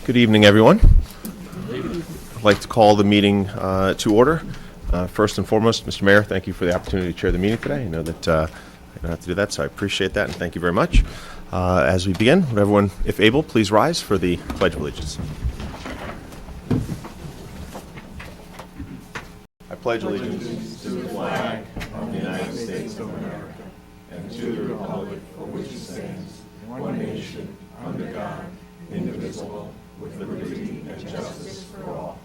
Good evening, everyone. I'd like to call the meeting to order. First and foremost, Mr. Mayor, thank you for the opportunity to chair the meeting today. I know that I don't have to do that, so I appreciate that, and thank you very much. As we begin, would everyone, if able, please rise for the Pledge of Allegiance. I pledge allegiance to the flag of the United States of America and to the republic for which it stands, one nation, under God, indivisible, with liberty and justice for all.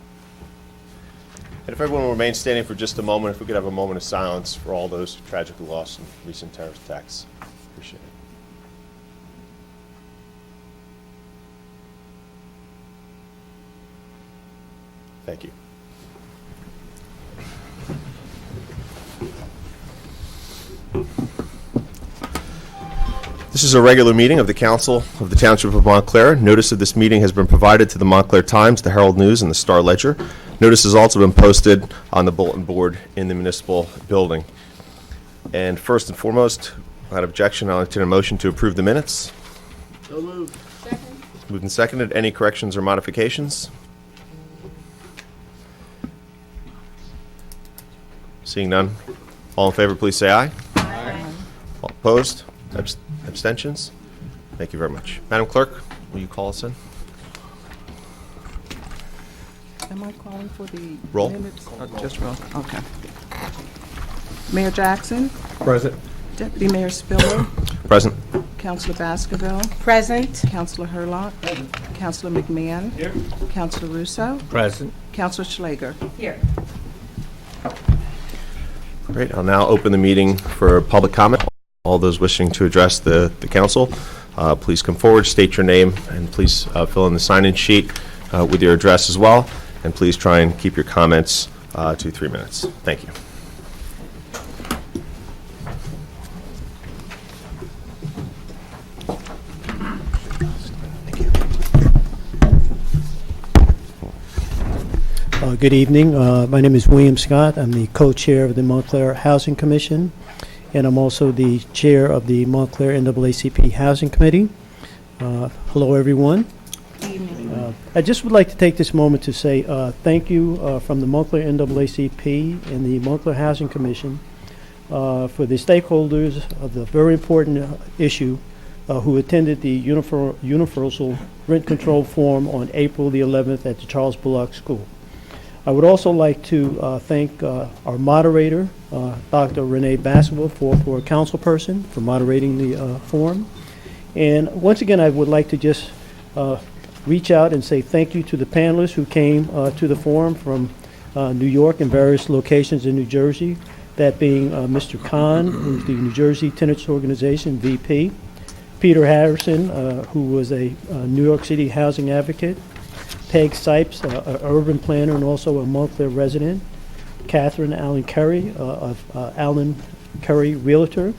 And if everyone will remain standing for just a moment, if we could have a moment of silence for all those tragically lost in recent terrorist attacks. Appreciate it. Thank you. This is a regular meeting of the Council of the Township of Montclair. Notice of this meeting has been provided to the Montclair Times, the Herald News, and the Star Ledger. Notice has also been posted on the bulletin board in the municipal building. And first and foremost, without objection, I'll entertain a motion to approve the minutes. So moved. Second. Moved and seconded. Any corrections or modifications? Seeing none. All in favor, please say aye. Aye. All opposed? Abstentions? Thank you very much. Madam Clerk, will you call us in? Am I calling for the Roll. minutes? Just roll. Okay. Mayor Jackson, Present. Deputy Mayor Spiller, Present. Councilor Baskerville, Present. Councilor Hurlock, Councilor McMahon, Here. Councilor Russo, Present. Councilor Schlager. Here. Great. I'll now open the meeting for public comment. All those wishing to address the council, please come forward, state your name, and please fill in the sign-in sheet with your address as well. And please try and keep your comments to 3 minutes. Thank you. Good evening. My name is William Scott. I'm the co-chair of the Montclair Housing Commission, and I'm also the chair of the Montclair NAACP Housing Committee. Hello, everyone. I just would like to take this moment to say thank you from the Montclair NAACP and the Montclair Housing Commission for the stakeholders of the very important issue who attended the Universal Rent Control Forum on April the 11th at the Charles Bullock School. I would also like to thank our moderator, Dr. Renee Baskerville, for a council person, for moderating the forum. And once again, I would like to just reach out and say thank you to the panelists who came to the forum from New York and various locations in New Jersey, that being Mr. Kahn, who's the New Jersey Tenants Organization, VP, Peter Harrison, who was a New York City housing advocate, Peg Sipes, an urban planner and also a Montclair resident, Catherine Allen Curry of Allen Curry Realtor,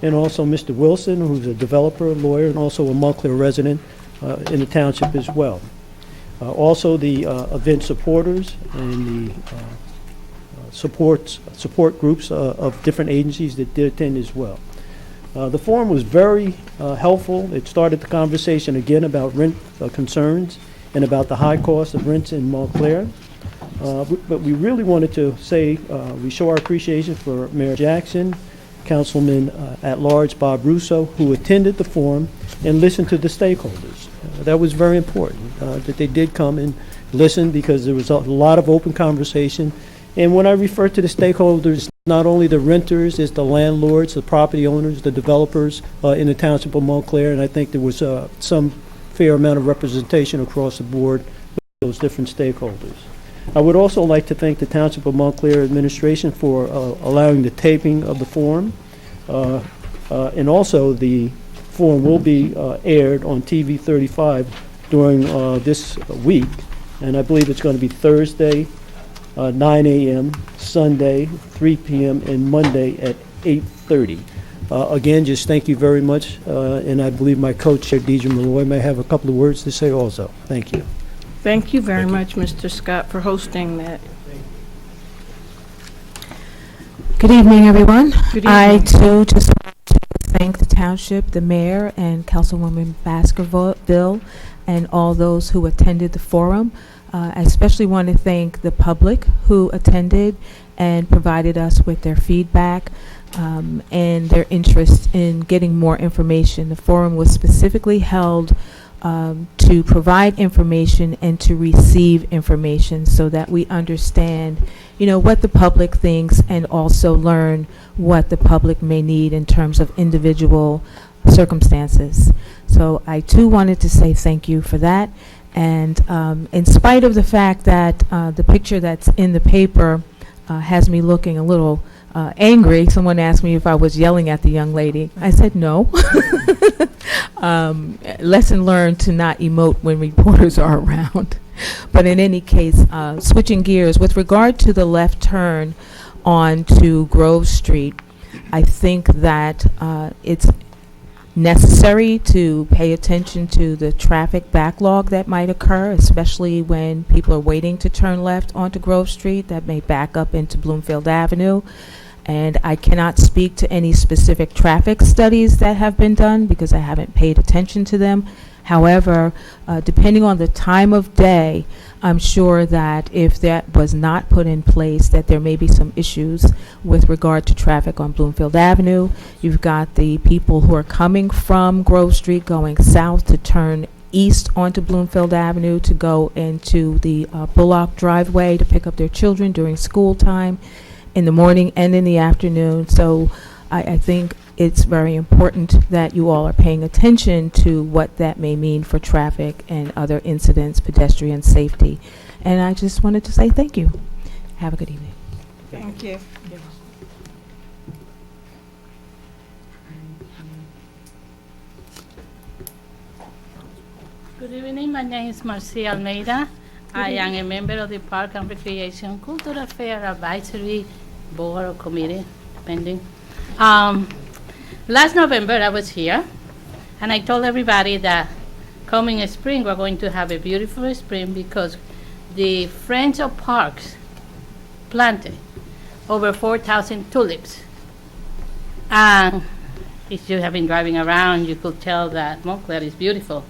and also Mr. Wilson, who's a developer, lawyer, and also a Montclair resident in the township as well. Also the event supporters and the support groups of different agencies that did attend as well. The forum was very helpful. It started the conversation again about rent concerns and about the high cost of rents in Montclair. But we really wanted to say we show our appreciation for Mayor Jackson, Councilman at Large Bob Russo, who attended the forum and listened to the stakeholders. That was very important, that they did come and listen, because there was a lot of open conversation. And when I refer to the stakeholders, not only the renters, it's the landlords, the property owners, the developers in the Township of Montclair, and I think there was some fair amount of representation across the board with those different stakeholders. I would also like to thank the Township of Montclair administration for allowing the taping of the forum, and also the forum will be aired on TV 35 during this week, and I believe it's going to be Thursday 9 a.m., Sunday 3 p.m., and Monday at 8:30. Again, just thank you very much, and I believe my co-chair, Deidre Malloy, may have a couple of words to say also. Thank you. Thank you very much, Mr. Scott, for hosting that. Good evening, everyone. Good I, evening. too, just want to thank the township, the mayor, and Councilwoman Baskerville and all those who attended the forum. I especially want to thank the public who attended and provided us with their feedback and their interest in getting more information. The forum was specifically held to provide information and to receive information so that we understand, what the public thinks, and also learn what the public may need in terms of individual circumstances. So I too wanted to say thank you for that. And in spite of the fact that the picture that's in the paper has me looking a little angry. Someone asked me if I was yelling at the young lady. I said no. Lesson learned to not emote when reporters are around. But in any case, switching gears, with regard to the left turn onto Grove Street, I think that it's necessary to pay attention to the traffic backlog that might occur, especially when people are waiting to turn left onto Grove Street that may back up into Bloomfield Avenue. And I cannot speak to any specific traffic studies that have been done because I haven't paid attention to them. However, depending on the time of day, I'm sure that if that was not put in place, that there may be some issues with regard to traffic on Bloomfield Avenue. You've got the people who are coming from Grove Street going south to turn east onto Bloomfield Avenue to go into the Bullock driveway to pick up their children during school time in the morning and in the afternoon. So I think it's very important that you all are paying attention to what that may mean for traffic and other incidents, pedestrian safety. And I just wanted to say thank you. Have a good evening. Thank you. Good evening, my name is Marcia Almeida. I am a member of the Park and Recreation Cultural Fair Advisory Board or Committee, depending. Last November I was here, and I told everybody that coming spring we're going to have a beautiful spring because the Friends of Parks planted over 4,000 tulips. And if you have been driving around, you could tell that Montclair is beautiful.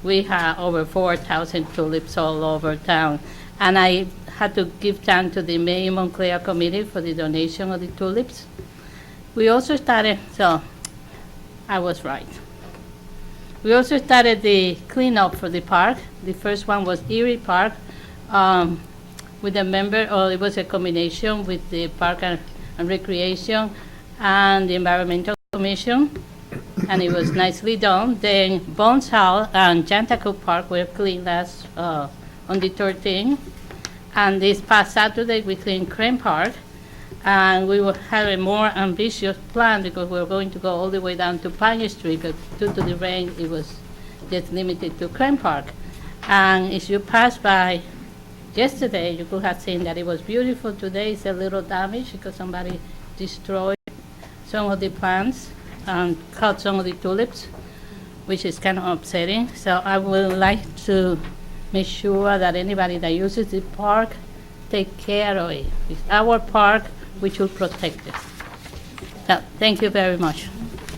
We have over 4,000 tulips all over town. And I had to give thanks to the May Montclair Committee for the donation of the tulips. We also started, so I was right. We also started the cleanup for the park. The first one was Erie Park with a member, or it was a combination with the Park and Recreation and the Environmental Commission. And it was nicely done. Then Bones Hall and Jantacook Park were cleaned last on the 13th. And this past Saturday, we cleaned Crane Park. And we will have a more ambitious plan because we're going to go all the way down to Pine Street, but due to the rain, it was just limited to Crane Park. And if you pass by yesterday, you could have seen that it was beautiful. Today is a little damaged because somebody destroyed some of the plants and cut some of the tulips, which is kind of upsetting. So I would like to make sure that anybody that uses the park take care of it. It's our park. We should protect it. So, thank you very much.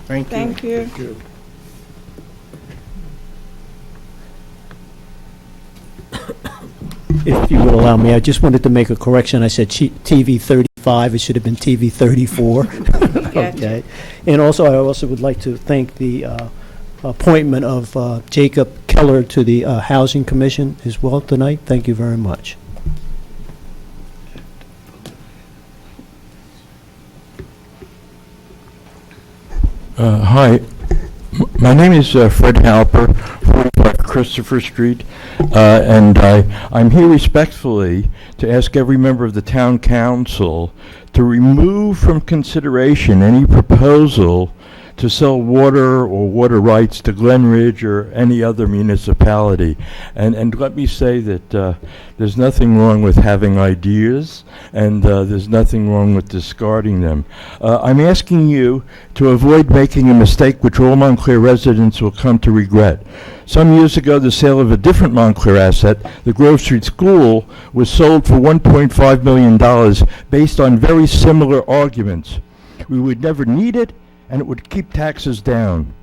Thank you. Thank you. Thank you. If you would allow me, I just wanted to make a correction. I said TV 35. It should have been TV 34. Okay. And also, I also would like to thank the appointment of Jacob Keller to the Housing Commission as well tonight. Thank you very much. Hi, my name is Fred Halper, 45 Christopher Street, and I'm here respectfully to ask every member of the Town Council to remove from consideration any proposal to sell water or water rights to Glenridge or any other municipality. And let me say that there's nothing wrong with having ideas, and there's nothing wrong with discarding them. I'm asking you to avoid making a mistake which all Montclair residents will come to regret. Some years ago, the sale of a different Montclair asset, the Grove Street School, was sold for $1.5 million based on very similar arguments. We would never need it, and it would keep taxes down.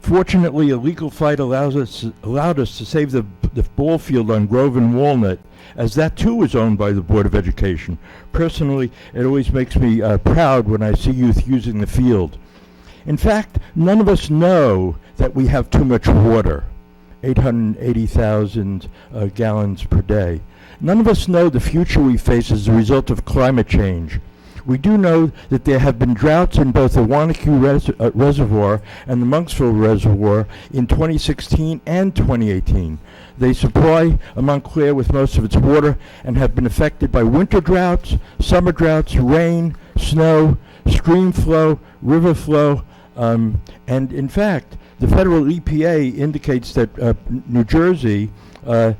Fortunately, a legal fight allowed us to save the ball field on Grove and Walnut, as that too is owned by the Board of Education. Personally, it always makes me proud when I see youth using the field. In fact, none of us know that we have too much water, 880,000 gallons per day. None of us know the future we face as a result of climate change. We do know that there have been droughts in both the Wanacue Reservoir and the Monksville Reservoir in 2016 and 2018. They supply Montclair with most of its water and have been affected by winter droughts, summer droughts, rain, snow, stream flow, river flow, and in fact, the federal EPA indicates that New Jersey, the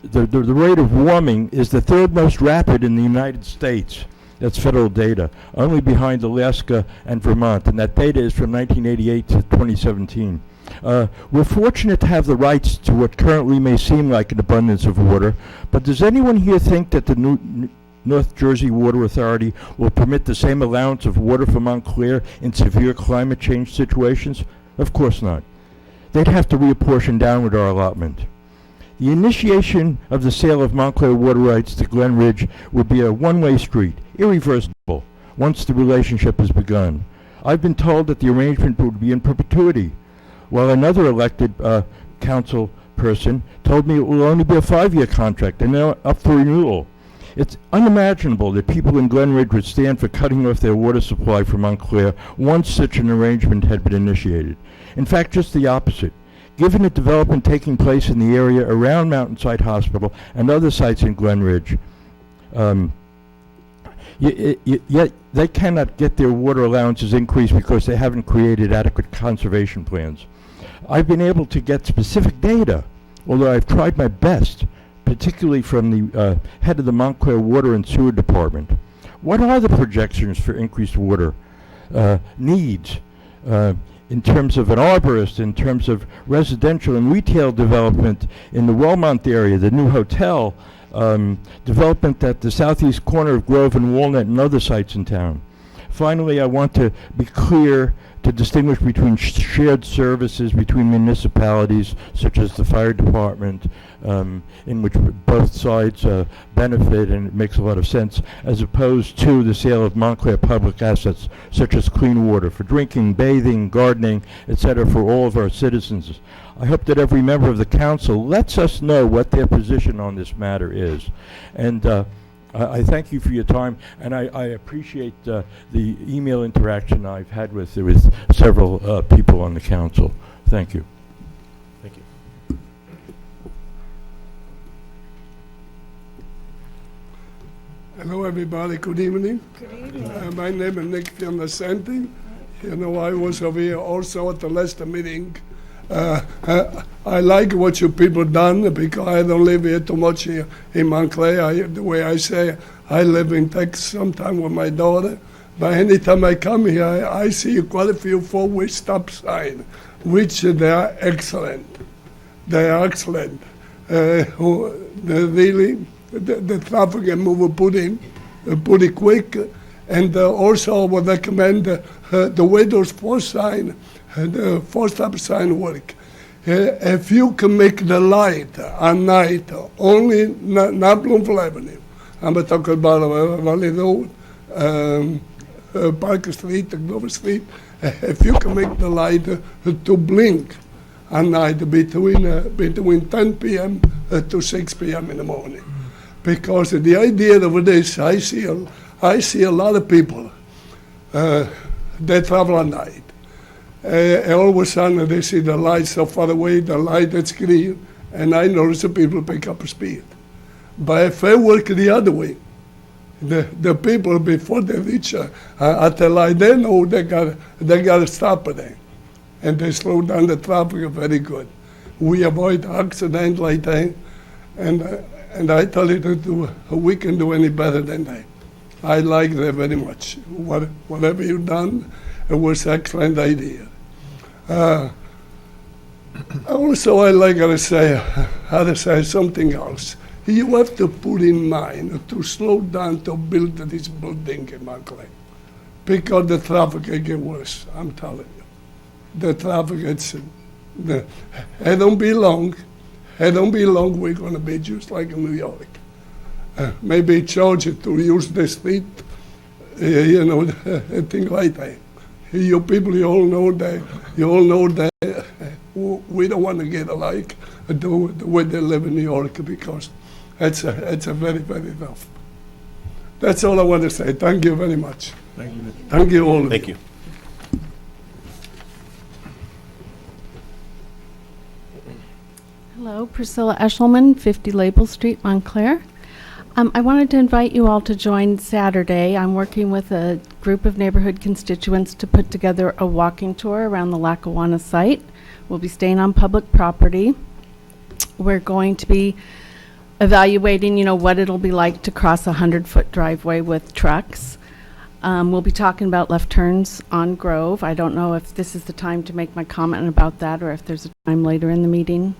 rate of warming is the third most rapid in the United States. That's federal data, only behind Alaska and Vermont, and that data is from 1988 to 2017. We're fortunate to have the rights to what currently may seem like an abundance of water, but does anyone here think that the North Jersey Water Authority will permit the same allowance of water for Montclair in severe climate change situations? Of course not. They'd have to reapportion downward our allotment. The initiation of the sale of Montclair water rights to Glenridge would be a one-way street, irreversible, once the relationship has begun. I've been told that the arrangement would be in perpetuity, while another elected council person told me it will only be a 5-year contract and now up for renewal. It's unimaginable that people in Glenridge would stand for cutting off their water supply from Montclair once such an arrangement had been initiated. In fact, just the opposite. Given the development taking place in the area around Mountainside Hospital and other sites in Glenridge, yet they cannot get their water allowances increased because they haven't created adequate conservation plans. I've been able to get specific data, although I've tried my best, particularly from the head of the Montclair Water and Sewer Department. What are the projections for increased water needs in terms of an arborist, in terms of residential and retail development in the Wellmont area, the new hotel, development at the southeast corner of Grove and Walnut and other sites in town? Finally, I want to be clear to distinguish between shared services between municipalities, such as the fire department, in which both sides benefit, and it makes a lot of sense, as opposed to the sale of Montclair public assets, such as clean water for drinking, bathing, gardening, etc., for all of our citizens. I hope that every member of the council lets us know what their position on this matter is. And I thank you for your time, and I appreciate the email interaction I've had with several people on the council. Thank you. Thank you. Hello, everybody. Good evening. Good evening. My name is Nick Fionnacenti. You know, I was over here also at the last meeting. I like what you people done because I don't live here too much here in Montclair. The way I say, I live in Texas sometime with my daughter. But anytime I come here, I see quite a few four-way stop signs, which they are excellent. They are excellent. The traffic can move pretty quick. And also I would recommend the way those four signs, the four-stop sign work. If you can make the light at night, only not Bloomfield Avenue. I'm talking about Valley Road, Parker Street, Glover Street. If you can make the light to blink at night between 10 p.m. To 6 p.m. in the morning. Because the idea of this, I see a lot of people, they travel at night. All of a sudden they see the light so far away, the light that's green, and I notice the people pick up speed. But if I work the other way, the people before they reach at the light, they know they got to stop there, and they slow down the traffic very good. We avoid accidents like that, and I tell you that we can do any better than that. I like that very much. Whatever you've done, it was an excellent idea. Also, I like how to say something else. You have to put in mind to slow down to build this building in Montclair, because the traffic will get worse. I'm telling you, the traffic It don't be long. It don't be long. We're gonna be just like in New York. Maybe charge it to use the street, you know, thing like that. You people, you all know that. You all know that we don't want to get alike the way they live in New York because it's a very, very tough. That's all I want to say. Thank you very much. Thank you. Thank you all. Thank you. Hello, Priscilla Eshelman, 50 Label Street, Montclair. I wanted to invite you all to join Saturday. I'm working with a group of neighborhood constituents to put together a walking tour around the Lackawanna site. We'll be staying on public property. We're going to be evaluating, you know, what it'll be like to cross a 100-foot driveway with trucks. We'll be talking about left turns on Grove. I don't know if this is the time to make my comment about that or if there's a time later in the meeting.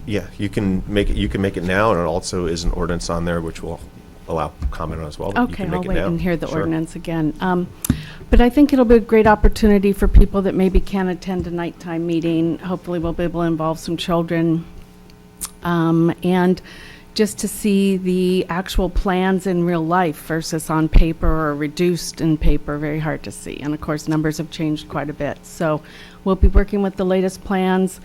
Yeah, you can make it now, and it also is an ordinance on there which will allow comment on as well. You Okay, can make I'll it wait now. and hear the Sure. ordinance again. But I think it'll be a great opportunity for people that maybe can't attend a nighttime meeting. Hopefully, we'll be able to involve some children. And just to see the actual plans in real life versus on paper or reduced in paper, very hard to see. And of course, numbers have changed quite a bit. So we'll be working with the latest plans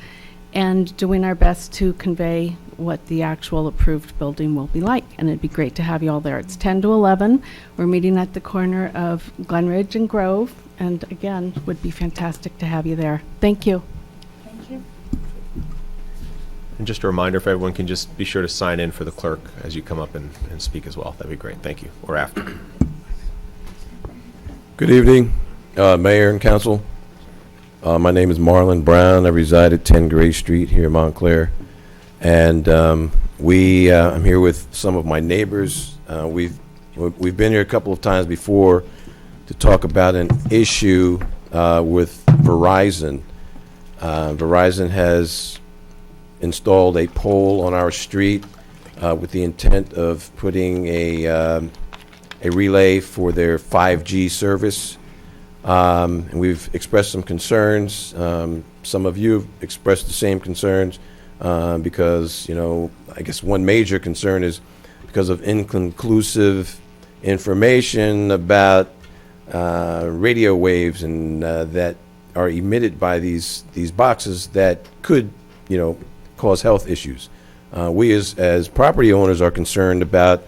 and doing our best to convey what the actual approved building will be like. And it'd be great to have you all there. It's 10 to 11. We're meeting at the corner of Glenridge and Grove. And again, would be fantastic to have you there. Thank you. And just a reminder, if everyone can just be sure to sign in for the clerk as you come up and speak as well. That'd be great. Thank you. Or after. Good evening, Mayor and Council. My name is Marlon Brown. I reside at 10 Gray Street here in Montclair. And I'm here with some of my neighbors. We've been here a couple of times before to talk about an issue with Verizon. Verizon has installed a pole on our street with the intent of putting a relay for their 5G service. And we've expressed some concerns. Some of you have expressed the same concerns because, you know, I guess one major concern is because of inconclusive information about radio waves and that are emitted by these boxes that could, you know, cause health issues. We as property owners are concerned about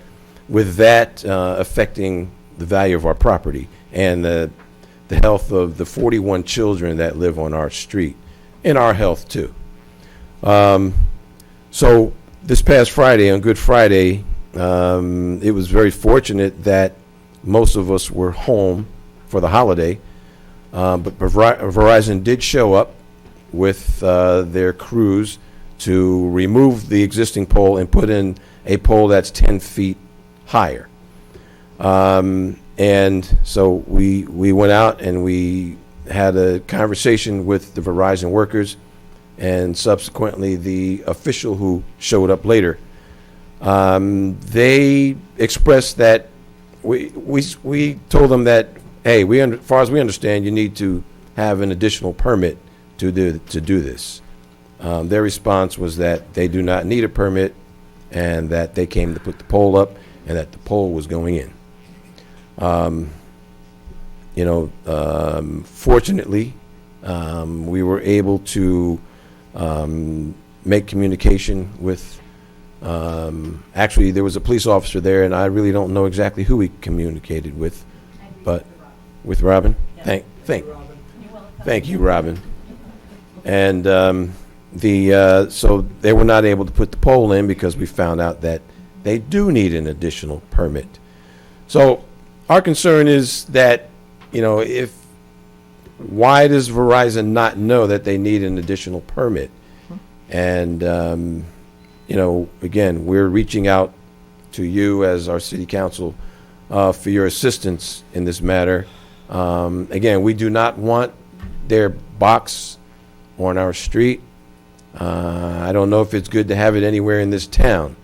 with that affecting the value of our property and the health of the 41 children that live on our street, and our health too. So this past Friday, on Good Friday, it was very fortunate that most of us were home for the holiday, but Verizon did show up with their crews to remove the existing pole and put in a pole that's 10 feet higher. And so we went out and we had a conversation with the Verizon workers and subsequently the official who showed up later. They expressed that we told them that, hey, as far as we understand, you need to have an additional permit to do this. Their response was that they do not need a permit and that they came to put the pole up and that the pole was going in. Fortunately, we were able to make communication with, actually there was a police officer there and I really don't know exactly who we communicated with, but with Robin. Thank you, Robin. And so they were not able to put the pole in because we found out that they do need an additional permit. So our concern is that, you know, why does Verizon not know that they need an additional permit? And, again, we're reaching out to you as our city council for your assistance in this matter. Again, we do not want their box on our street. I don't know if it's good to have it anywhere in this town,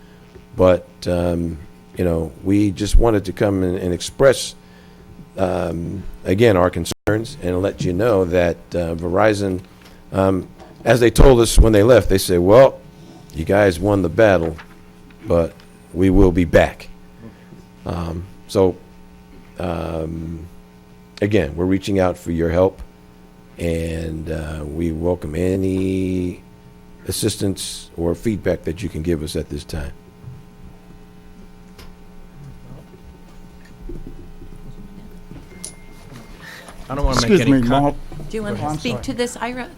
but, we just wanted to come and express, again, our concern. and let you know that Verizon, as they told us when they left, they said, well, you guys won the battle, but we will be back. Again, we're reaching out for your help, and we welcome any assistance or feedback that you can give us at this time. I don't want to make any Do you want I'm to speak sorry. to this, Ira?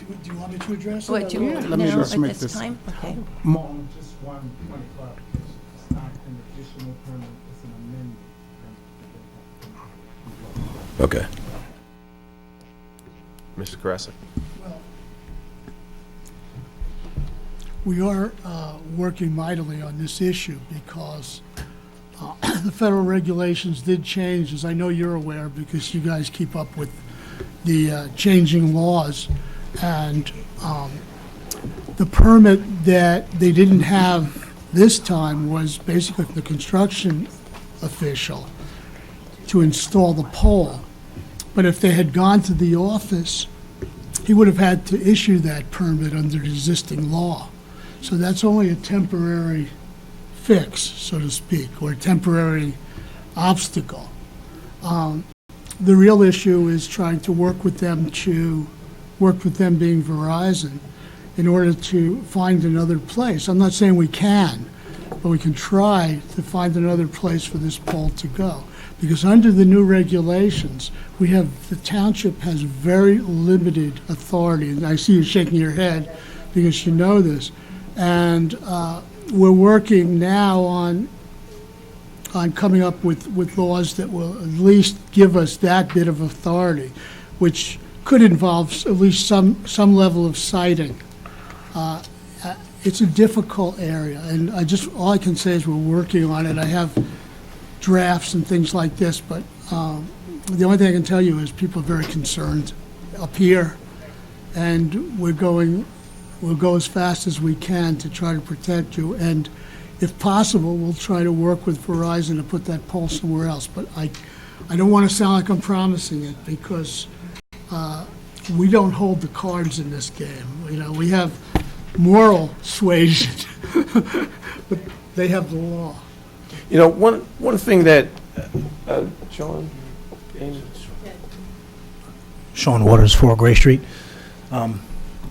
Do you want me to address it? What, do you want let me now just at make this this- time? Okay. Just one clarification. It's not an additional permit, it's an amendment. Okay. Mr. Caressa? We are working mightily on this issue because the federal regulations did change, as I know you're aware, because you guys keep up with the changing laws. And the permit that they didn't have this time was basically the construction official to install the pole. But if they had gone to the office, he would have had to issue that permit under the existing law. So that's only a temporary fix, so to speak, or a temporary obstacle. The real issue is trying to work with them being Verizon, in order to find another place. I'm not saying we can, but we can try to find another place for this pole to go. Because under the new regulations, the township has very limited authority. And I see you shaking your head because you know this. And we're working now on coming up with laws that will at least give us that bit of authority, which could involve at least some level of siting. It's a difficult area, and all I can say is we're working on it. I have drafts and things like this, but the only thing I can tell you is people are very concerned up here, and we'll go as fast as we can to try to protect you, and if possible, we'll try to work with Verizon to put that pole somewhere else. But I don't want to sound like I'm promising it, because we don't hold the cards in this game. We have moral suasion, but they have the law. One thing that, Sean? Sean Waters, 4 Gray Street.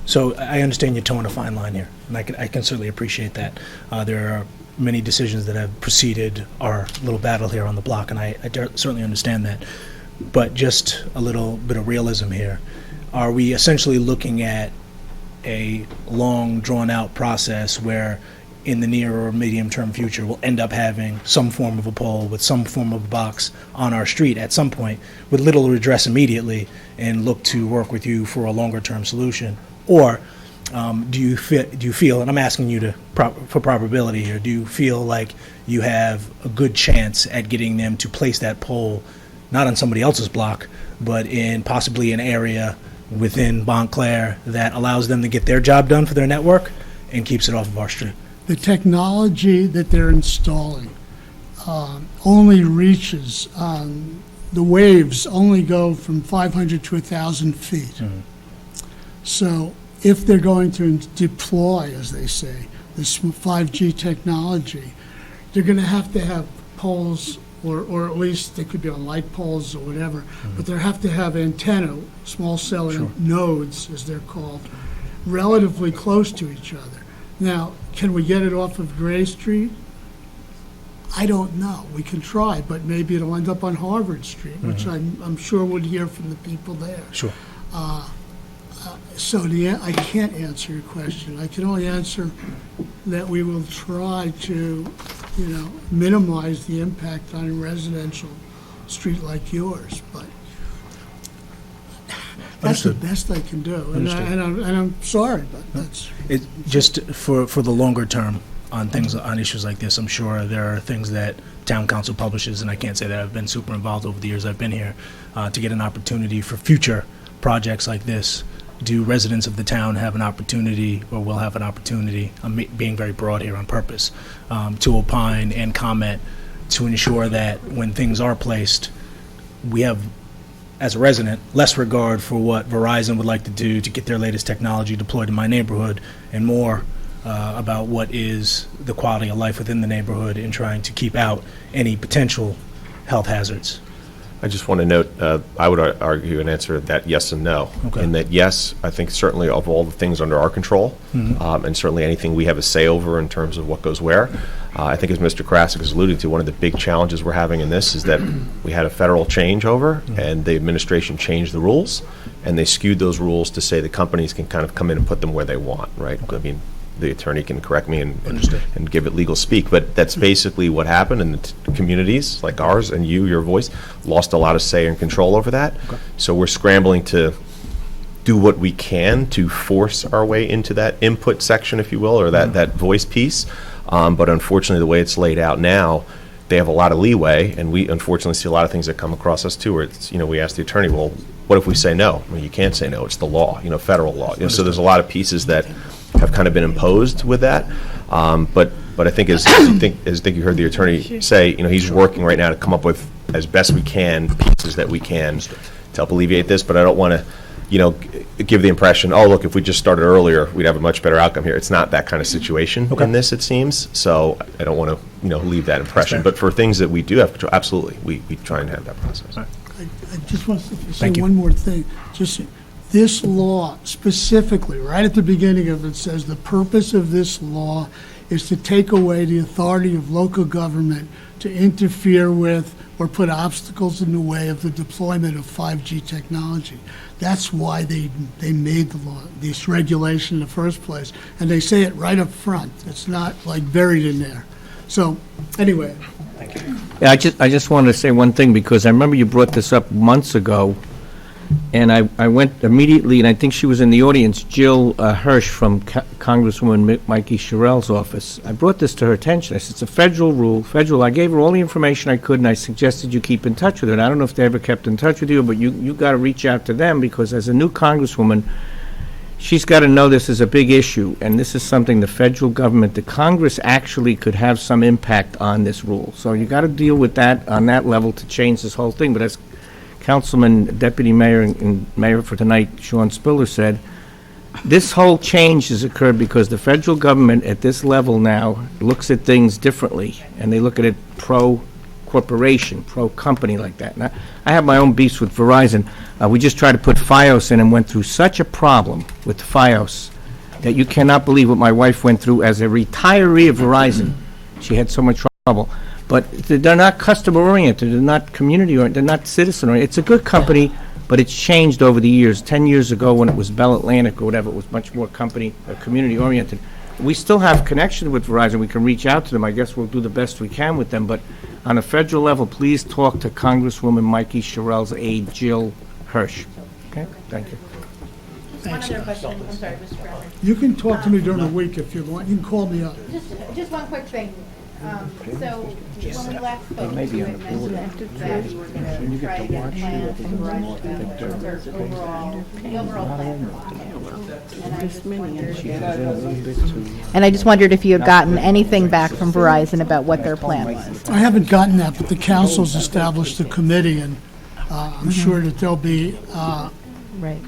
So I understand you're towing a fine line here, and I can certainly appreciate that. There are many decisions that have preceded our little battle here on the block, and I certainly understand that. But just a little bit of realism here. Are we essentially looking at a long, drawn-out process where in the near or medium-term future we'll end up having some form of a pole with some form of a box on our street at some point with little redress immediately, and look to work with you for a longer-term solution? Or do you feel, and I'm asking you for probability here, do you feel like you have a good chance at getting them to place that pole not on somebody else's block, but in possibly an area within Montclair that allows them to get their job done for their network and keeps it off of our street? The technology that they're installing only reaches, the waves only go from 500 to 1,000 feet. Mm-hmm. So if they're going to deploy, as they say, this 5G technology, they're going to have poles, or at least they could be on light poles or whatever, but they have to have antenna, small cell nodes, as they're called, relatively close to each other. Now, can we get it off of Gray Street? I don't know. We can try, but maybe it'll end up on Harvard Street, which I'm sure would hear from the people there. Sure. So I can't answer your question. I can only answer that we will try to, minimize the impact on a residential street like yours, but that's the Understood. best I can do. And Understood. I'm sorry, but that's... Just for the longer term on things, on issues like this, I'm sure there are things that town council publishes, and I can't say that I've been super involved over the years I've been here, to get an opportunity for future projects like this. Do residents of the town have an opportunity, or will have an opportunity, I'm being very broad here on purpose, to opine and comment to ensure that when things are placed, we have, as a resident, less regard for what Verizon would like to do to get their latest technology deployed in my neighborhood, and more about what is the quality of life within the neighborhood and trying to keep out any potential health hazards. I just want to note, I would argue and answer that yes and no. Okay. In that, yes, I think certainly of all the things under our control, and certainly anything we have a say over in terms of what goes where, I think as Mr. Krasik is alluding to, one of the big challenges we're having in this is that we had a federal changeover, and the administration changed the rules, and they skewed those rules to say the companies can kind of come in and put them where they want, right? I mean, the attorney can correct me and give it legal speak, but that's basically what happened, and the communities like ours and your voice, lost a lot of say and control over that. Okay. So we're scrambling to do what we can to force our way into that input section, if you will, or that voice piece. But unfortunately, the way it's laid out now, they have a lot of leeway, and we unfortunately see a lot of things that come across us too, where it's, we ask the attorney, well, what if we say no? I mean, you can't say no. It's the law, federal law. So there's a lot of pieces that have kind of been imposed with that. But I think as you heard the attorney say, he's working right now to come up with as best we can pieces that we can to help alleviate this. But I don't want to, give the impression, oh, look, if we just started earlier, we'd have a much better outcome here. It's not that kind of situation in this, it seems. So I don't want to, leave that impression. But for things that we do have control, absolutely, we try and have that process. I just want to say one more thing. Just this law specifically, right at the beginning of it, says the purpose of this law is to take away the authority of local government to interfere with or put obstacles in the way of the deployment of 5G technology. That's why they made the law, this regulation in the first place. And they say it right up front. It's not like buried in there. So anyway. Thank you. Yeah, I just wanted to say one thing, because I remember you brought this up months ago, and I went immediately, and I think she was in the audience, Jill Hirsch from Congresswoman Mikey Sherrill's office. I brought this to her attention. I said, it's a federal rule. I gave her all the information I could, and I suggested you keep in touch with her. And I don't know if they ever kept in touch with you, but you got to reach out to them, because as a new Congresswoman, she's got to know this is a big issue, and this is something the federal government, the Congress actually could have some impact on this rule. So you got to deal with that on that level to change this whole thing. But as Councilman, Deputy Mayor, and Mayor for tonight, Sean Spiller, said, this whole change has occurred because the federal government at this level now looks at things differently, and they look at it pro-corporation, pro-company like that. Now, I have my own beefs with Verizon. We just tried to put FiOS in and went through such a problem with FiOS that you cannot believe what my wife went through as a retiree of Verizon. She had so much trouble. But they're not customer-oriented, they're not community-oriented, they're not citizen-oriented. It's a good company, but it's changed over the years. 10 years ago, when it was Bell Atlantic or whatever, it was much more community-oriented. We still have connection with Verizon. We can reach out to them. I guess we'll do the best we can with them. But on a federal level, please talk to Congresswoman Mikey Sherrill's aide, Jill Hirsch. Okay? Thank you. Thanks. One other question. I'm sorry, Mr. Brown. You can talk to me during the week if you want. You can call me up. Just one quick thing. So when we last spoke, you had mentioned that you were going to try to get a plan from Rush the overall plan. And I just wondered if you had gotten anything back from Verizon about what their plan was. I haven't gotten that, but the council's established a committee, and I'm sure that they'll be Right.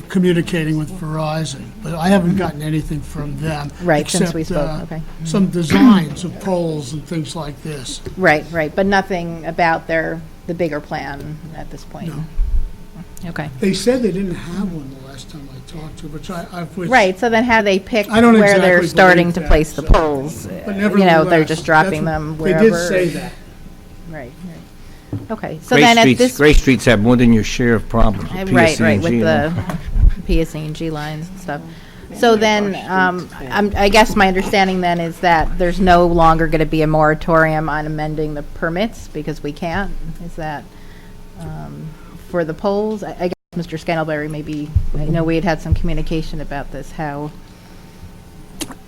communicating with Verizon, but I haven't gotten anything from them. Right, since except, we spoke, okay. Some designs of poles and things like this. Right, but nothing about the bigger plan at this point. No. Okay. They said they didn't have one the last time I talked to, which Right, so then how they pick I don't where they're exactly starting believe to that, place the so- poles. But They're nevertheless, just dropping that's them what- wherever. They did say that. Right. Okay, so then at this. Gray Streets have more than your share of problems with Right, PSE&G, with the PSE&G lines and stuff. So then, I guess my understanding then is that there's no longer going to be a moratorium on amending the permits because we can't? Is that for the polls? I guess Mr. Scantlebury maybe, I know we had some communication about this, how.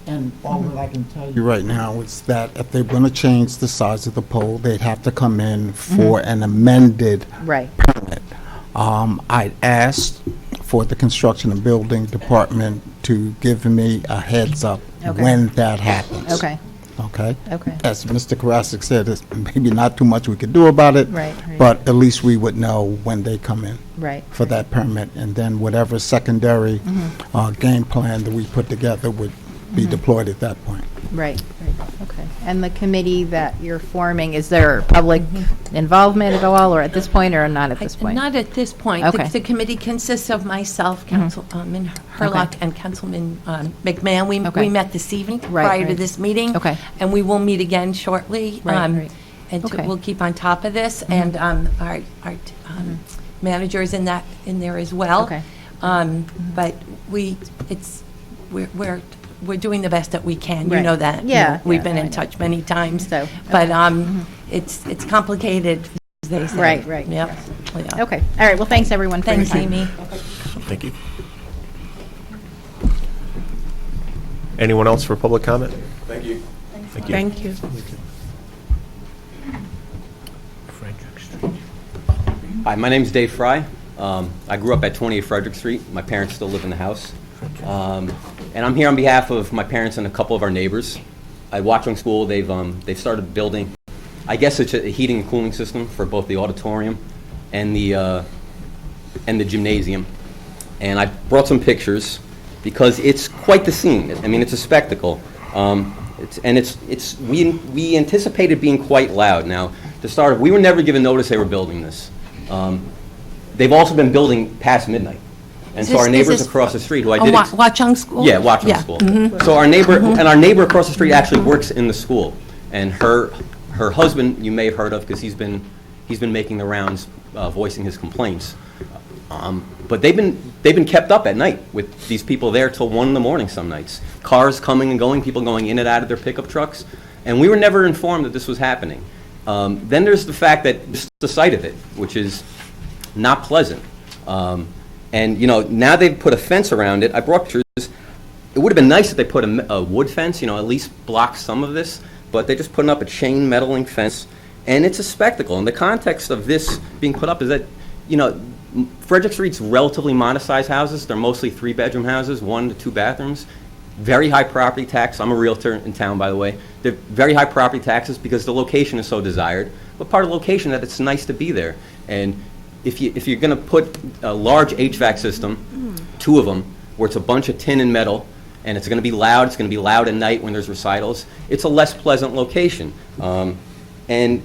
And all that I can tell you right now is that if they're going to change the size of the pole, they'd have to come in for an amended Right. permit. I'd asked for the Construction and Building Department to give me a heads up Okay. when that happens. Okay. okay? Okay. As Mr. Karasik said, it's maybe not too much we could do about it. Right, right. But at least we would know when they come in Right. for that permit. And then whatever secondary game plan that we put together would be deployed at that point. Right, right, okay. And the committee that you're forming, is there public involvement at all, or at this point, or not at this point? Not at this point. Okay. The committee consists of myself, Councilman Hurlock, and Councilman McMahon. Okay. We met this evening Right, prior to right. this meeting. Okay. And we will meet again shortly. Right, right. And Okay. we'll keep on top of this. And our manager is in there as well. Okay. But we're doing the best that we can. You Right. know that. Yeah, We've yeah, been I in know. touch many times. So, But it's complicated, as they say. Right, right, Yep. yes. Yeah. Okay, all right, well, thanks, everyone, for your Thanks, time. Amy. Thank you. Anyone else for public comment? Thank you. Thank you. Thank you. Hi, my name's Dave Fry. I grew up at 28 Frederick Street. My parents still live in the house. And I'm here on behalf of my parents and a couple of our neighbors. At Watchung School, they've started building, I guess it's a heating and cooling system for both the auditorium and the gymnasium. And I brought some pictures because it's quite the scene. I mean, it's a spectacle. We anticipated being quite loud. Now, to start, we were never given notice they were building this. They've also been building past midnight. And Is so our this- neighbors is this across the street, who I On did... Watchung School? Yeah, Watchung School. So our neighbor, and our neighbor across the street actually works in the school. And her husband, you may have heard of, because he's been making the rounds, voicing his complaints. But they've been kept up at night with these people there till 1 in the morning some nights. Cars coming and going, people going in and out of their pickup trucks. And we were never informed that this was happening. Then there's the fact that this is the site of it, which is not pleasant. And, now they've put a fence around it. I brought pictures. It would have been nice if they put a wood fence, at least block some of this. But they're just putting up a chain metaling fence. And it's a spectacle. And the context of this being put up is that, Frederick Street's relatively modest-sized houses. They're mostly 3-bedroom houses, 1 to 2 bathrooms. Very high property tax. I'm a realtor in town, by the way. They're very high property taxes because the location is so desired. But part of the location that it's nice to be there. And if you're going to put a large HVAC system, 2 of them, where it's a bunch of tin and metal, and it's going to be loud, it's going to be loud at night when there's recitals, it's a less pleasant location. And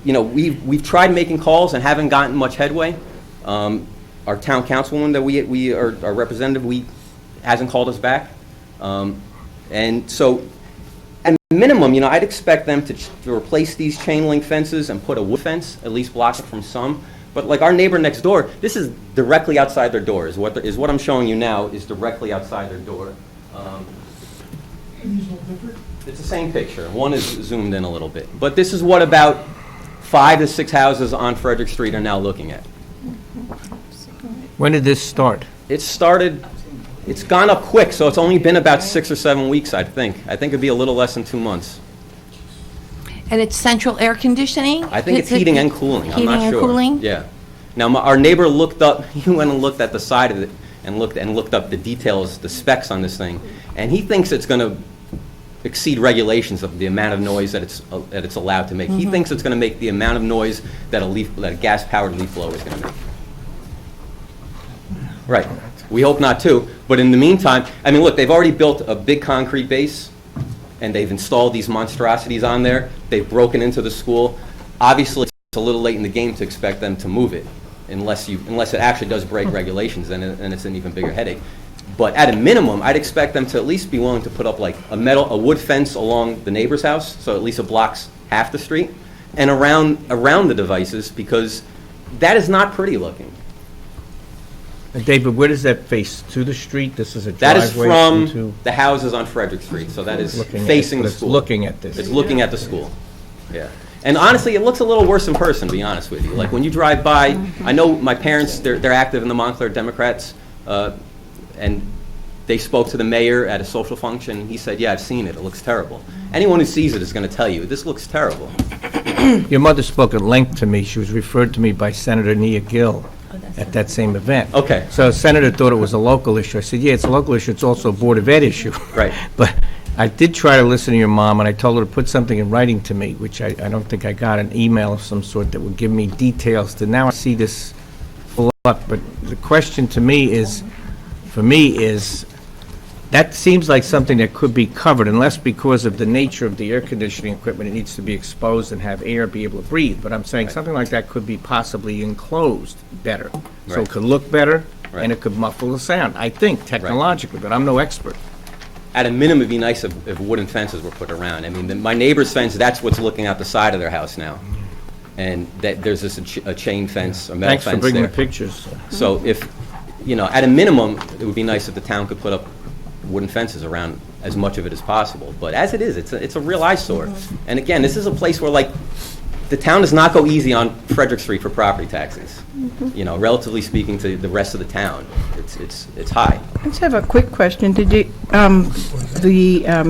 we've tried making calls and haven't gotten much headway. Our town councilwoman that we are our representative, hasn't called us back. And so, at minimum, I'd expect them to replace these chain link fences and put a wood fence, at least block it from some. But like our neighbor next door, this is directly outside their door. Is what I'm showing you now is directly outside their door. It's the same picture. One is zoomed in a little bit. But this is what about 5 to 6 houses on Frederick Street are now looking at. When did this start? It's gone up quick, so it's only been about 6 or 7 weeks, I think. I think it'd be a little less than 2 months. And it's central air conditioning? I think it's heating and cooling. I'm not sure. Heating and cooling? Yeah. Now, our neighbor looked up, he went and looked at the side of it and looked up the details, the specs on this thing, and he thinks it's going to exceed regulations of the amount of noise that it's allowed to make. He thinks it's going to make the amount of noise that a gas-powered leaf blower is going to make. Right. We hope not too. But in the meantime, look, they've already built a big concrete base, and they've installed these monstrosities on there. They've broken into the school. Obviously, it's a little late in the game to expect them to move it, unless it actually does break regulations, then it's an even bigger headache. But at a minimum, I'd expect them to at least be willing to put up like a wood fence along the neighbor's house, so at least it blocks half the street, and around the devices, because that is not pretty looking. David, where does that face? To the street? This is a That driveway is from into... the houses on Frederick Street, so that is Looking at- facing but the it's school. looking at this. It's looking at the school, yeah. And honestly, it looks a little worse in person, to be honest with you. Like, when you drive by, I know my parents, they're active in the Montclair Democrats, and they spoke to the mayor at a social function. He said, yeah, I've seen it. It looks terrible. Anyone who sees it is going to tell you, this looks terrible. Your mother spoke at length to me. She was referred to me by Senator Nia Gill at that same event. Okay. So Senator thought it was a local issue. I said, yeah, it's a local issue. It's also a Board of Ed issue. Right. But I did try to listen to your mom, and I told her to put something in writing to me, which I don't think I got, an email of some sort that would give me details to, now I see this full up, but the question to me is, for me, is, that seems like something that could be covered, unless because of the nature of the air conditioning equipment, it needs to be exposed and have air be able to breathe. But I'm saying something like that could be possibly enclosed better. So it Right. could look better, Right. and it could muffle the sound, I think, technologically, but I'm no expert. At a minimum, it'd be nice if wooden fences were put around. I mean, my neighbor's fence, that's what's looking out the side of their house now. And that, there's this a chain fence, a metal Thanks fence for bringing the there. pictures. So if, at a minimum, it would be nice if the town could put up wooden fences around as much of it as possible. But as it is, it's a real eyesore. And again, this is a place where, the town does not go easy on Frederick Street for property taxes. Relatively speaking to the rest of the town, it's high. I just have a quick question. Did you,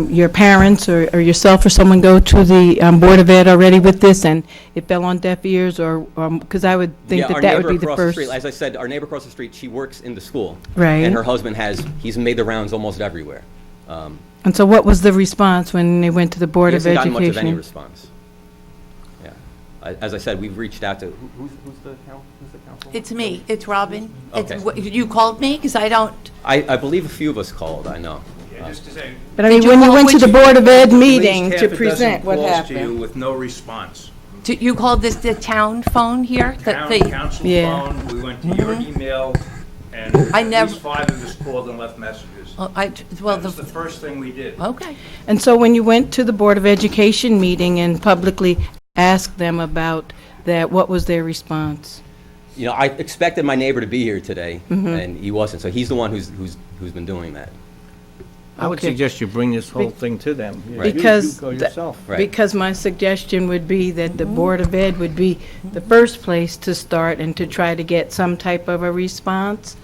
your parents or yourself or someone go to the Board of Ed already with this, and it fell on deaf ears, or, because I would think Yeah, our that would neighbor be the across the first. street, as I said, our neighbor across the street, she works in the school. Right. And her husband he's made the rounds almost everywhere. And so what was the response when they went to the Board He of hasn't Education? gotten much of any response. Yeah. As I said, we've reached out to, who's the council? It's me, it's Robin. Okay. You called me, because I don't, I believe a few of us called, I know. Just to say, But I mean, Did you when you call- went to would the you- Board of Ed at least meeting half to a dozen present, what calls to you happened? with no response. you called the town phone here? Town council Yeah. phone, we went to your email, and I at never- least 5 of us called and left messages. Well, That was the first thing we did. okay. And so when you went to the Board of Education meeting and publicly asked them about that, what was their response? I expected my neighbor to be here today, and he wasn't, so he's the one who's been doing that. I would Okay. suggest you bring this whole thing to them. Right. Because, You go yourself. Right. because my suggestion would be that the Board of Ed would be the first place to start and to try to get some type of a response.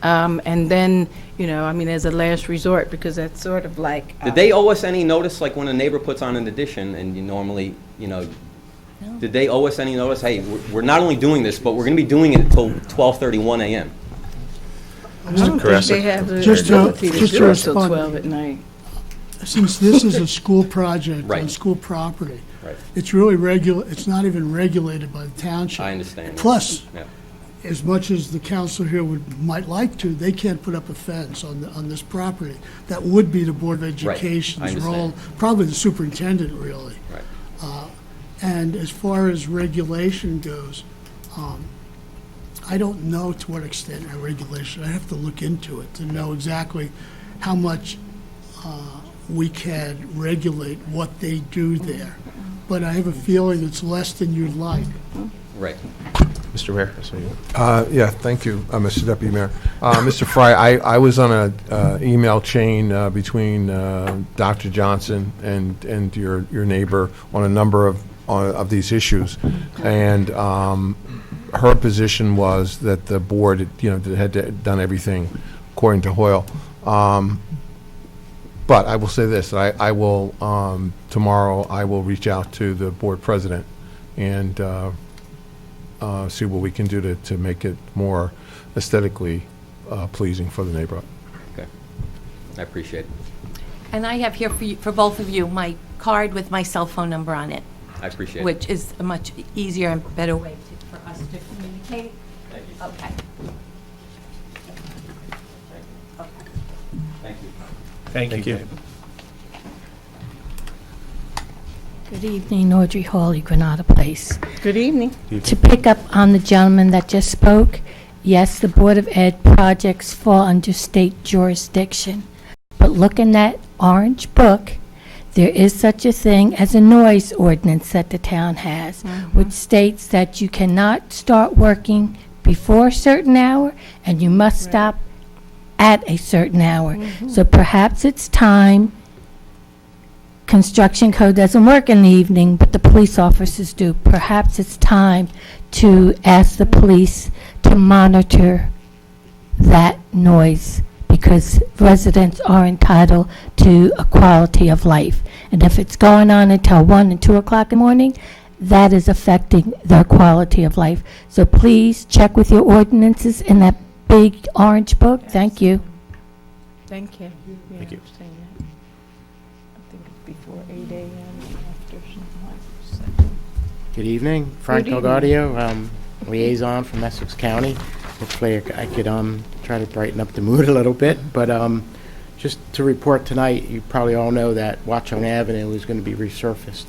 And then, as a last resort, because that's sort of like. Did they owe us any notice, like when a neighbor puts on an addition, and you normally, did they owe us any notice? Hey, we're not only doing this, but we're going to be doing it until 12:31 a.m. I don't think they have the Just to- ability to just to do it till respond. 12 at night. Since this is a school project on Right. school property, Right. it's really it's not even regulated by the township. I understand. Plus, Yeah. as much as the council here might like to, they can't put up a fence on this property. That would be the Board of Education's understand. role, probably the superintendent, really. Right. And as far as regulation goes, I don't know to what extent our regulation, I have to look into it to know exactly how much we can regulate what they do there. But I have a feeling it's less than you'd like. Right. Mr. Mayor, so you. Yeah, thank you, Mr. Deputy Mayor. Mr. Fry, I was on a email chain between Dr. Johnson and your neighbor on a number of these issues, and her position was that the board, had done everything according to Hoyle. But I will say this: I will tomorrow. I will reach out to the board president and see what we can do to make it more aesthetically pleasing for the neighborhood. Okay. I appreciate it. And I have here for both of you, my card with my cell phone number on it, I appreciate it. which is a much easier and better way for us to communicate. Thank you. Okay. Thank you. Thank you. Good evening, Audrey Hawley, Granada Place. Good evening. To pick up on the gentleman that just spoke, yes, the Board of Ed projects fall under state jurisdiction. But look in that orange book, there is such a thing as a noise ordinance that the town has, which states that you cannot start working before a certain hour and you must stop at a certain hour. So perhaps it's time. Construction code doesn't work in the evening, but the police officers do. Perhaps it's time to ask the police to monitor that noise, because residents are entitled to a quality of life. And if it's going on until 1 and 2 o'clock in the morning, that is affecting their quality of life. So please check with your ordinances in that big orange book. Thank you. Thank you. Thank you. think it's before 8 a.m. and after something. Good evening, Frank Good evening. Delgadio, liaison from Essex County. Hopefully I could try to brighten up the mood a little bit, but just to report tonight, you probably all know that Watchung Avenue is going to be resurfaced.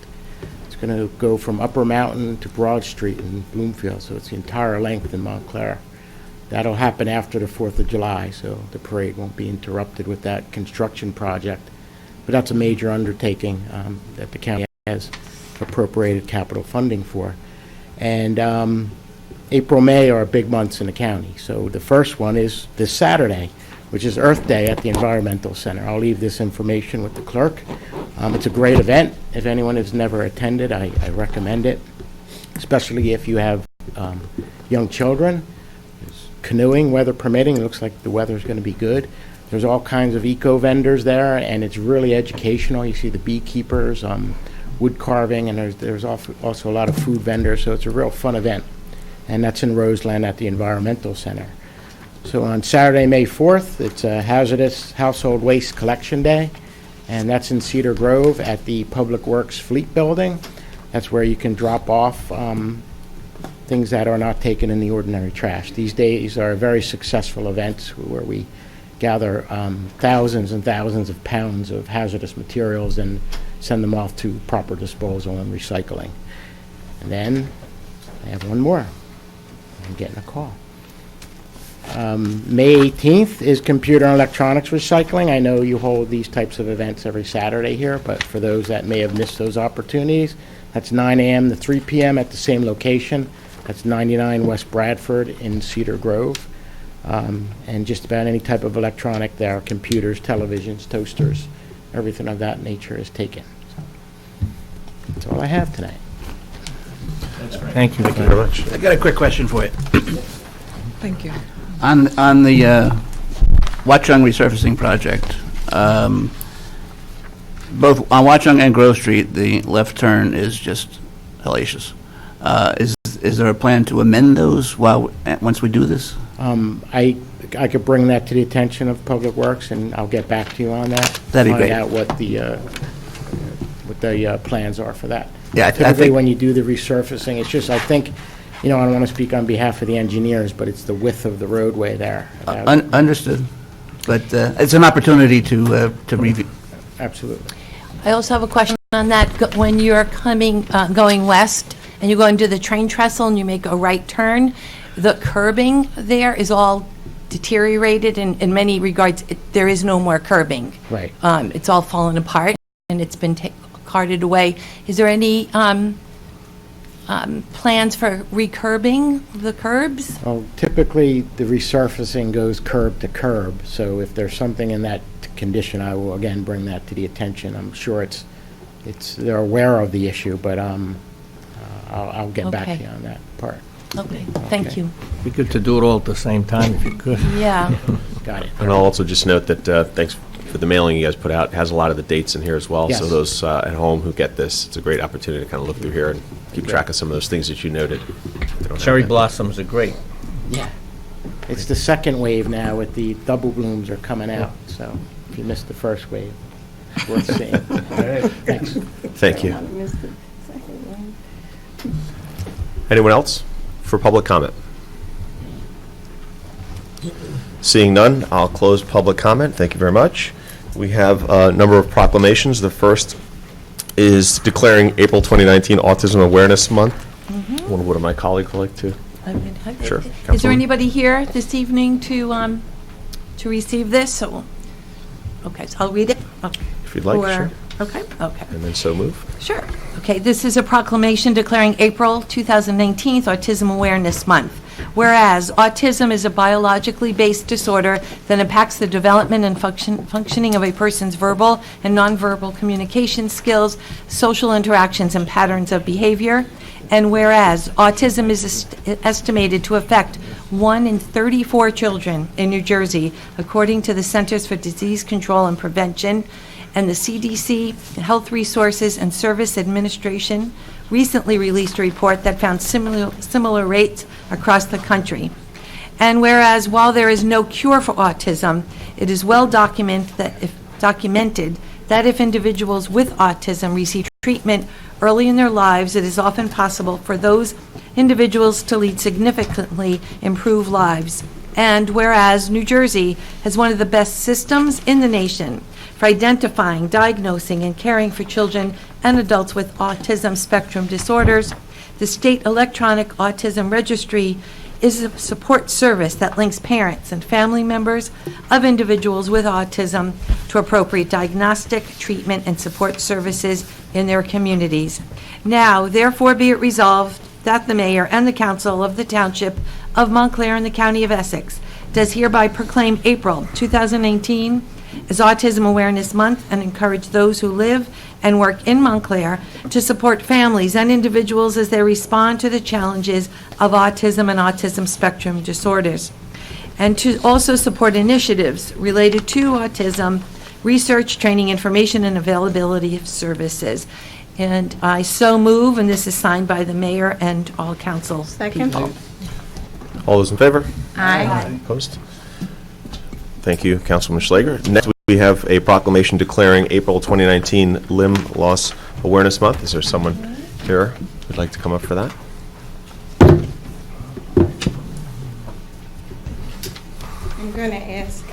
It's going to go from Upper Mountain to Broad Street in Bloomfield, so it's the entire length in Montclair. That'll happen after the 4th of July, so the parade won't be interrupted with that construction project. But that's a major undertaking that the county has appropriated capital funding for. And April, May are big months in the county. So the first one is this Saturday, which is Earth Day at the Environmental Center. I'll leave this information with the clerk. It's a great event. If anyone has never attended, I recommend it, especially if you have young children. There's canoeing, weather permitting. It looks like the weather's going to be good. There's all kinds of eco vendors there, and it's really educational. You see the beekeepers, wood carving, and there's also a lot of food vendors, so it's a real fun event. And that's in Roseland at the Environmental Center. So on Saturday, May 4th, it's a hazardous household waste collection day, and that's in Cedar Grove at the Public Works Fleet Building. That's where you can drop off things that are not taken in the ordinary trash. These days are very successful events where we gather thousands and thousands of pounds of hazardous materials and send them off to proper disposal and recycling. And then I have one more. I'm getting a call. May 18th is computer and electronics recycling. I know you hold these types of events every Saturday here, but for those that may have missed those opportunities, that's 9 a.m. to 3 p.m. at the same location. That's 99 West Bradford in Cedar Grove. And just about any type of electronic there, computers, televisions, toasters, everything of that nature is taken. So that's all I have tonight. Thank you. Thank you very much. I got a quick question for you. Thank you. On the Watchung resurfacing project, both on Watchung and Grove Street, the left turn is just hellacious. Is there a plan to amend those once we do this? I could bring that to the attention of Public Works, and I'll get back to you on that. That'd be great. Find out what the plans are for that. Yeah, I Typically, think- when you do the resurfacing, it's just, I think, I don't want to speak on behalf of the engineers, but it's the width of the roadway there. Understood. But it's an opportunity to review. Absolutely. I also have a question on that. When you're going west, and you go into the train trestle and you make a right turn, the curbing there is all deteriorated in many regards. There is no more curbing. Right. It's all fallen apart, and it's been carted away. Is there any plans for recurbing the curbs? Well, typically, the resurfacing goes curb to curb, so if there's something in that condition, I will again bring that to the attention. I'm sure they're aware of the issue, but I'll get back to Okay. you on that part. Okay, thank you. Be good to do it all at the same time if you could. Yeah. Got it. And I'll also just note that thanks for the mailing you guys put out. It has a lot of the dates in here as well. Yes. So those at home who get this, it's a great opportunity to kind of look through here and keep track of some of those things that you noted. They don't have Cherry that. blossoms are great. Yeah. It's the second wave now with the double blooms are coming out, so if you missed the first wave, it's worth seeing. All right, thanks. Thank you. Anyone else for public comment? Seeing none, I'll close public comment. Thank you very much. We have a number of proclamations. The first is declaring April 2019 Autism Awareness Month. One of my colleagues would like to. Sure. Is there Councilwoman. anybody here this evening to receive this? So, okay, so I'll read it. Okay. If you'd like, sure. Okay, okay. And then so move. Sure. Okay, this is a proclamation declaring April 2019 Autism Awareness Month. Whereas autism is a biologically based disorder that impacts the development and functioning of a person's verbal and nonverbal communication skills, social interactions, and patterns of behavior. And whereas autism is estimated to affect 1 in 34 children in New Jersey, according to the Centers for Disease Control and Prevention, and the CDC, Health Resources and Service Administration, recently released a report that found similar rates across the country. And whereas while there is no cure for autism, it is well documented that if individuals with autism receive treatment early in their lives, it is often possible for those individuals to lead significantly improved lives. And whereas New Jersey has one of the best systems in the nation for identifying, diagnosing, and caring for children and adults with autism spectrum disorders, the State Electronic Autism Registry is a support service that links parents and family members of individuals with autism to appropriate diagnostic, treatment, and support services in their communities. Now, therefore, be it resolved that the mayor and the council of the Township of Montclair in the County of Essex does hereby proclaim April 2018 as Autism Awareness Month and encourage those who live and work in Montclair to support families and individuals as they respond to the challenges of autism and autism spectrum disorders, and to also support initiatives related to autism, research, training, information, and availability of services. And I so move, and this is signed by the mayor and all council Second. people. All those in favor? Aye. Opposed? Thank you, Councilman Schlager. Next, we have a proclamation declaring April 2019 Limb Loss Awareness Month. Is there someone here who'd like to come up for that? I'm going to ask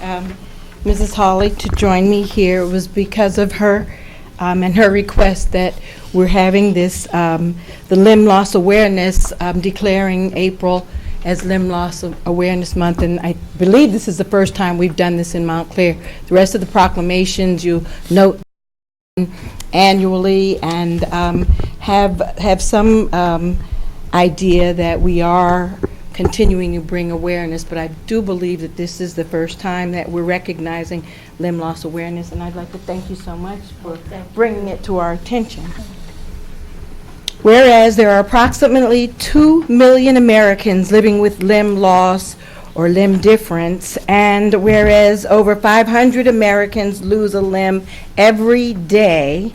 Mrs. Hawley to join me here. It was because of her and her request that we're having this, the Limb Loss Awareness, declaring April as Limb Loss Awareness Month, and I believe this is the first time we've done this in Montclair. The rest of the proclamations you note annually and have some idea that we are continuing to bring awareness, but I do believe that this is the first time that we're recognizing limb loss awareness, and I'd like to thank you so much for bringing it to our attention. Whereas there are approximately 2 million Americans living with limb loss or limb difference, and whereas over 500 Americans lose a limb every day,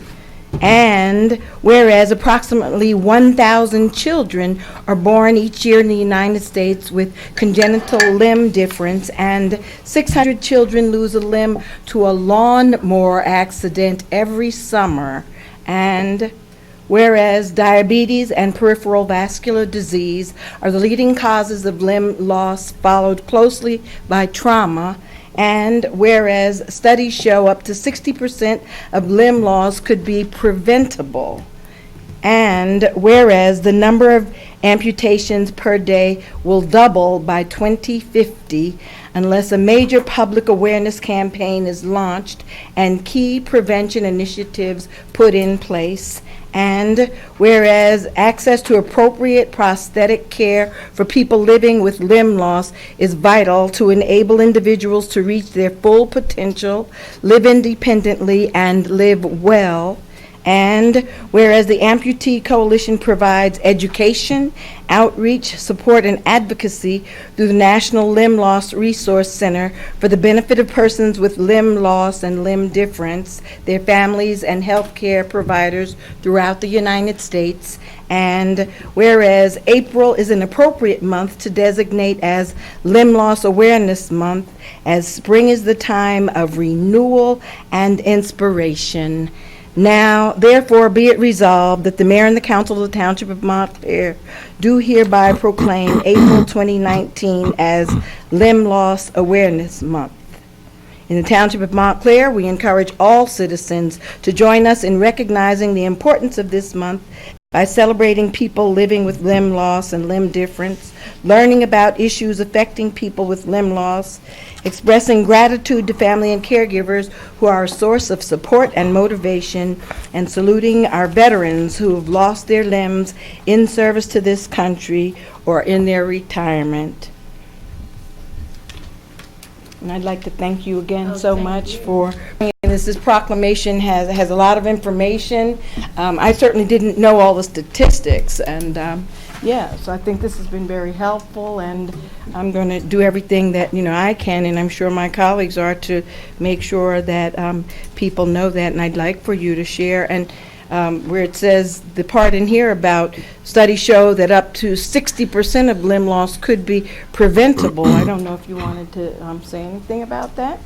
and whereas approximately 1,000 children are born each year in the United States with congenital limb difference, and 600 children lose a limb to a lawnmower accident every summer, and whereas diabetes and peripheral vascular disease are the leading causes of limb loss, followed closely by trauma, and whereas studies show up to 60% of limb loss could be preventable, and whereas the number of amputations per day will double by 2050 unless a major public awareness campaign is launched and key prevention initiatives put in place, and whereas access to appropriate prosthetic care for people living with limb loss is vital to enable individuals to reach their full potential, live independently, and live well, and whereas the Amputee Coalition provides education, outreach, support, and advocacy through the National Limb Loss Resource Center for the benefit of persons with limb loss and limb difference, their families, and healthcare providers throughout the United States, and whereas April is an appropriate month to designate as Limb Loss Awareness Month, as spring is the time of renewal and inspiration. Now, therefore, be it resolved that the mayor and the council of the Township of Montclair do hereby proclaim April 2019 as Limb Loss Awareness Month. In the Township of Montclair, we encourage all citizens to join us in recognizing the importance of this month by celebrating people living with limb loss and limb difference, learning about issues affecting people with limb loss, expressing gratitude to family and caregivers who are a source of support and motivation, and saluting our veterans who have lost their limbs in service to this country or in their retirement. And I'd like to thank you again so much for this proclamation has a lot of information. I certainly didn't know all the statistics, and yeah, so I think this has been very helpful, and I'm going to do everything that I can, and I'm sure my colleagues are, to make sure that people know that. And I'd like for you to share, and where it says the part in here about studies show that up to 60% of limb loss could be preventable. I don't know if you wanted to say anything about that.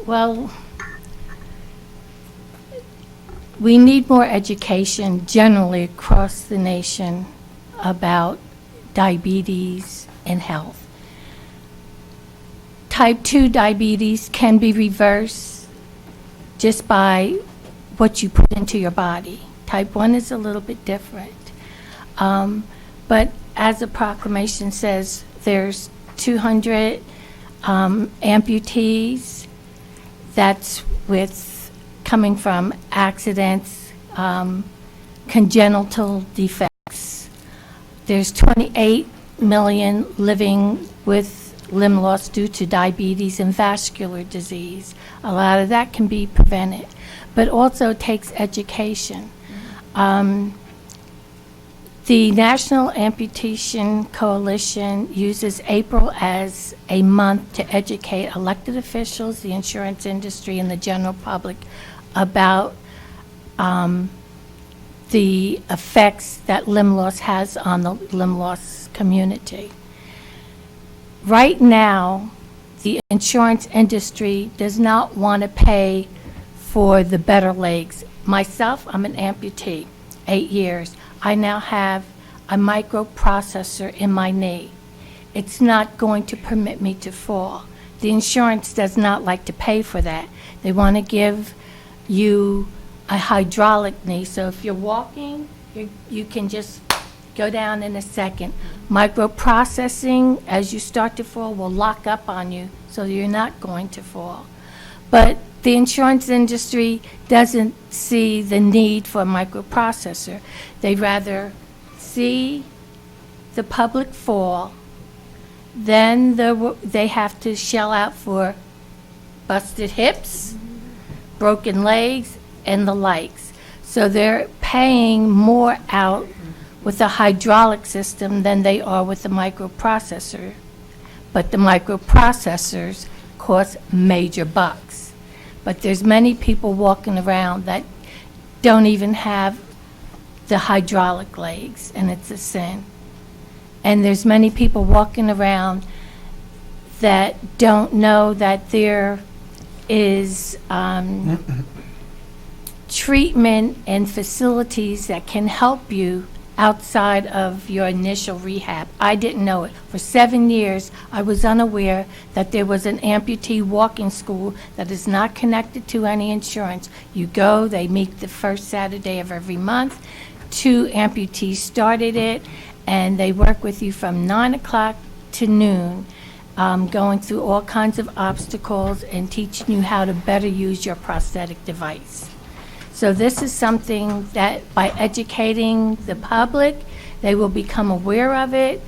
Well, we need more education generally across the nation about diabetes and health. Type 2 diabetes can be reversed just by what you put into your body. Type 1 is a little bit different. But as the proclamation says, there's 200 amputees. That's coming from accidents, congenital defects. There's 28 million living with limb loss due to diabetes and vascular disease. A lot of that can be prevented, but also takes education. The National Amputation Coalition uses April as a month to educate elected officials, the insurance industry, and the general public about the effects that limb loss has on the limb loss community. Right now, the insurance industry does not want to pay for the better legs. Myself, I'm an amputee, 8 years. I now have a microprocessor in my knee. It's not going to permit me to fall. The insurance does not like to pay for that. They want to give you a hydraulic knee, so if you're walking, you can just go down in a second. Microprocessing, as you start to fall, will lock up on you, so you're not going to fall. But the insurance industry doesn't see the need for a microprocessor. They rather see the public fall, then they have to shell out for busted hips, broken legs, and the likes. So they're paying more out with a hydraulic system than they are with the microprocessor. But the microprocessors cost major bucks. But there's many people walking around that don't even have the hydraulic legs, and it's a sin. And there's many people walking around that don't know that there is treatment and facilities that can help you outside of your initial rehab. I didn't know it. For 7 years, I was unaware that there was an amputee walking school that is not connected to any insurance. You go, they meet the first Saturday of every month. 2 amputees started it, and they work with you from 9 o'clock to noon, going through all kinds of obstacles and teaching you how to better use your prosthetic device. So this is something that by educating the public, they will become aware of it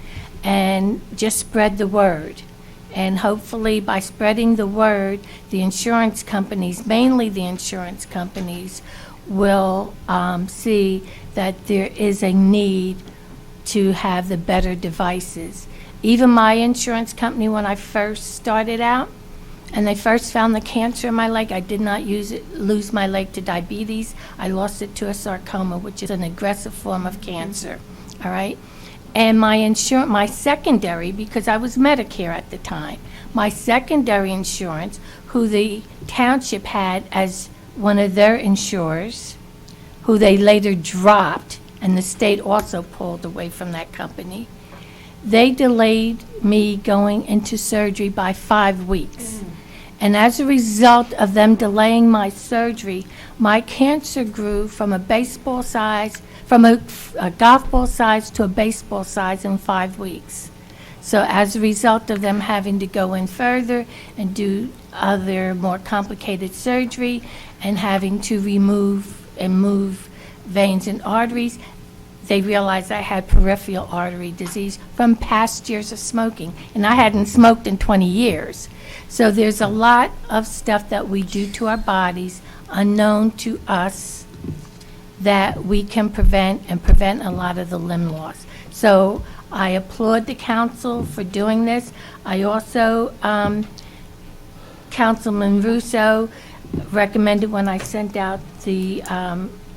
and just spread the word. And hopefully by spreading the word, the insurance companies, mainly the insurance companies, will see that there is a need to have the better devices. Even my insurance company, when I first started out, and they first found the cancer in my leg, I did not lose my leg to diabetes. I lost it to a sarcoma, which is an aggressive form of cancer, all right? And my secondary, because I was Medicare at the time, my secondary insurance, who the township had as one of their insurers, who they later dropped, and the state also pulled away from that company, they delayed me going into surgery by 5 weeks. And as a result of them delaying my surgery, my cancer grew from a baseball size, from a golf ball size to a baseball size in 5 weeks. So as a result of them having to go in further and do other more complicated surgery and having to remove and move veins and arteries, they realized I had peripheral artery disease from past years of smoking. And I hadn't smoked in 20 years. So there's a lot of stuff that we do to our bodies unknown to us that we can prevent and prevent a lot of the limb loss. So I applaud the council for doing this. I also, Councilman Russo recommended when I sent out the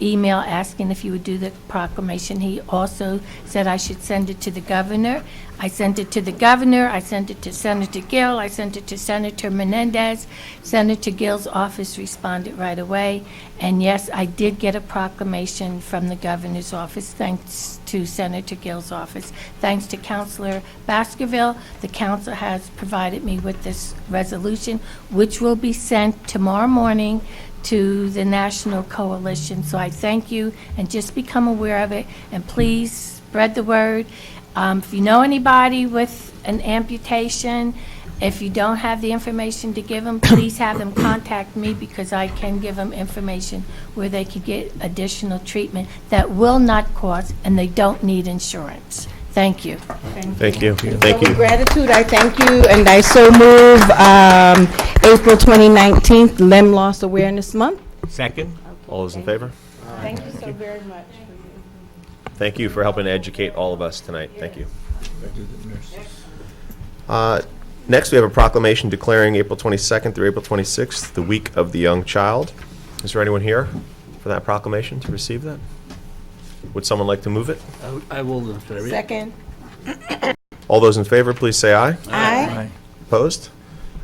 email asking if you would do the proclamation. He also said I should send it to the governor. I sent it to the governor, I sent it to Senator Gill, I sent it to Senator Menendez. Senator Gill's office responded right away. And yes, I did get a proclamation from the governor's office, thanks to Senator Gill's office. Thanks to Councilor Baskerville, the council has provided me with this resolution, which will be sent tomorrow morning to the National Coalition. So I thank you, and just become aware of it, and please spread the word. If you know anybody with an amputation, if you don't have the information to give them, please have them contact me, because I can give them information where they could get additional treatment that will not cost, and they don't need insurance. Thank you. Thank you. Thank With you. gratitude, I thank you, and I so move April 2019 Limb Loss Awareness Month. Second? All those in favor? Thank you so very much. Thank you for helping to educate all of us tonight. Thank you. Next, we have a proclamation declaring April 22nd through April 26th, the Week of the Young Child. Is there anyone here for that proclamation to receive that? Would someone like to move it? I will. Second. All those in favor, please say aye. Aye. Opposed?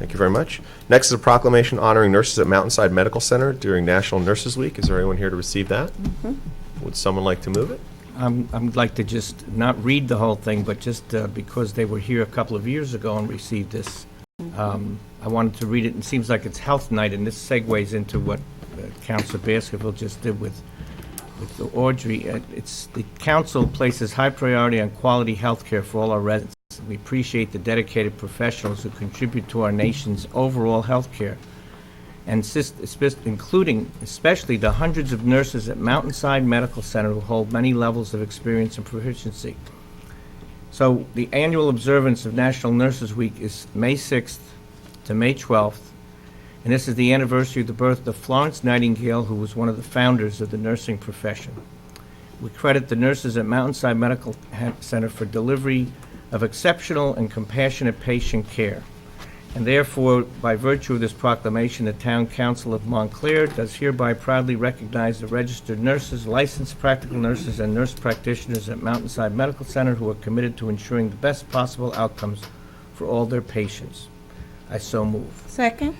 Thank you very much. Next is a proclamation honoring nurses at Mountainside Medical Center during National Nurses Week. Is there anyone here to receive that? Would someone like to move it? I'd like to just not read the whole thing, but just because they were here a couple of years ago and received this, I wanted to read it. It seems like it's Health Night, and this segues into what Councilor Baskerville just did with Audrey. It's the council places high priority on quality health care for all our residents. We appreciate the dedicated professionals who contribute to our nation's overall health care, and including especially the hundreds of nurses at Mountainside Medical Center who hold many levels of experience and proficiency. So the annual observance of National Nurses Week is May 6th to May 12th, and this is the anniversary of the birth of Florence Nightingale, who was one of the founders of the nursing profession. We credit the nurses at Mountainside Medical Center for delivery of exceptional and compassionate patient care. And therefore, by virtue of this proclamation, the Town Council of Montclair does hereby proudly recognize the registered nurses, licensed practical nurses, and nurse practitioners at Mountainside Medical Center who are committed to ensuring the best possible outcomes for all their patients. I so move. Second.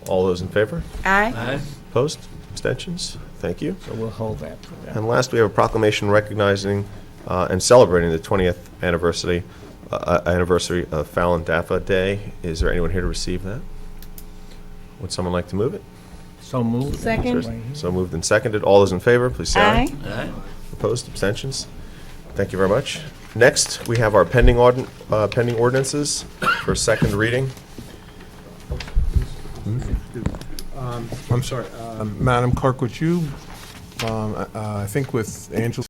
All those in favor? Aye. Opposed? Abstentions? Thank you. So we'll hold that for them. And last, we have a proclamation recognizing and celebrating the 20th anniversary of Falun Dafa Day. Is there anyone here to receive that? Would someone like to move it? So moved. Second. So moved and seconded. All those in favor, please say aye. Aye. Opposed? Abstentions? Thank you very much. Next, we have our pending ordinances for second reading. I'm sorry, Madam Clerk, would you, I think with Angela,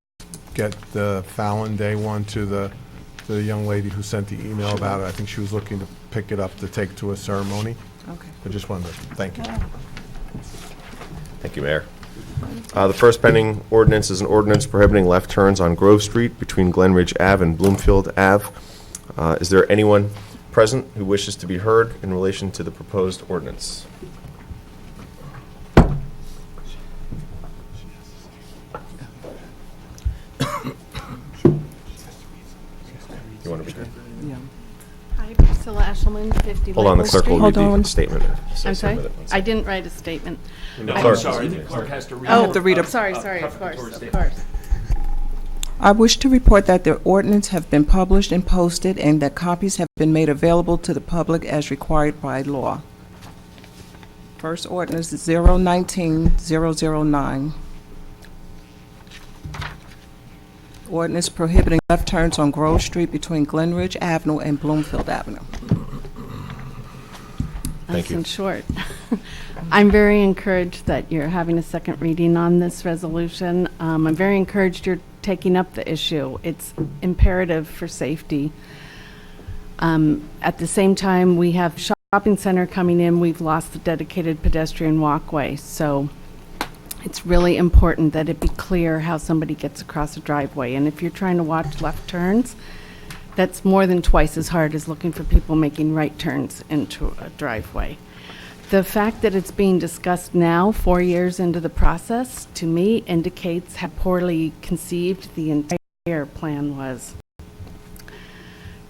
get the Fallon Day one to the young lady who sent the email about it? I think she was looking to pick it up to take to a ceremony. Okay. I just wanted to, thank you. Thank you, Mayor. The first pending ordinance is an ordinance prohibiting left turns on Grove Street between Glenridge Ave and Bloomfield Ave. Is there anyone present who wishes to be heard in relation to the proposed ordinance? You want to begin? Yeah. Hi, Priscilla Eshelman, 50 Hold on, the Lakewood clerk will Street. read the statement. I'm sorry? I didn't write a statement. The I'm clerk. sorry. The clerk has to read. I have to read a Sorry, of course. I wish to report that the ordinance have been published and posted, and that copies have been made available to the public as required by law. First ordinance is 019-009. Ordinance prohibiting left turns on Grove Street between Glenridge Avenue and Bloomfield Avenue. Thank you. In short, I'm very encouraged that you're having a second reading on this resolution. I'm very encouraged you're taking up the issue. It's imperative for safety. At the same time, we have shopping center coming in. We've lost the dedicated pedestrian walkway. So it's really important that it be clear how somebody gets across a driveway. And if you're trying to watch left turns, that's more than twice as hard as looking for people making right turns into a driveway. The fact that it's being discussed now, 4 years into the process, to me indicates how poorly conceived the entire plan was.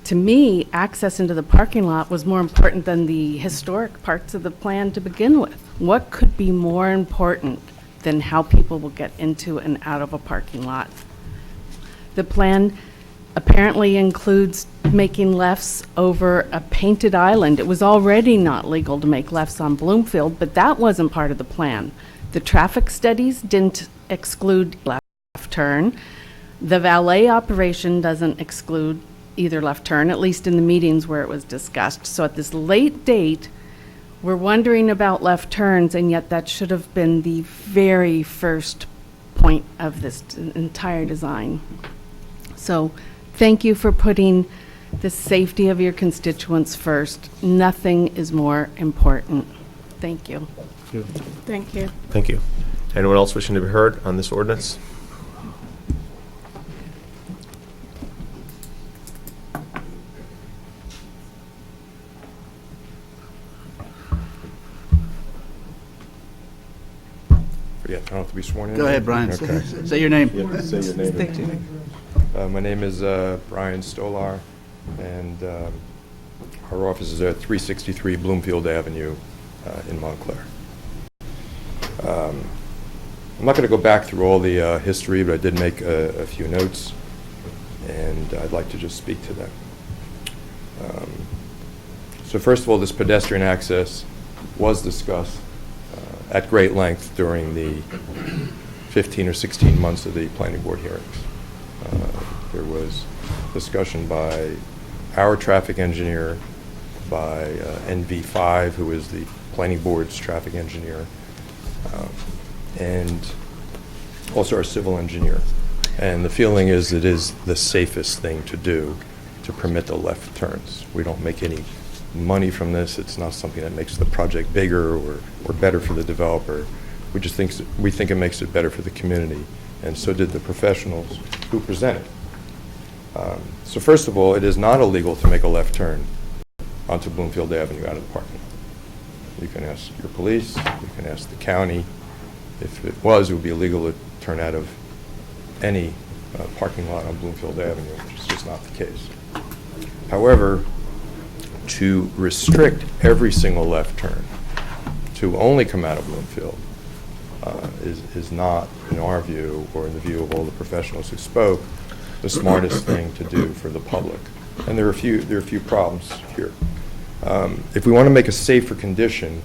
To me, access into the parking lot was more important than the historic parts of the plan to begin with. What could be more important than how people will get into and out of a parking lot? The plan apparently includes making lefts over a painted island. It was already not legal to make lefts on Bloomfield, but that wasn't part of the plan. The traffic studies didn't exclude left turn. The valet operation doesn't exclude either left turn, at least in the meetings where it was discussed. So at this late date, we're wondering about left turns, and yet that should have been the very first point of this entire design. So thank you for putting the safety of your constituents first. Nothing is more important. Thank you. Thank you. Thank you. Anyone else wishing to be heard on this ordinance? Yeah, I don't have to be sworn in. Go ahead, Brian. Okay. Say your name. Yeah, say your name. My name is Brian Stolar, and our office is at 363 Bloomfield Avenue in Montclair. I'm not going to go back through all the history, but I did make a few notes, and I'd like to just speak to them. So first of all, this pedestrian access was discussed at great length during the 15 or 16 months of the planning board hearings. There was discussion by our traffic engineer, by NV5, who is the planning board's traffic engineer, and also our civil engineer. And the feeling is it is the safest thing to do to permit the left turns. We don't make any money from this. It's not something that makes the project bigger or better for the developer. We think it makes it better for the community, and so did the professionals who presented. So first of all, it is not illegal to make a left turn onto Bloomfield Avenue out of the parking lot. You can ask your police, you can ask the county. If it was, it would be illegal to turn out of any parking lot on Bloomfield Avenue, which is just not the case. However, to restrict every single left turn to only come out of Bloomfield is not, in our view, or in the view of all the professionals who spoke, the smartest thing to do for the public. And there are a few problems here. If we want to make a safer condition,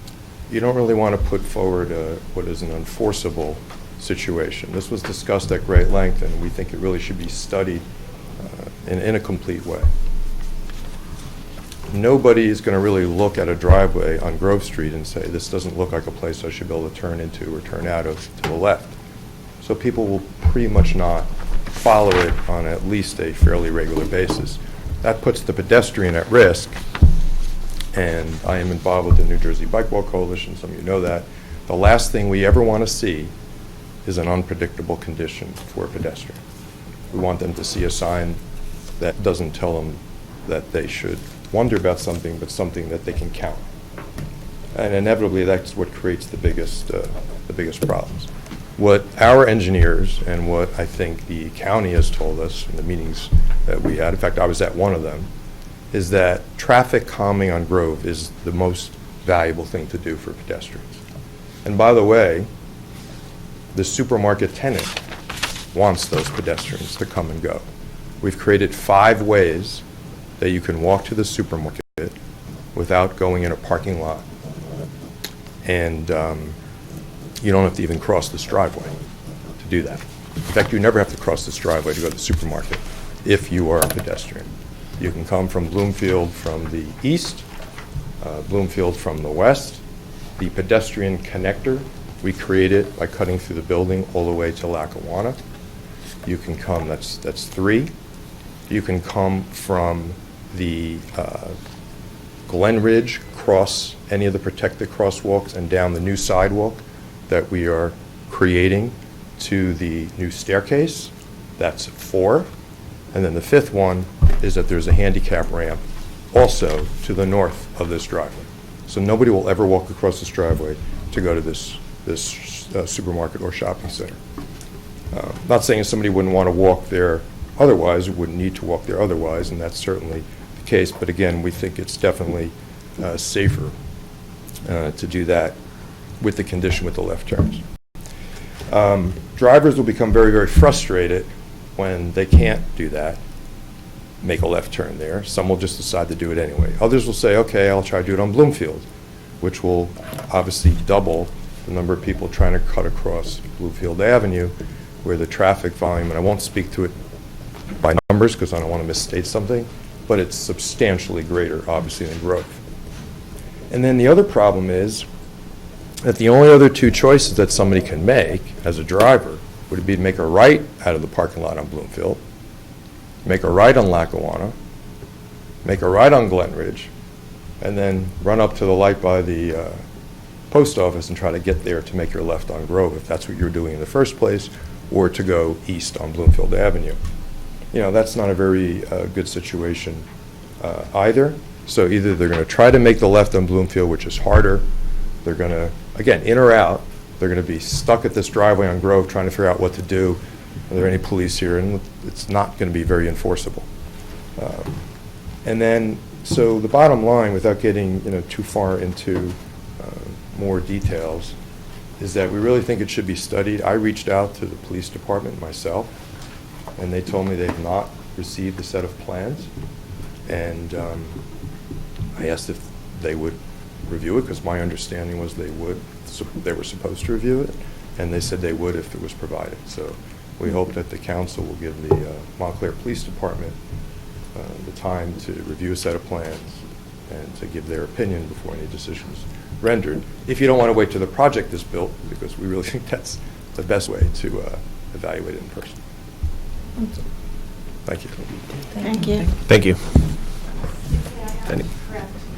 you don't really want to put forward what is an enforceable situation. This was discussed at great length, and we think it really should be studied in a complete way. Nobody is going to really look at a driveway on Grove Street and say, this doesn't look like a place I should be able to turn into or turn out of to the left. So people will pretty much not follow it on at least a fairly regular basis. That puts the pedestrian at risk, and I am involved with the New Jersey Bike Walk Coalition, some of you know that. The last thing we ever want to see is an unpredictable condition for a pedestrian. We want them to see a sign that doesn't tell them that they should wonder about something, but something that they can count. And inevitably, that's what creates the biggest problems. What our engineers and what I think the county has told us in the meetings that we had, in fact, I was at one of them, is that traffic calming on Grove is the most valuable thing to do for pedestrians. And by the way, the supermarket tenant wants those pedestrians to come and go. We've created 5 ways that you can walk to the supermarket without going in a parking lot, and you don't have to even cross this driveway to do that. In fact, you never have to cross this driveway to go to the supermarket if you are a pedestrian. You can come from Bloomfield from the east, Bloomfield from the west. The pedestrian connector, we created by cutting through the building all the way to Lackawanna. You can come, that's 3. You can come from the Glenridge, cross any of the protected crosswalks and down the new sidewalk that we are creating to the new staircase. That's 4. And then the 5th one is that there's a handicap ramp also to the north of this driveway. So nobody will ever walk across this driveway to go to this supermarket or shopping center. Not saying somebody wouldn't want to walk there otherwise, or wouldn't need to walk there otherwise, and that's certainly the case. But again, we think it's definitely safer to do that with the condition with the left turns. Drivers will become very, very frustrated when they can't do that, make a left turn there. Some will just decide to do it anyway. Others will say, okay, I'll try to do it on Bloomfield, which will obviously double the number of people trying to cut across Bloomfield Avenue, where the traffic volume, and I won't speak to it by numbers because I don't want to misstate something, but it's substantially greater, obviously, than growth. And then the other problem is that the only other two choices that somebody can make as a driver would be to make a right out of the parking lot on Bloomfield, make a right on Lackawanna, make a right on Glenridge, and then run up to the light by the post office and try to get there to make your left on Grove, if that's what you're doing in the first place, or to go east on Bloomfield Avenue. You know, that's not a very good situation either. So either they're going to try to make the left on Bloomfield, which is harder. They're going to, again, in or out, they're going to be stuck at this driveway on Grove trying to figure out what to do. Are there any police here? And it's not going to be very enforceable. And then, so the bottom line, without getting too far into more details, is that we really think it should be studied. I reached out to the police department myself, and they told me they've not received a set of plans. And I asked if they would review it, because my understanding was they would. So they were supposed to review it, and they said they would if it was provided. So we hope that the council will give the Montclair Police Department the time to review a set of plans and to give their opinion before any decisions rendered. If you don't want to wait till the project is built, because we really think that's the best way to evaluate it in person. So, thank you. Thank you. Thank you.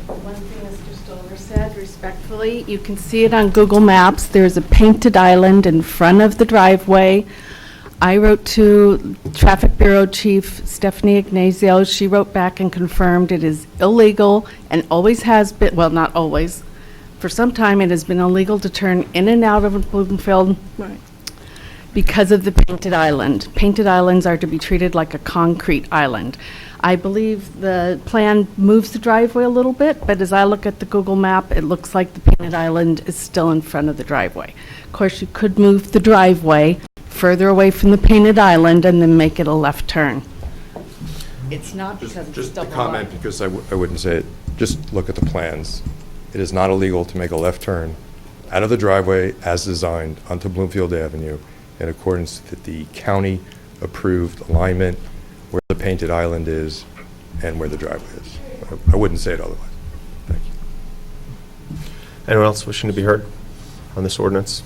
One thing Mr. Stoller said, respectfully, you can see it on Google Maps. There's a painted island in front of the driveway. I wrote to Traffic Bureau Chief Stephanie Ignazio. She wrote back and confirmed it is illegal and always has been, well, not always. For some time, it has been illegal to turn in and out of Bloomfield because of the painted island. Painted islands are to be treated like a concrete island. I believe the plan moves the driveway a little bit, but as I look at the Google map, it looks like the painted island is still in front of the driveway. Of course, you could move the driveway further away from the painted island and then make it a left turn. It's not because it's Just a double comment, line. because I wouldn't say it. Just look at the plans. It is not illegal to make a left turn out of the driveway as designed onto Bloomfield Avenue in accordance with the county-approved alignment where the painted island is and where the driveway is. I wouldn't say it otherwise. Thank you. Anyone else wishing to be heard on this ordinance?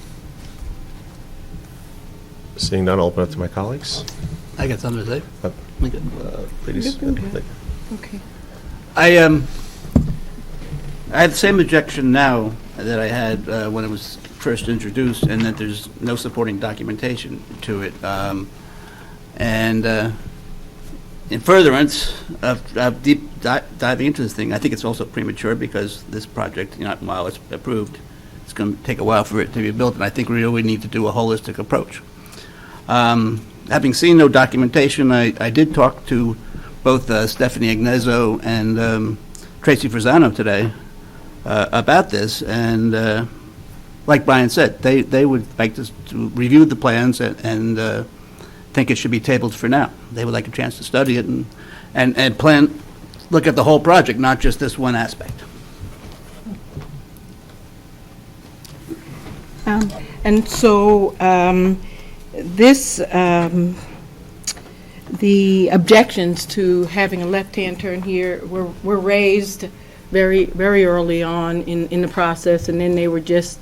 Seeing none, I'll open up to my colleagues. I got something to say. Please. Okay. I have the same objection now that I had when it was first introduced, and that there's no supporting documentation to it. And in furtherance of deep diving into this thing, I think it's also premature because this project, while it's approved, it's going to take a while for it to be built, and I think we really need to do a holistic approach. Having seen no documentation, I did talk to both Stephanie Ignazio and Tracy Frisano today about this, and like Brian said, they would like to review the plans and think it should be tabled for now. They would like a chance to study it and plan, look at the whole project, not just this one aspect. And so the objections to having a left-hand turn here were raised very, very early on in the process, and then they were just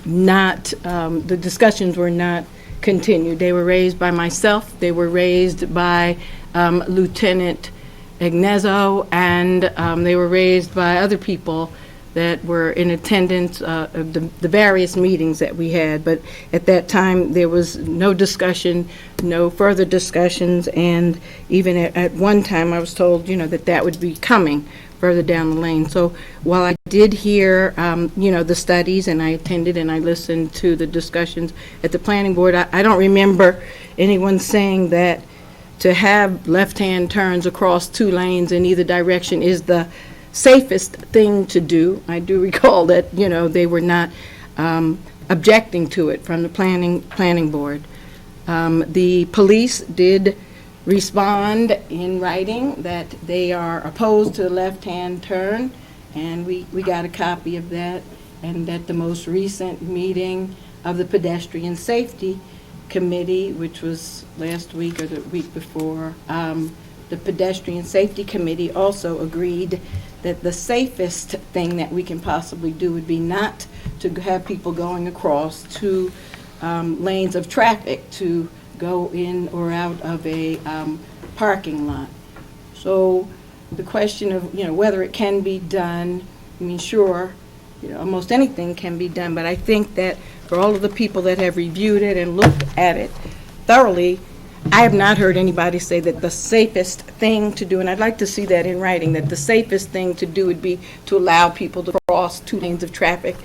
not, the discussions were not continued. They were raised by myself, they were raised by Lieutenant Ignazio, and they were raised by other people that were in attendance of the various meetings that we had. But at that time, there was no discussion, no further discussions, and even at one time, I was told, that would be coming further down the lane. So while I did hear, the studies, and I attended and I listened to the discussions at the planning board. I don't remember anyone saying that to have left-hand turns across 2 lanes in either direction is the safest thing to do. I do recall that, they were not objecting to it from the planning board. The police did respond in writing that they are opposed to the left-hand turn, and we got a copy of that, and at the most recent meeting of the Pedestrian Safety Committee, which was last week or the week before, the Pedestrian Safety Committee also agreed that the safest thing that we can possibly do would be not to have people going across 2 lanes of traffic to go in or out of a parking lot. So the question of, whether it can be done, sure, almost anything can be done, but I think that for all of the people that have reviewed it and looked at it thoroughly, I have not heard anybody say that the safest thing to do, and I'd like to see that in writing, that the safest thing to do would be to allow people to cross 2 lanes of traffic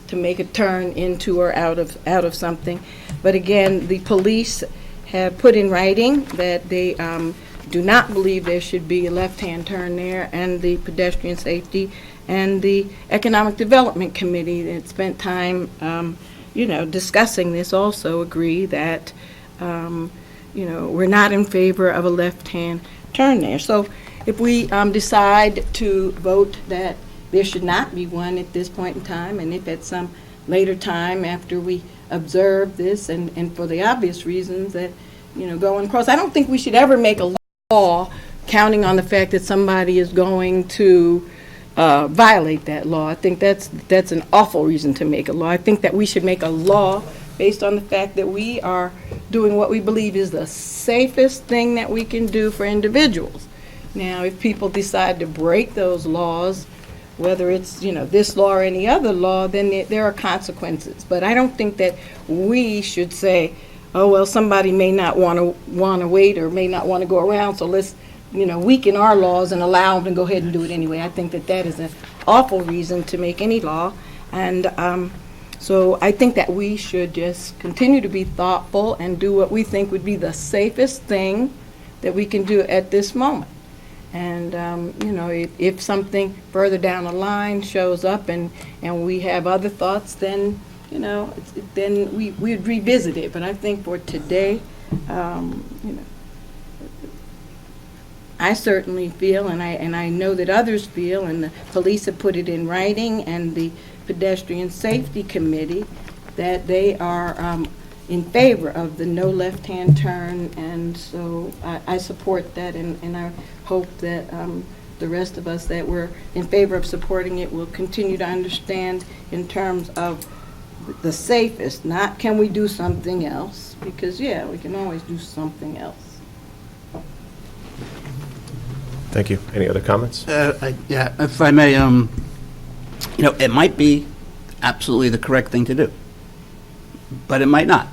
to make a turn into or out of something. But again, the police have put in writing that they do not believe there should be a left-hand turn there, and the Pedestrian Safety and the Economic Development Committee that spent time, discussing this also agree that, we're not in favor of a left-hand turn there. So if we decide to vote that there should not be one at this point in time, and if at some later time after we observe this, and for the obvious reasons that, going across, I don't think we should ever make a law counting on the fact that somebody is going to violate that law. I think that's an awful reason to make a law. I think that we should make a law based on the fact that we are doing what we believe is the safest thing that we can do for individuals. Now, if people decide to break those laws, whether it's, this law or any other law, then there are consequences. But I don't think that we should say, oh, well, somebody may not want to wait or may not want to go around, so let's, weaken our laws and allow them to go ahead and do it anyway. I think that is an awful reason to make any law. And so I think that we should just continue to be thoughtful and do what we think would be the safest thing that we can do at this moment. And, if something further down the line shows up and we have other thoughts, then, then we'd revisit it. But I think for today, I certainly feel, and I know that others feel, and the police have put it in writing, and the Pedestrian Safety Committee, that they are in favor of the no left-hand turn, and so I support that, and I hope that the rest of us that were in favor of supporting it will continue to understand in terms of the safest, not can we do something else, because, yeah, we can always do something else. Thank you. Any other comments? Yeah, if I may, it might be absolutely the correct thing to do, but it might not.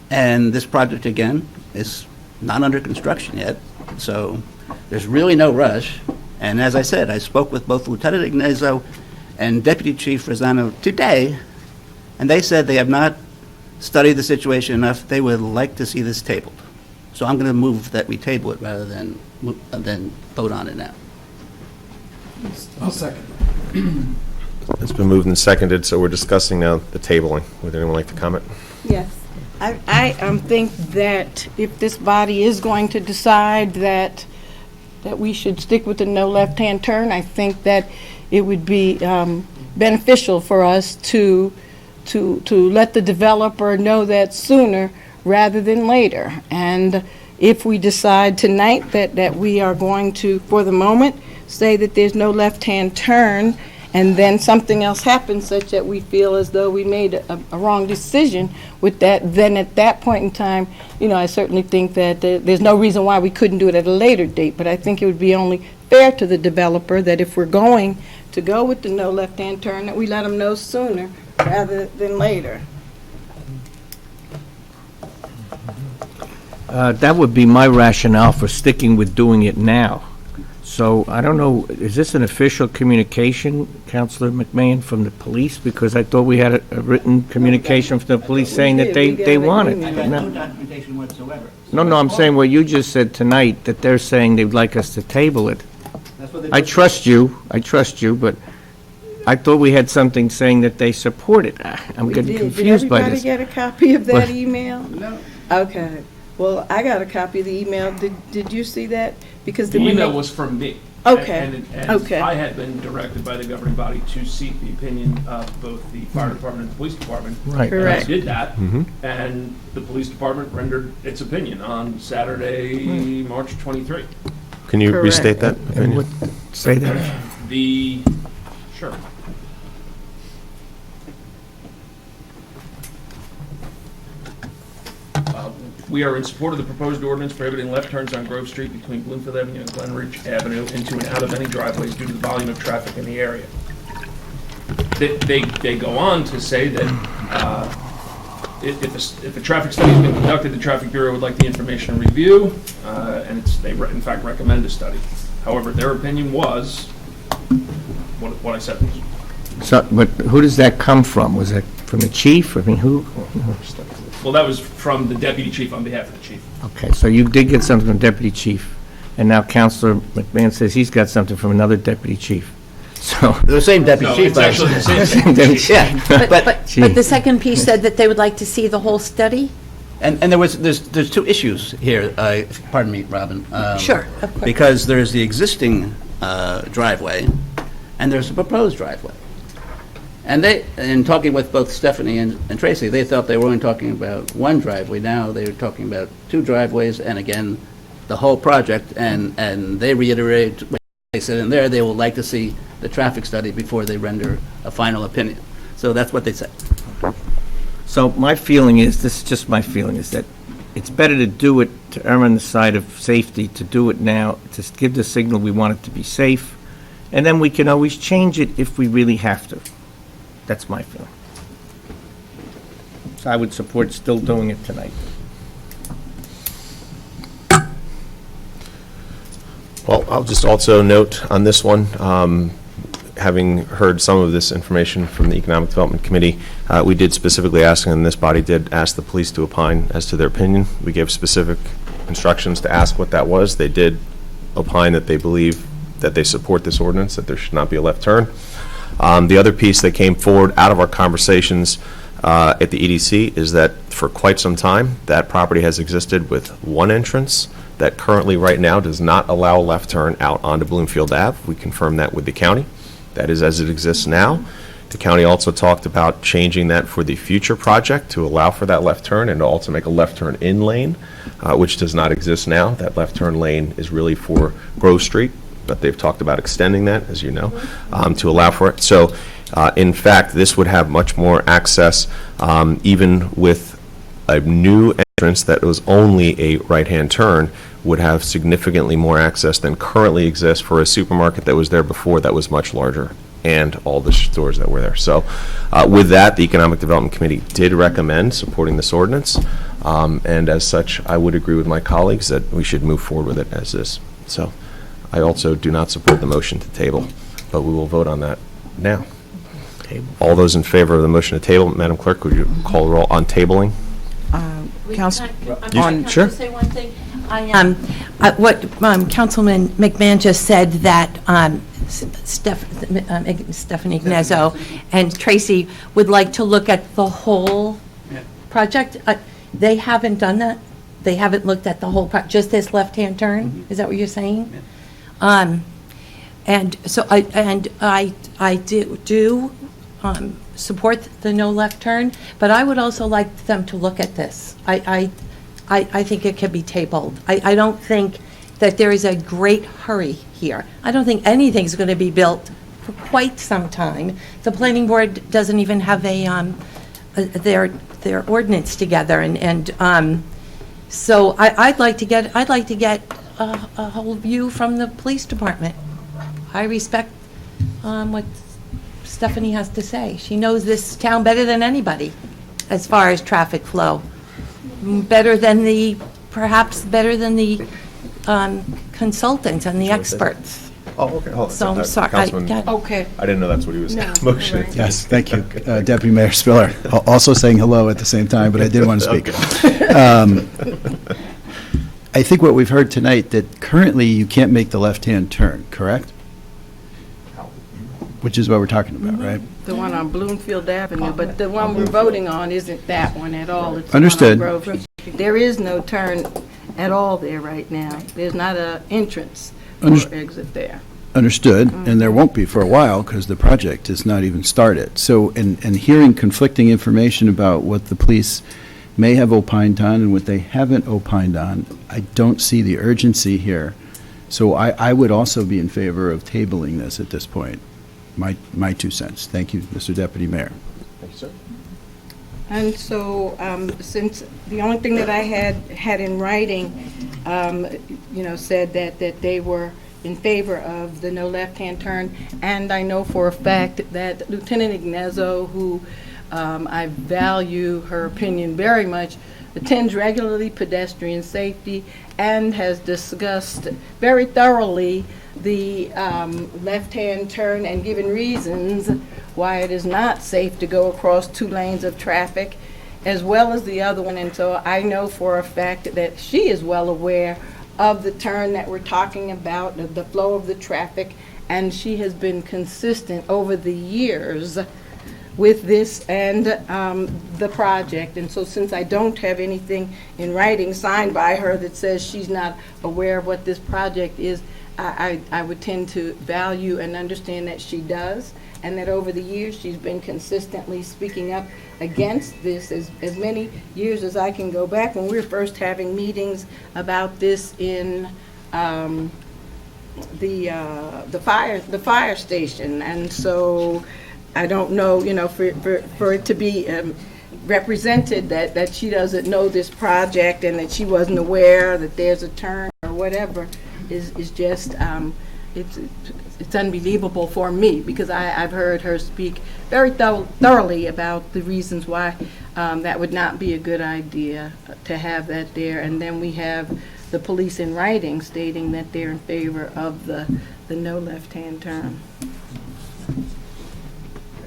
And this project, again, is not under construction yet, so there's really no rush. And as I said, I spoke with both Lieutenant Ignazio and Deputy Chief Rosano today, and they said they have not studied the situation enough. They would like to see this tabled. So I'm going to move that we table it rather than vote on it now. I'll second. It's been moved and seconded, so we're discussing now the tabling. Would anyone like to comment? Yes. I think that if this body is going to decide that we should stick with the no left-hand turn, I think that it would be beneficial for us to let the developer know that sooner rather than later. And if we decide tonight that we are going to, for the moment, say that there's no left-hand turn, and then something else happens such that we feel as though we made a wrong decision with that, then at that point in time, I certainly think that there's no reason why we couldn't do it at a later date. But I think it would be only fair to the developer that if we're going to go with the no left-hand turn, that we let them know sooner rather than later. That would be my rationale for sticking with doing it now, So I don't know, is this an official communication, Councilor McMahon, from the police? Because I thought we had a written communication from the police saying that they want it. No documentation whatsoever. No, I'm saying what you just said tonight, that they're saying they'd like us to table it. That's what they I trust you, but I thought we had something saying that they support it. I'm getting confused by this. Did everybody get a copy of that What? email? No. Okay. Well, I got a copy of the email. Did you see that? Because The email was from me. Okay. And Okay. I had been directed by the governing body to seek the opinion of both the fire department and the police department. Right. And I Correct. did that, and the police department rendered its opinion on Saturday, March 23. Can you Correct. restate that And opinion? what, say that? Sure. We are in support of the proposed ordinance prohibiting left turns on Grove Street between Bloomfield Avenue and Glenridge Avenue into and out of any driveways due to the volume of traffic in the area. They go on to say that if a traffic study has been conducted, the Traffic Bureau would like the information review, and they in fact recommend a study. However, their opinion was what I said. So, but who does that come from? Was that from the chief? I mean, who? Well, that was from the deputy chief on behalf of the chief. Okay, so you did get something from deputy chief, and now Councilor McMahon says he's got something from another deputy chief. So. The same deputy No, chief. it's actually the same deputy chief. Yeah, But Gee. the second piece said that they would like to see the whole study? and there's two issues here, pardon me, Robin. Sure, of course. Because there's the existing driveway, and there's the proposed driveway. And in talking with both Stephanie and Tracy, they thought they were only talking about one driveway. Now they're talking about two driveways, and again, the whole project, and they reiterate what they said in there, they would like to see the traffic study before they render a final opinion. So that's what they said. So my feeling is, this is just my feeling, is that it's better to do it, to err on the side of safety, to do it now, to give the signal we want it to be safe, and then we can always change it if we really have to. That's my feeling. So I would support still doing it tonight. Well, I'll just also note on this one, having heard some of this information from the Economic Development Committee, we did specifically ask, and this body did ask the police to opine as to their opinion. We gave specific instructions to ask what that was. They did opine that they believe that they support this ordinance, that there should not be a left turn. The other piece that came forward out of our conversations at the EDC is that for quite some time, that property has existed with one entrance that currently right now does not allow a left turn out onto Bloomfield Ave. We confirmed that with the county. That is as it exists now. The county also talked about changing that for the future project to allow for that left turn and to also make a left turn in lane, which does not exist now. That left turn lane is really for Grove Street, but they've talked about extending that, as you know, to allow for it. So, in fact, this would have much more access, even with a new entrance that was only a right-hand turn, would have significantly more access than currently exists for a supermarket that was there before that was much larger, and all the stores that were there. So, with that, the Economic Development Committee did recommend supporting this ordinance, and as such, I would agree with my colleagues that we should move forward with it as is. So. I also do not support the motion to table, but we will vote on that now. All those in favor of the motion to table, Madam Clerk, would you call the roll on tabling? Council, Can I Sure. just say one thing? What Councilman McMahon just said, that Stephanie Gnezzo and Tracy would like to look at the whole project. They haven't done that. They haven't looked at the whole just this left-hand turn. Is that what you're saying? And so I do support the no left turn, but I would also like them to look at this. I think it can be tabled. I don't think that there is a great hurry here. I don't think anything's going to be built for quite some time. The planning board doesn't even have their ordinance together, and so I'd like to get a whole view from the police department. I respect what Stephanie has to say. She knows this town better than anybody as far as traffic flow. Perhaps better than the consultants and the experts. Oh, okay. Hold on. So I'm sorry. Councilman, Okay. I didn't know that's what he was No, motioning. all right. Yes, thank you. Deputy Mayor Spiller, also saying hello at the same time, but I did want to speak. I think what we've heard tonight, that currently you can't make the left-hand turn, correct? Which is what we're talking about, right? The one on Bloomfield Avenue, but the one we're voting on isn't that one at all. It's the one on Understood. Grove Street. There is no turn at all there right now. There's not a entrance or exit there. Understood, and there won't be for a while because the project is not even started. So, and hearing conflicting information about what the police may have opined on and what they haven't opined on, I don't see the urgency here. So I would also be in favor of tabling this at this point. My 2 cents. Thank you, Mr. Deputy Mayor. Thank you, sir. And so, since the only thing that I had in writing, said that they were in favor of the no left-hand turn, and I know for a fact that Lieutenant Ignazzo, who I value her opinion very much, attends regularly pedestrian safety and has discussed very thoroughly the left-hand turn and given reasons why it is not safe to go across 2 lanes of traffic, as well as the other one. And so I know for a fact that she is well aware of the turn that we're talking about, the flow of the traffic, and she has been consistent over the years with this and the project. And so since I don't have anything in writing signed by her that says she's not aware of what this project is, I would tend to value and understand that she does, and that over the years she's been consistently speaking up against this as many years as I can go back when we were first having meetings about this in the fire station. And so I don't know, for it to be represented that she doesn't know this project and that she wasn't aware that there's a turn or whatever is just it's unbelievable for me, because I've heard her speak very thoroughly about the reasons why that would not be a good idea to have that there. And then we have the police in writing stating that they're in favor of the no left-hand turn.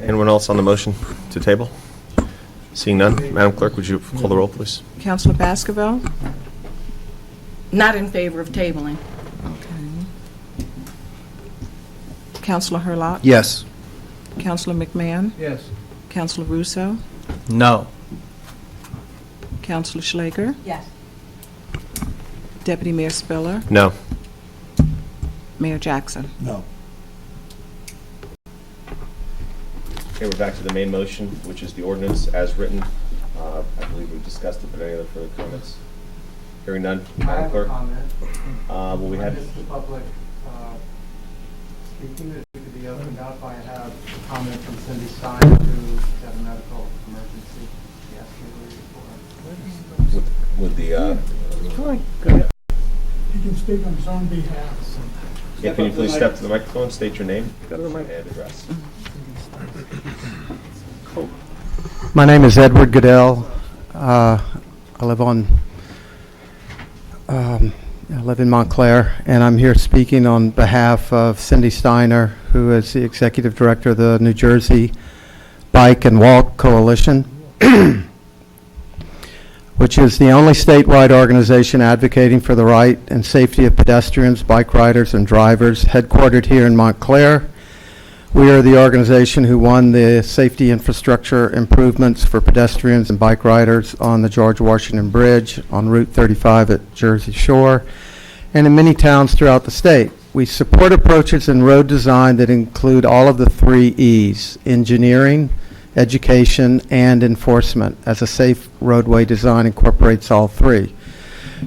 Anyone else on the motion to table? Seeing none, Madam Clerk, would you call the roll, please? Councilor Baskerville? Not in favor of tabling. Councilor Hurlock? Yes. Councilor McMahon? Yes. Councilor Russo? No. Councilor Schlager? Yes. Deputy Mayor Spiller? No. Mayor Jackson? No. Okay, we're back to the main motion, which is the ordinance as written. I believe we've discussed it, but any other further comments? Hearing none, Madam Clerk? Will we have... This is public speaking, that it could be opened up. I have a comment from Cindy Stein, who had a medical emergency. She asked me to report. With the, He can speak on his own behalf. yeah, can you please step to the microphone, state your name and address? My name is Edward Goodell. I live in Montclair, and I'm here speaking on behalf of Cindy Steiner, who is the Executive Director of the New Jersey Bike and Walk Coalition, which is the only statewide organization advocating for the right and safety of pedestrians, bike riders, and drivers, headquartered here in Montclair. We are the organization who won the safety infrastructure improvements for pedestrians and bike riders on the George Washington Bridge, on Route 35 at Jersey Shore, and in many towns throughout the state. We support approaches in road design that include all of the 3 E's: engineering, education, and enforcement, as a safe roadway design incorporates all 3.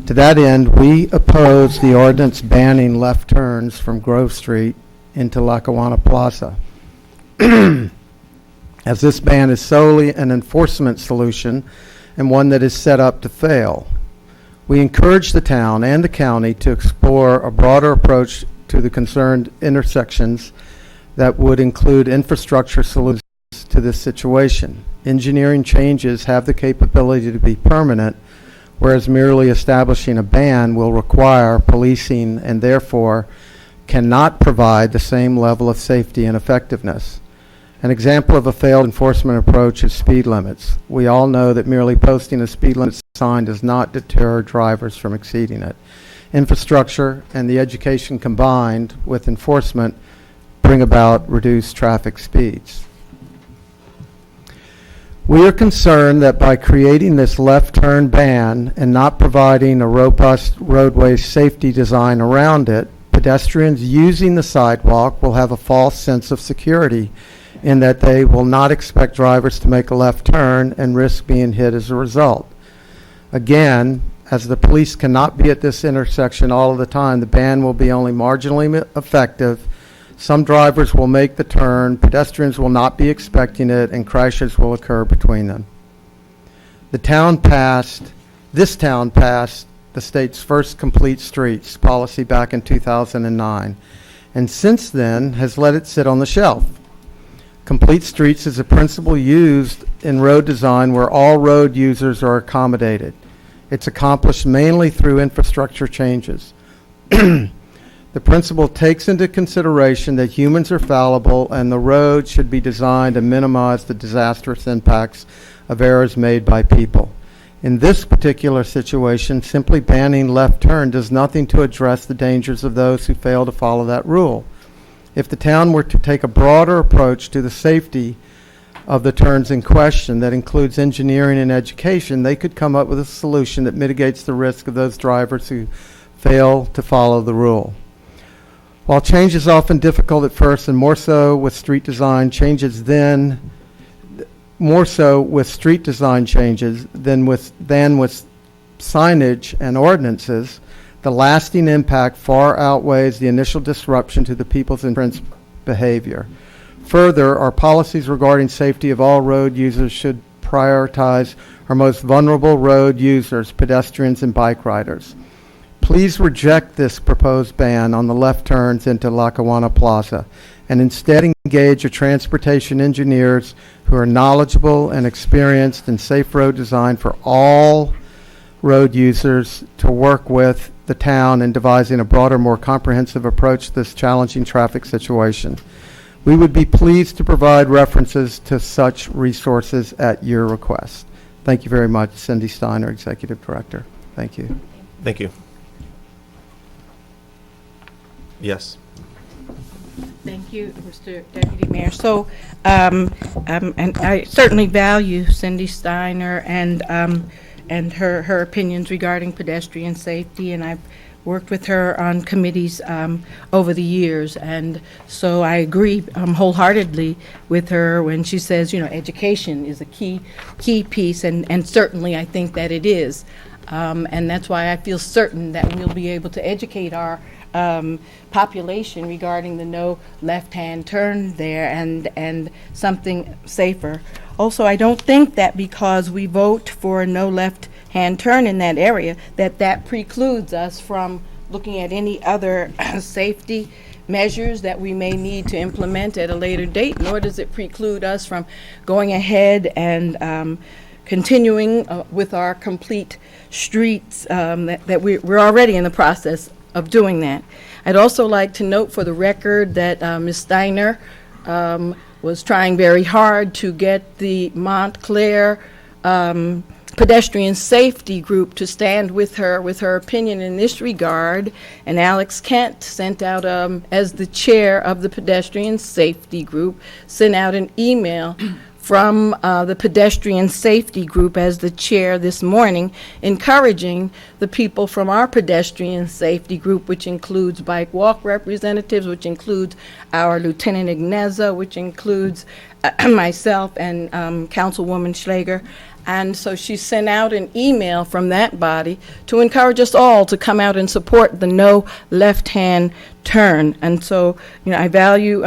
To that end, we oppose the ordinance banning left turns from Grove Street into Lackawanna Plaza, as this ban is solely an enforcement solution and one that is set up to fail. We encourage the town and the county to explore a broader approach to the concerned intersections that would include infrastructure solutions to this situation. Engineering changes have the capability to be permanent, whereas merely establishing a ban will require policing and therefore cannot provide the same level of safety and effectiveness. An example of a failed enforcement approach is speed limits. We all know that merely posting a speed limit sign does not deter drivers from exceeding it. Infrastructure and the education combined with enforcement bring about reduced traffic speeds. We are concerned that by creating this left turn ban and not providing a robust roadway safety design around it, pedestrians using the sidewalk will have a false sense of security in that they will not expect drivers to make a left turn and risk being hit as a result. Again, as the police cannot be at this intersection all of the time, the ban will be only marginally effective. Some drivers will make the turn, pedestrians will not be expecting it, and crashes will occur between them. This town passed the state's first complete streets policy back in 2009, and since then has let it sit on the shelf. Complete streets is a principle used in road design where all road users are accommodated. It's accomplished mainly through infrastructure changes. The principle takes into consideration that humans are fallible and the road should be designed to minimize the disastrous impacts of errors made by people. In this particular situation, simply banning left turn does nothing to address the dangers of those who fail to follow that rule. If the town were to take a broader approach to the safety of the turns in question that includes engineering and education, they could come up with a solution that mitigates the risk of those drivers who fail to follow the rule. While change is often difficult at first and more so with street design changes than with signage and ordinances, the lasting impact far outweighs the initial disruption to the people's inference behavior. Further, our policies regarding safety of all road users should prioritize our most vulnerable road users, pedestrians and bike riders. Please reject this proposed ban on the left turns into Lackawanna Plaza and instead engage your transportation engineers who are knowledgeable and experienced in safe road design for all road users to work with the town in devising a broader, more comprehensive approach to this challenging traffic situation. We would be pleased to provide references to such resources at your request. Thank you very much, Cindy Steiner, Executive Director. Thank you. Thank you. Yes. Thank you, Mr. Deputy Mayor. So, and I certainly value Cindy Steiner and her opinions regarding pedestrian safety, and I've worked with her on committees over the years, and so I agree wholeheartedly with her when she says, education is a key piece, and certainly I think that it is, and that's why I feel certain that we'll be able to educate our population regarding the no left-hand turn there and something safer. Also, I don't think that because we vote for a no left-hand turn in that area, that precludes us from looking at any other safety measures that we may need to implement at a later date, nor does it preclude us from going ahead and continuing with our complete streets that we're already in the process of doing that. I'd also like to note for the record that Ms. Steiner was trying very hard to get the Montclair pedestrian safety group to stand with her opinion in this regard, and Alex Kent sent out, as the chair of the pedestrian safety group, sent out an email from the pedestrian safety group as the chair this morning, encouraging the people from our pedestrian safety group, which includes bike walk representatives, which includes our Lieutenant Igneza, which includes myself and Councilwoman Schlager. And so she sent out an email from that body to encourage us all to come out and support the no left-hand turn. And so, I value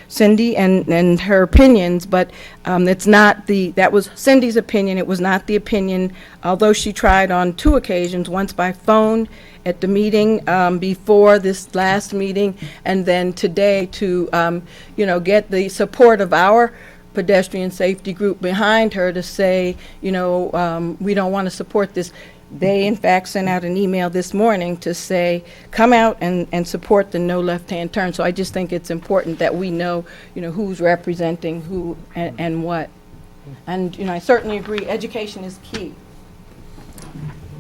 Cindy and her opinions, but it's not that was Cindy's opinion. It was not the opinion, although she tried on 2 occasions, once by phone at the meeting before this last meeting, and then today to, get the support of our pedestrian safety group behind her to say, we don't want to support this. They, in fact, sent out an email this morning to say, come out and support the no left-hand turn. So I just think it's important that we know, who's representing who and what. And, I certainly agree, education is key.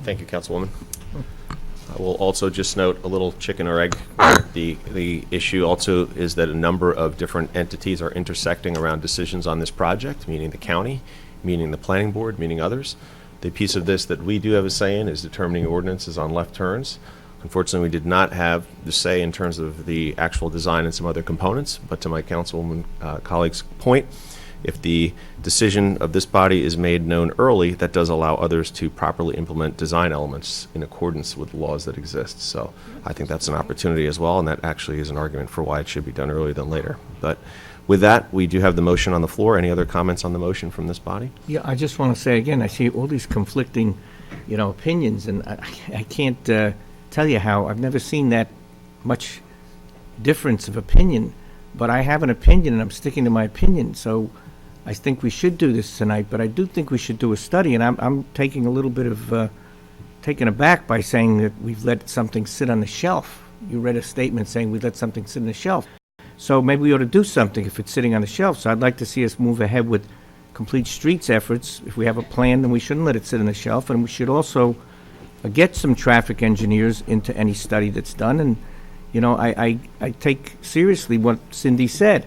Thank you, Councilwoman. I will also just note a little chicken or egg. The issue also is that a number of different entities are intersecting around decisions on this project, meaning the county, meaning the planning board, meaning others. The piece of this that we do have a say in is determining ordinances on left turns. Unfortunately, we did not have the say in terms of the actual design and some other components, but to my councilwoman colleague's point, if the decision of this body is made known early, that does allow others to properly implement design elements in accordance with the laws that exist. So I think that's an opportunity as well, and that actually is an argument for why it should be done earlier than later. But with that, we do have the motion on the floor. Any other comments on the motion from this body? Yeah, I just want to say again, I see all these conflicting, opinions, and I can't tell you how I've never seen that much difference of opinion. But I have an opinion, and I'm sticking to my opinion. So I think we should do this tonight. But I do think we should do a study, and I'm taking a little bit of taken aback by saying that we've let something sit on the shelf. You read a statement saying we let something sit on the shelf. So maybe we ought to do something if it's sitting on the shelf. So I'd like to see us move ahead with complete streets efforts. If we have a plan, then we shouldn't let it sit on the shelf. And we should also get some traffic engineers into any study that's done. And, I take seriously what Cindy said.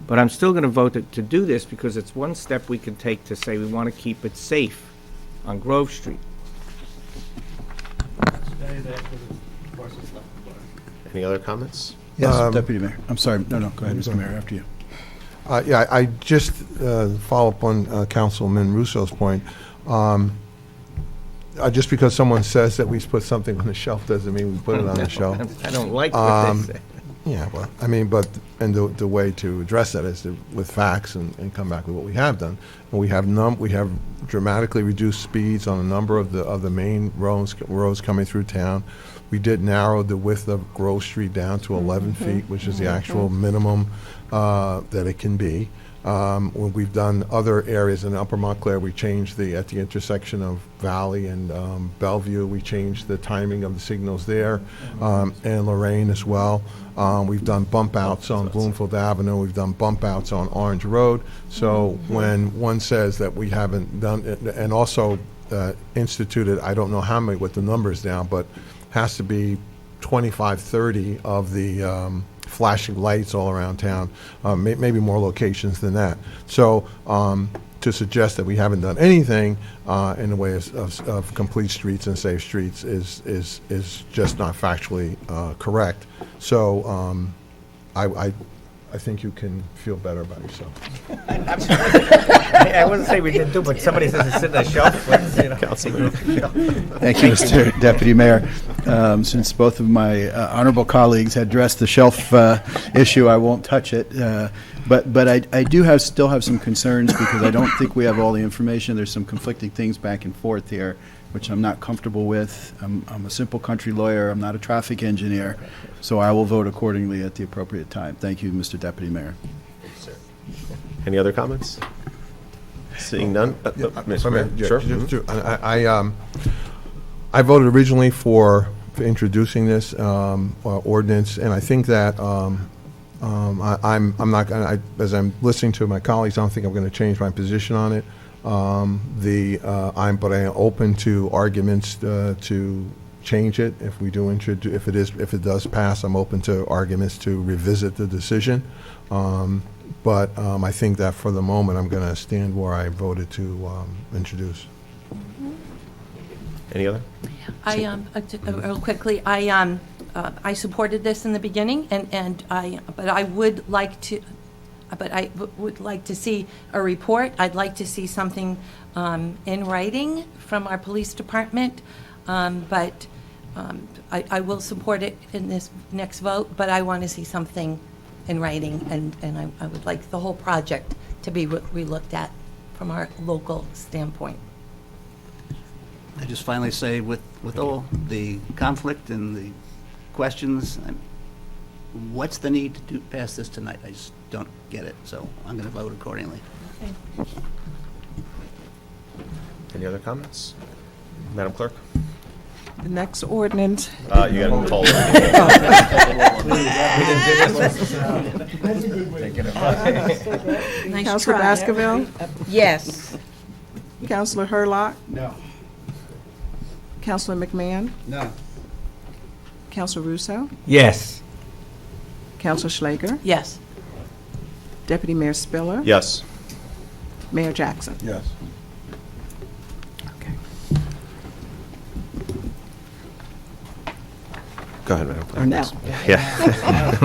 But I'm still going to vote to do this because it's one step we can take to say we want to keep it safe on Grove Street. Any other comments? Yes, Deputy Mayor. I'm sorry. No, go ahead, Mr. Mayor, after you. I just follow up on Councilman Russo's point. Just because someone says that we put something on the shelf doesn't mean we put it on the shelf. I don't like what they say. Yeah, well, the way to address that is with facts and come back with what we have done. And we have dramatically reduced speeds on a number of the main roads coming through town. We did narrow the width of Grove Street down to 11 feet, which is the actual minimum that it can be. When we've done other areas in Upper Montclair, we changed at the intersection of Valley and Bellevue, we changed the timing of the signals there, and Lorraine as well. We've done bump outs on Bloomfield Avenue. We've done bump outs on Orange Road. So when one says that we haven't done it, and also instituted, I don't know how many with the numbers down, but has to be 25, 30 of the flashing lights all around town, maybe more locations than that. So to suggest that we haven't done anything in the way of complete streets and safe streets is just not factually correct. So I think you can feel better about yourself. I wouldn't say we didn't do, but somebody says it's sitting on the shelf. Thank you, Mr. Deputy Mayor. Since both of my honorable colleagues addressed the shelf issue, I won't touch it. But I do still have some concerns because I don't think we have all the information. There's some conflicting things back and forth here, which I'm not comfortable with. I'm a simple country lawyer. I'm not a traffic engineer. So I will vote accordingly at the appropriate time. Thank you, Mr. Deputy Mayor. Any other comments? Seeing none? Mr. Mayor? Sure. I voted originally for introducing this ordinance, and I think that I'm not going to, as I'm listening to my colleagues, I don't think I'm going to change my position on it. But I am open to arguments to change it if we do if it does pass. I'm open to arguments to revisit the decision. But I think that for the moment I'm going to stand where I voted to introduce. Any other? Real quickly, I supported this in the beginning, but I would like to. But I would like to see a report. I'd like to see something in writing from our police department. But I will support it in this next vote, but I want to see something in writing, and I would like the whole project to be relooked at from our local standpoint. I just finally say, with all the conflict and the questions, what's the need to pass this tonight? I just don't get it, so I'm going to vote accordingly. Any other comments? Madam Clerk? The next ordinance, You got to hold Nice Counselor try. Baskerville, Yes. Counselor Hurlock, No. Counselor McMahon, No. Counselor Russo, Yes. Counselor Schlager, Yes. Deputy Mayor Spiller, Yes. Mayor Jackson. Yes. Go ahead, Madam Clerk. Or now. Yeah.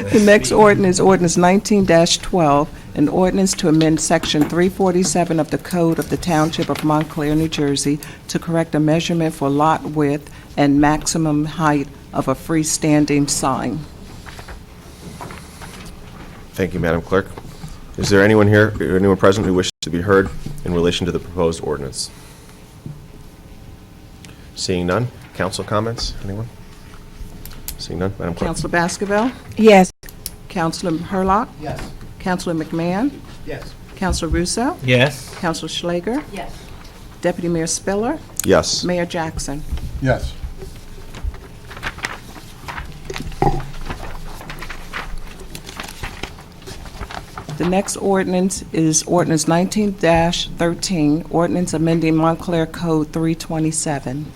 The next ordinance, ordinance 19-12, an ordinance to amend Section 347 of the Code of the Township of Montclair, New Jersey, to correct a measurement for lot width and maximum height of a freestanding sign. Thank you, Madam Clerk. Is there anyone here, or anyone present who wishes to be heard in relation to the proposed ordinance? Seeing none, council comments, anyone? Seeing none, Madam Clerk? Counselor Baskerville, Yes. Counselor Hurlock, Yes. Counselor McMahon, Yes. Counselor Russo, Yes. Counselor Schlager, Yes. Deputy Mayor Spiller, Yes. Mayor Jackson. Yes. The next ordinance is ordinance 19-13, ordinance amending Montclair Code 327.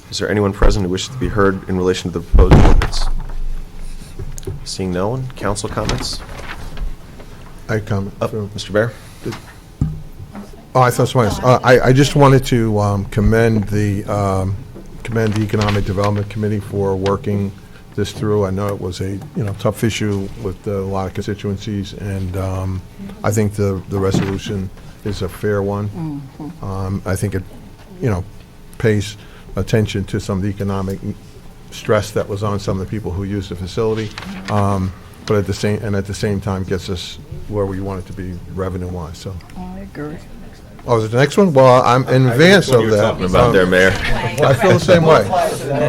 Is there anyone present who wishes to be heard in relation to the proposed ordinance? Seeing no one, council comments? I comment. Mr. Bear? Oh, I thought somebody else. I just wanted to commend the Economic Development Committee for working this through. I know it was a tough issue with a lot of constituencies, and I think the resolution is a fair one. I think it pays attention to some of the economic stress that was on some of the people who use the facility, but at the same time gets us where we want it to be revenue-wise. So. I agree. Oh, is it the next one? Well, I'm in advance of that. Talking about there, Mayor. I feel the same way.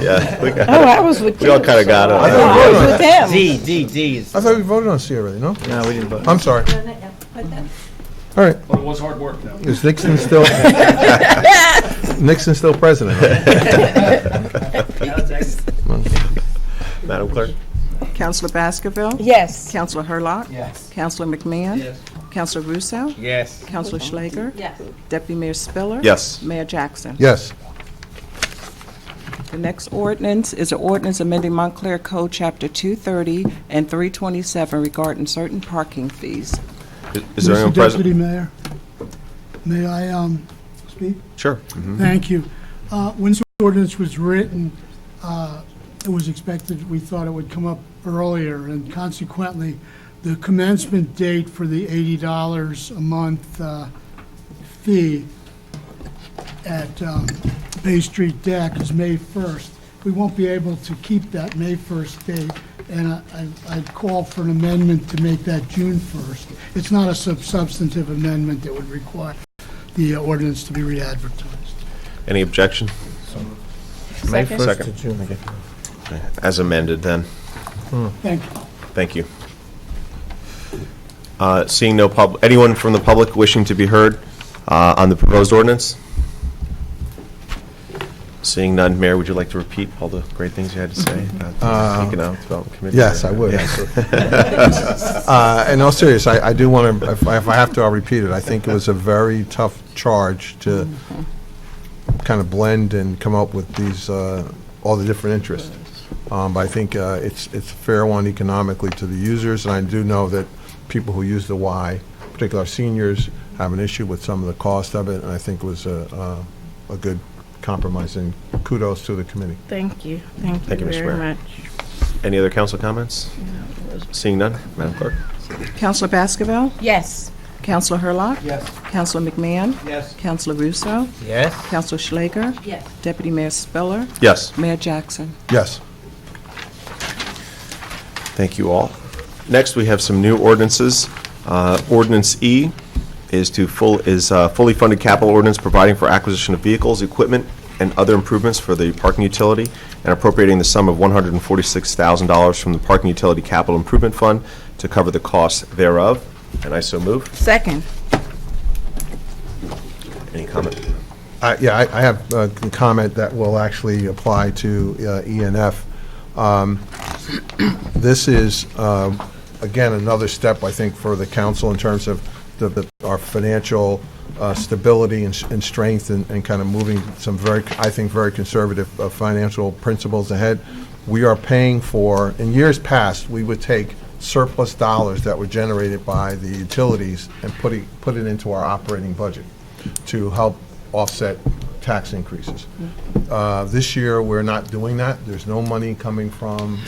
Yeah. We I was with we all kind of got I it. thought we voted on With it. him. D is. I thought we voted on C already, no? No, we didn't vote. I'm sorry. All right. But it was hard work, though. Is Nixon still, Nixon still president? Madam Clerk? Counselor Baskerville, Yes. Counselor Hurlock, Yes. Counselor McMahon, Counselor Russo, Yes. Counselor Schlager, Yes. Deputy Mayor Spiller, Yes. Mayor Jackson. Yes. The next ordinance is an ordinance amending Montclair Code, Chapter 230 and 327 regarding certain parking fees. Is there anyone Mr. present? Deputy Mayor, may I speak? Sure. Thank you. When this ordinance was written, it was expected, we thought it would come up earlier, and consequently, the commencement date for the $80 a month fee at Bay Street Deck is May 1st. We won't be able to keep that May 1st date, and I'd call for an amendment to make that June 1st. It's not a substantive amendment that would require the ordinance to be re-advertised. Any objection? May Second. 1st to June. As amended, then. Thank you. Thank you. Seeing no anyone from the public wishing to be heard on the proposed ordinance? Seeing none, Mayor, would you like to repeat all the great things you had to say about the Economic Development Committee? Yes, I would. In all seriousness, I do want to, if I have to, I'll repeat it. I think it was a very tough charge to kind of blend and come up with these, all the different interests. But I think it's a fair one economically to the users, and I do know that people who use the Y, particularly our seniors, have an issue with some of the cost of it, and I think it was a good compromise, and kudos to the committee. Thank you. Thank you, Mr. very Mayor. much. Any other council comments? Seeing none, Madam Clerk? Counselor Baskerville, Yes. Counselor Hurlock, Yes. Counselor McMahon, Yes. Counselor Russo, Yes. Counselor Schlager, Yes. Deputy Mayor Spiller, Yes. Mayor Jackson. Yes. Thank you all. Next, we have some new ordinances. Ordinance E is fully funded capital ordinance providing for acquisition of vehicles, equipment, and other improvements for the parking utility and appropriating the sum of $146,000 from the Parking Utility Capital Improvement Fund to cover the costs thereof. And I so move. Second. Any comment? Yeah, I have a comment that will actually apply to E and F. This is, again, another step, I think, for the council in terms of our financial stability and strength and kind of moving some I think, very conservative financial principles ahead. We are paying for, in years past, we would take surplus dollars that were generated by the utilities and put it into our operating budget to help offset tax increases. This year, we're not doing that. There's no money coming from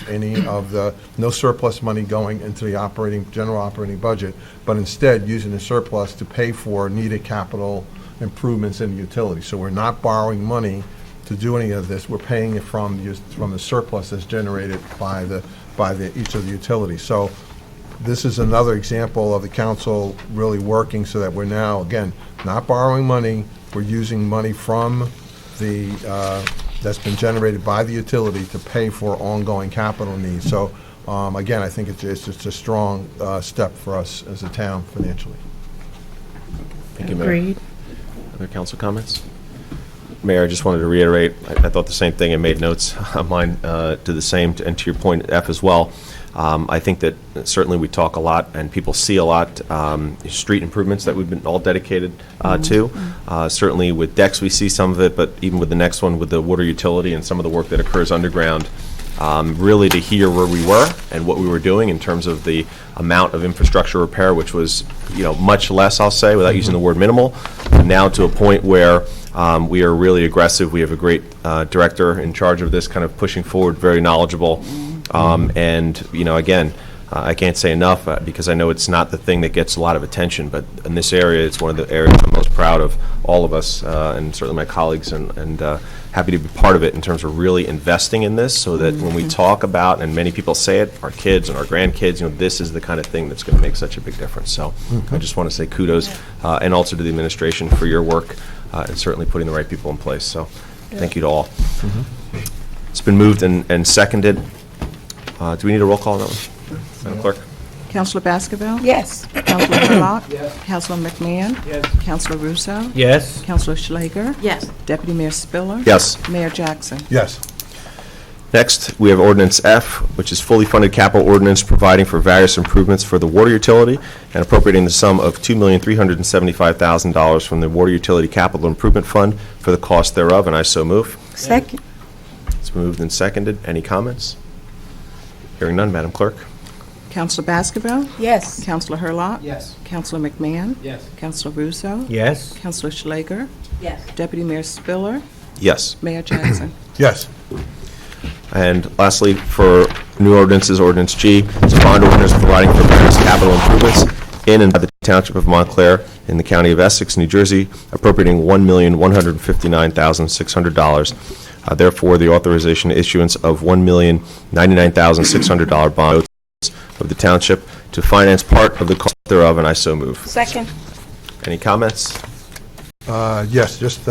no surplus money going into the general operating budget, but instead using the surplus to pay for needed capital improvements in the utility. So we're not borrowing money to do any of this. We're paying it from the surplus that's generated by each of the utilities. So this is another example of the council really working so that we're now, again, not borrowing money. We're using money from that's been generated by the utility to pay for ongoing capital needs. So, again, I think it's just a strong step for us as a town financially. Thank you, Mayor. Agreed. Other council comments? Mayor, I just wanted to reiterate, I thought the same thing and made notes on mine to the same, and to your point, F, as well. I think that certainly we talk a lot and people see a lot, street improvements that we've been all dedicated to. Certainly with decks we see some of it, but even with the next one with the water utility and some of the work that occurs underground, really to hear where we were and what we were doing in terms of the amount of infrastructure repair, which was much less, I'll say, without using the word minimal, and now to a point where we are really aggressive. We have a great director in charge of this, kind of pushing forward, very knowledgeable. And, again, I can't say enough because I know it's not the thing that gets a lot of attention, but in this area, it's one of the areas I'm most proud of all of us and certainly my colleagues and happy to be part of it in terms of really investing in this so that when we talk about, and many people say it, our kids and our grandkids, this is the kind of thing that's going to make such a big difference. So I just want to say kudos and also to the administration for your work and certainly putting the right people in place. So thank you to all. It's been moved and seconded. Do we need a roll call on that one? Madam Clerk? Councilor Baskerville? Yes. Councilor Hurlock? Yes. Councilor McMahon? Yes. Councilor Russo? Yes. Councilor Schlager? Yes. Deputy Mayor Spiller? Yes. Mayor Jackson? Yes. Next, we have Ordinance F, which is fully funded capital ordinance providing for various improvements for the water utility and appropriating the sum of $2,375,000 from the Water Utility Capital Improvement Fund for the cost thereof, and I so move. Second. It's moved and seconded. Any comments? Hearing none, Madam Clerk. Councilor Baskerville? Yes. Councilor Hurlock? Yes. Councilor McMahon? Yes. Councilor Russo? Yes. Councilor Schlager? Yes. Deputy Mayor Spiller? Yes. Mayor Jackson? Yes. And lastly, for new ordinances, Ordinance G, it's a bond ordinance providing for various capital improvements in and by the Township of Montclair in the County of Essex, New Jersey, appropriating $1,159,600. Therefore, the authorization issuance of $1,099,600 bonds of the Township to finance part of the cost thereof, and I so move. Second. Any comments? Yes, just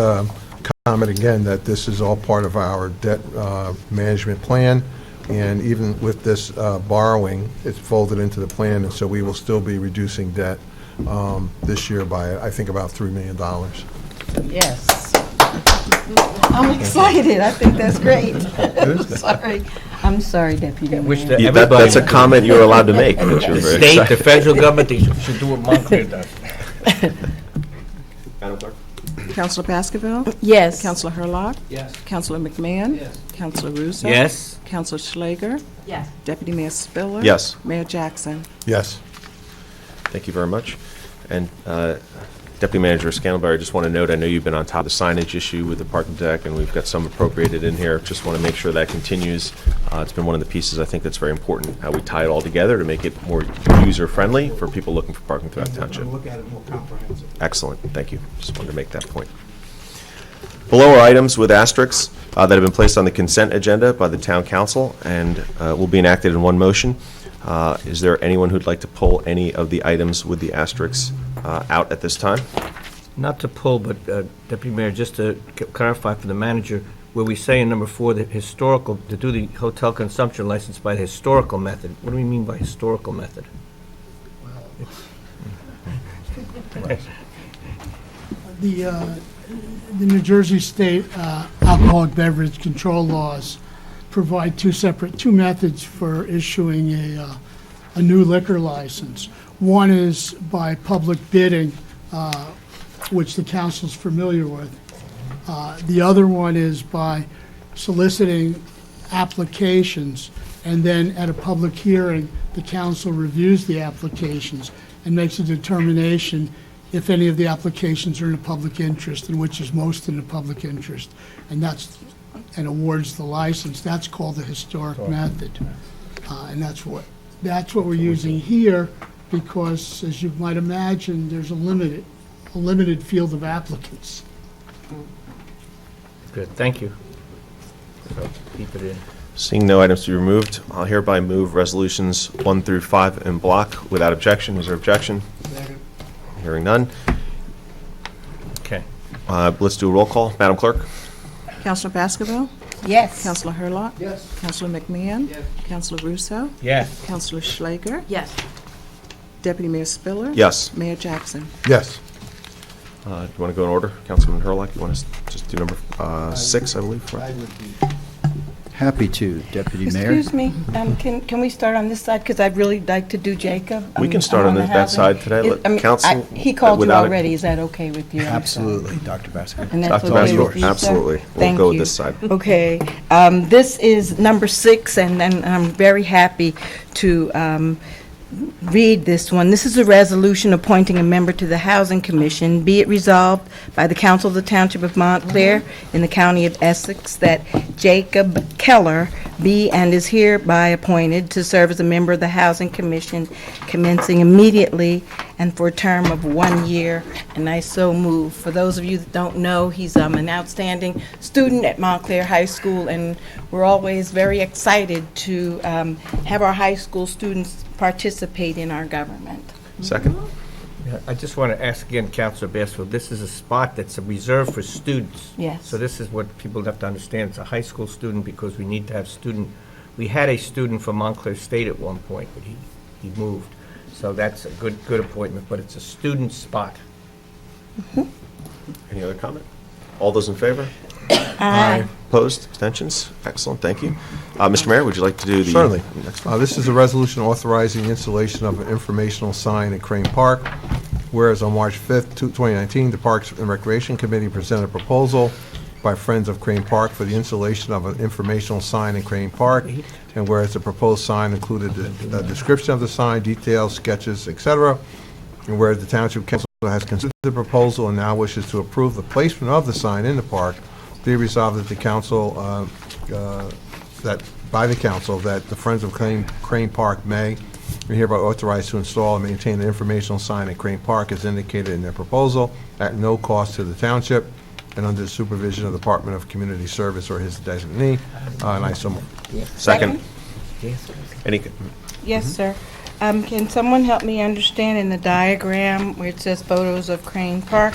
comment again that this is all part of our debt management plan, and even with this borrowing, it's folded into the plan, and so we will still be reducing debt this year by, I think, about $3 million. Yes. I'm excited. I think that's great. I'm sorry, Deputy Mayor. Wish that Yeah, everybody- that's a comment you were allowed to make. That you're The very state, the excited. federal government, they should do what Montclair does. Madam Clerk? Councilor Baskerville? Yes. Councilor Hurlock? Yes. Councilor McMahon? Yes. Councilor Russo? Yes. Councilor Schlager? Yes. Deputy Mayor Spiller? Yes. Mayor Jackson? Yes. Thank you very much. And Deputy Manager Scantlebury, I just want to note, I know you've been on top of the signage issue with the parking deck, and we've got some appropriated in here. Just want to make sure that continues. It's been one of the pieces I think that's very important, how we tie it all together to make it more user-friendly for people looking for parking throughout the township. Look at it more comprehensive. Excellent, thank you. Just wanted to make that point. Below are items with asterisks that have been placed on the consent agenda by the Town Council and will be enacted in one motion. Is there anyone who'd like to pull any of the items with the asterisks out at this time? Not to pull, but Deputy Mayor, just to clarify for the manager, where we say in number 4 that historical, to do the hotel consumption license by the historical method. What do we mean by historical method? The New Jersey State alcoholic beverage control laws provide two methods for issuing a new liquor license. One is by public bidding, which the council's familiar with. The other one is by soliciting applications, and then at a public hearing, the council reviews the applications and makes a determination if any of the applications are in the public interest and which is most in the public interest, and awards the license. That's called the historic method, and that's what we're using here, because as you might imagine, there's a limited field of applicants. Good, thank you. So, keep it in. Seeing no items to be removed, I'll hereby move resolutions 1 through 5 in block without objection. Is there objection? Hearing none. Okay. Let's do a roll call. Madam Clerk? Counselor Baskerville? Yes. Counselor Hurlock? Yes. Counselor McMahon? Yes. Counselor Russo? Yes. Counselor Schlager? Yes. Deputy Mayor Spiller? Yes. Mayor Jackson? Yes. Do you want to go in order? Councilman Hurlock, you want to just do number 6, I believe? I would be happy to, Deputy Mayor. Excuse me, can we start on this side? Because I'd really like to do Jacob. We can start on the that housing. side today. Let council. He called you without- already, is that okay with you? I'm sorry. Absolutely, Dr. Baskerville. And that's Dr. okay with Baskerville, you, sir? absolutely. We'll Thank go with you. this side. Okay, this is number 6, and I'm very happy to read this one. This is a resolution appointing a member to the Housing Commission. Be it resolved by the Council of the Township of Montclair in the County of Essex that Jacob Keller be and is hereby appointed to serve as a member of the Housing Commission commencing immediately and for a term of 1 year, and I so move. For those of you that don't know, he's an outstanding student at Montclair High School, and we're always very excited to have our high school students participate in our government. Second? Yeah, I just want to ask again, Councilor Baskerville, this is a spot that's reserved for students. Yes. So this is what people have to understand. It's a high school student because we need to have we had a student from Montclair State at one point, but he moved. So that's a good appointment, but it's a student spot. Any other comment? All those in favor? Aye. Opposed? Abstentions? Excellent, thank you. Mr. Mayor, would you like to do the Certainly. next one? This is a resolution authorizing the installation of an informational sign at Crane Park. Whereas on March 5th, 2019, the Parks and Recreation Committee presented a proposal by Friends of Crane Park for the installation of an informational sign in Crane Park. And whereas the proposed sign included a description of the sign, details, sketches, etc. And whereas the Township Council has considered the proposal and now wishes to approve the placement of the sign in the park, be resolved that the council, that the Friends of Crane Park may be hereby authorized to install and maintain the informational sign at Crane Park as indicated in their proposal at no cost to the township and under the supervision of the Department of Community Service or his designee. And I so move. Second? Any, Yes, sir. Can someone help me understand in the diagram where it says photos of Crane Park?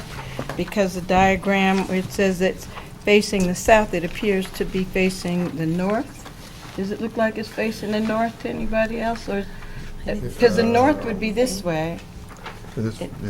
Because the diagram where it says it's facing the south, it appears to be facing the north. Does it look like it's facing the north to anybody else? Or because the north would be this way.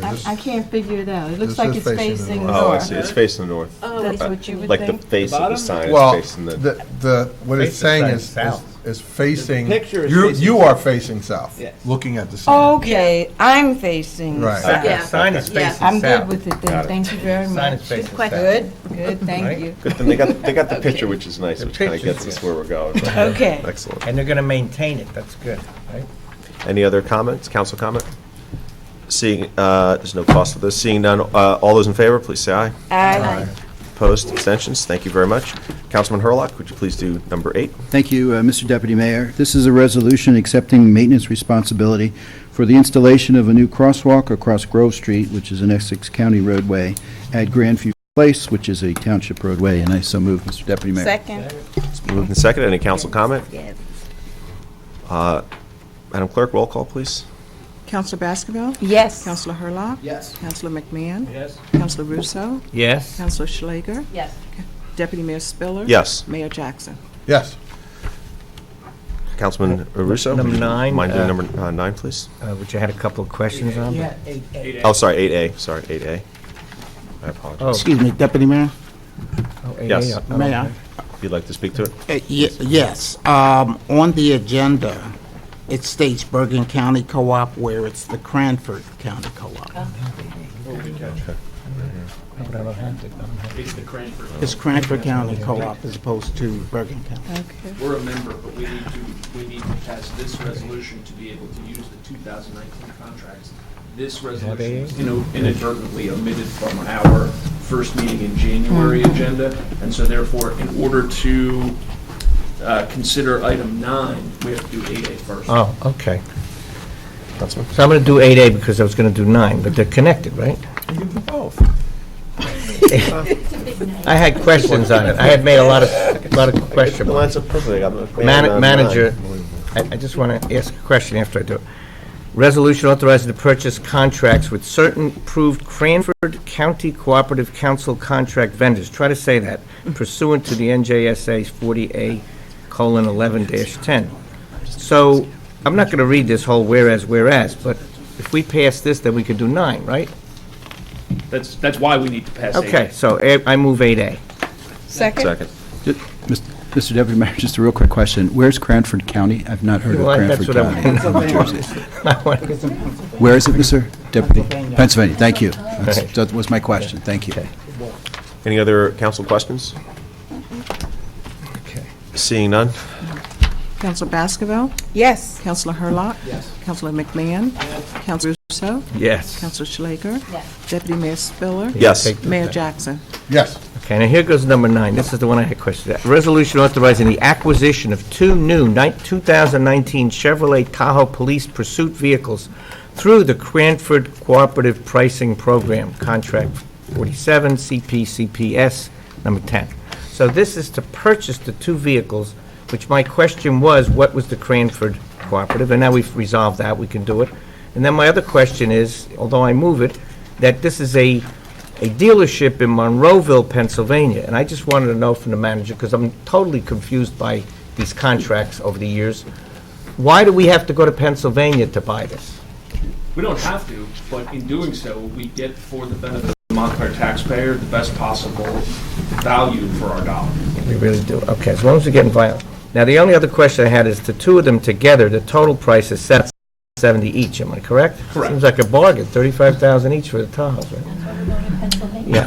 I can't figure it out. It looks This like is it's facing the facing north. oh, I north. see, it's facing the north. That's what you would Like the think? face of the sign Well, is facing the... what it's Facing saying south. is facing, The picture is you facing are facing south, Yes. looking at the sign. Okay, I'm facing Right. south. Yeah. Sign is facing south. I'm good with it then. Got it. Thank you very Sign much. is facing south. Good, thank Right. you. Good thing they got the picture, which is nice, The which kind of picture's gets us good. where we're going. Okay. Excellent. And they're going to maintain it, that's good, right? Any other comments, council comment? Seeing, there's no cost for this. Seeing none, all those in favor, please say aye. Aye. Opposed, abstentions? Thank you very much. Councilman Hurlock, would you please do number 8? Thank you, Mr. Deputy Mayor. This is a resolution accepting maintenance responsibility for the installation of a new crosswalk across Grove Street, which is an Essex County roadway, at Grandview Place, which is a township roadway, and I so move, Mr. Deputy Mayor. Second. Moved and seconded. Any council comment? Yes. Madam Clerk, roll call, please. Counselor Baskerville? Yes. Counselor Hurlock? Yes. Counselor McMahon? Yes. Counselor Russo? Yes. Counselor Schlager? Yes. Deputy Mayor Spiller? Yes. Mayor Jackson? Yes. Councilman Russo? Number 9, Mind doing number 9, please? which I had a couple of questions on. but- Oh, sorry, 8A. Sorry, 8A. I apologize. Oh, Excuse me, Deputy Mayor, oh, Yes. oh, may I? okay. If you'd like to speak to it? Yes. On the agenda, it states Bergen County Co-op where it's the Cranford County Co-op. But I don't have to. It's the Cranford. It's Cranford County Co-op as opposed to Bergen County. We're a member, but we need to pass this resolution to be able to use the 2019 contracts. This resolution was inadvertently omitted from our first meeting in January agenda, and so therefore, in order to consider item 9, we have to do 8A first. Oh, okay. Councilman? So I'm going to do 8A because I was going to do 9, but they're connected, right? You can do both. I had questions on it. I had made a lot of questions. Lines up perfectly. Manager, I just want to ask a question after I do it. Resolution authorizing the purchase contracts with certain approved Cranford County Cooperative Council contract vendors. Try to say that. Pursuant to the NJSA 40A:11-10. So, I'm not going to read this whole whereas, but if we pass this, then we could do 9, right? That's why we need to pass 8A. Okay, so I move 8A. Second? Second. Mr. Deputy Mayor, just a real quick question. Where's Cranford County? I've not heard of Well, that's Cranford what I County want. in New Jersey. Where is it, Mr. Deputy? Pennsylvania, thank you. That was my question, thank you. Any other council questions? Okay. Seeing none? Councilor Baskerville? Yes. Councilor Hurlock? Yes. Councilor McMahon? Councilor Russo? Yes. Councilor Schlager? Yes. Deputy Mayor Spiller? Yes. Mayor Jackson? Yes. Okay, now here goes number 9. This is the one I had questions at. Resolution authorizing the acquisition of 2 new 2019 Chevrolet Tahoe police pursuit vehicles through the Cranford Cooperative Pricing Program, Contract 47, CPCPS, number 10. So this is to purchase the 2 vehicles, which my question was, what was the Cranford Cooperative? And now we've resolved that, we can do it. And then my other question is, although I move it, that this is a dealership in Monroeville, Pennsylvania, and I just wanted to know from the manager, because I'm totally confused by these contracts over the years, why do we have to go to Pennsylvania to buy this? We don't have to, but in doing so, we get for the benefit of the Montclair taxpayer the best possible value for our dollar. We really do. Okay, as long as we're getting violent. Now, the only other question I had is the 2 of them together, the total price is $770 each, am I correct? Correct. Seems like a bargain, $35,000 each for the Tahoes, right? Yeah,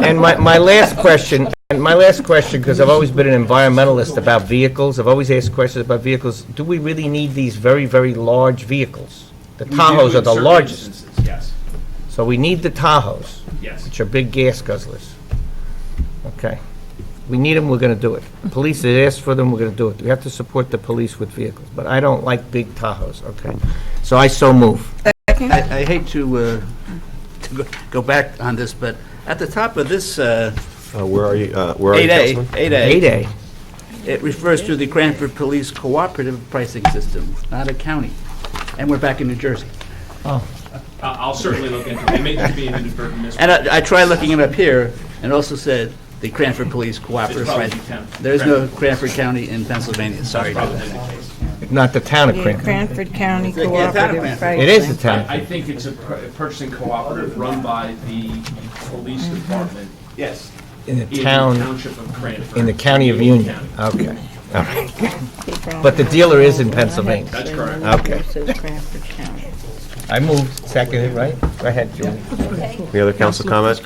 and my last question, because I've always been an environmentalist about vehicles, I've always asked questions about vehicles, do we really need these very, very large vehicles? The We do Tahoes are in the certain largest, instances, yes, so we need the Tahoes, yes. which are big gas guzzlers. Okay. We need them, we're going to do it. The police has asked for them, we're going to do it. We have to support the police with vehicles, but I don't like big Tahoes, okay? So I so move. I hate to go back on this, but at the top of this Where are you, Councilman? 8A, it refers to the Cranford Police Cooperative Pricing System, not a county. And we're back in New Jersey. I'll certainly look into it. It may just be an inadvertent mistake. And I tried looking it up here, and also said the Cranford Police Cooperative It's probably Pricing. Cranford. There's no Cranford County in Pennsylvania, sorry. Probably the case. Not the town of Yeah, Cranford. Cranford County Yeah, town of Cooperative Cranford. Pricing. It is the town. I think it's a purchasing cooperative run by the police department Yes. In the in the town, Township of Cranford. in the county of Union. County. Okay, all right. But the dealer is in Pennsylvania. That's correct. Okay. It says Cranford County. I moved, seconded, right? Go ahead, Julie. Any other council comment?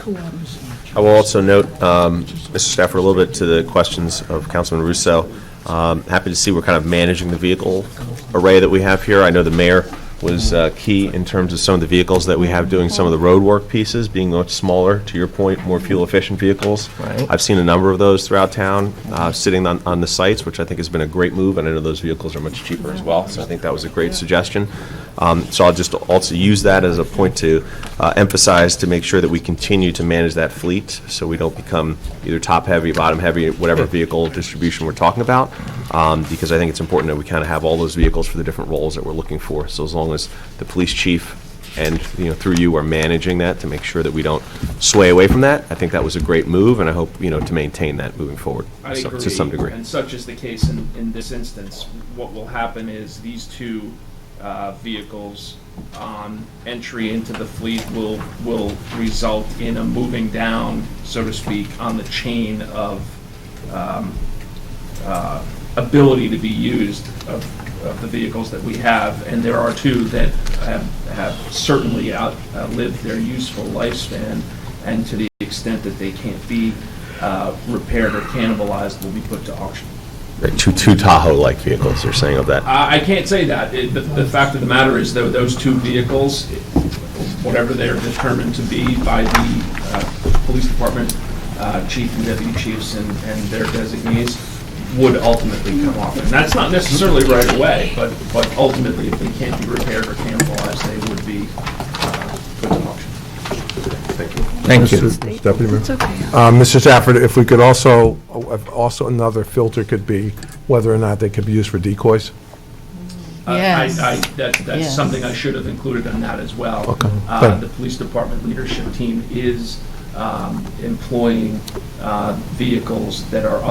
I will also note, Mr. Stafford, a little bit to the questions of Councilman Russo. Happy to see we're kind of managing the vehicle array that we have here. I know the mayor was key in terms of some of the vehicles that we have doing some of the road work pieces, being much smaller, to your point, more fuel-efficient vehicles. Right. I've seen a number of those throughout town sitting on the sites, which I think has been a great move, and I know those vehicles are much cheaper as well, so I think that was a great suggestion. So I'll just also use that as a point to emphasize to make sure that we continue to manage that fleet so we don't become either top-heavy, bottom-heavy, whatever vehicle distribution we're talking about, because I think it's important that we kind of have all those vehicles for the different roles that we're looking for. So as long as the police chief and, through you are managing that to make sure that we don't sway away from that. I think that was a great move, and I hope, to maintain that moving forward I agree, to some degree. and such is the case in this instance. What will happen is these two vehicles on entry into the fleet will result in a moving down, so to speak, on the chain of ability to be used of the vehicles that we have, and there are two that have certainly outlived their useful lifespan, and to the extent that they can't be repaired or cannibalized, will be put to auction. Right, two Tahoe-like vehicles, you're saying of that? I can't say that. The fact of the matter is, though, those two vehicles, whatever they're determined to be by the police department chief and deputy chiefs and their designees, would ultimately come off. And that's not necessarily right away, but ultimately, if they can't be repaired or cannibalized, they would be put to auction. Thank you. Thank you. Mr. Deputy Mayor. It's okay. Mr. Stafford, if we could also another filter could be whether or not they could be used for decoys. Yes. That's Yes. something I should have included in that as well. Okay. The police department leadership team is employing vehicles that are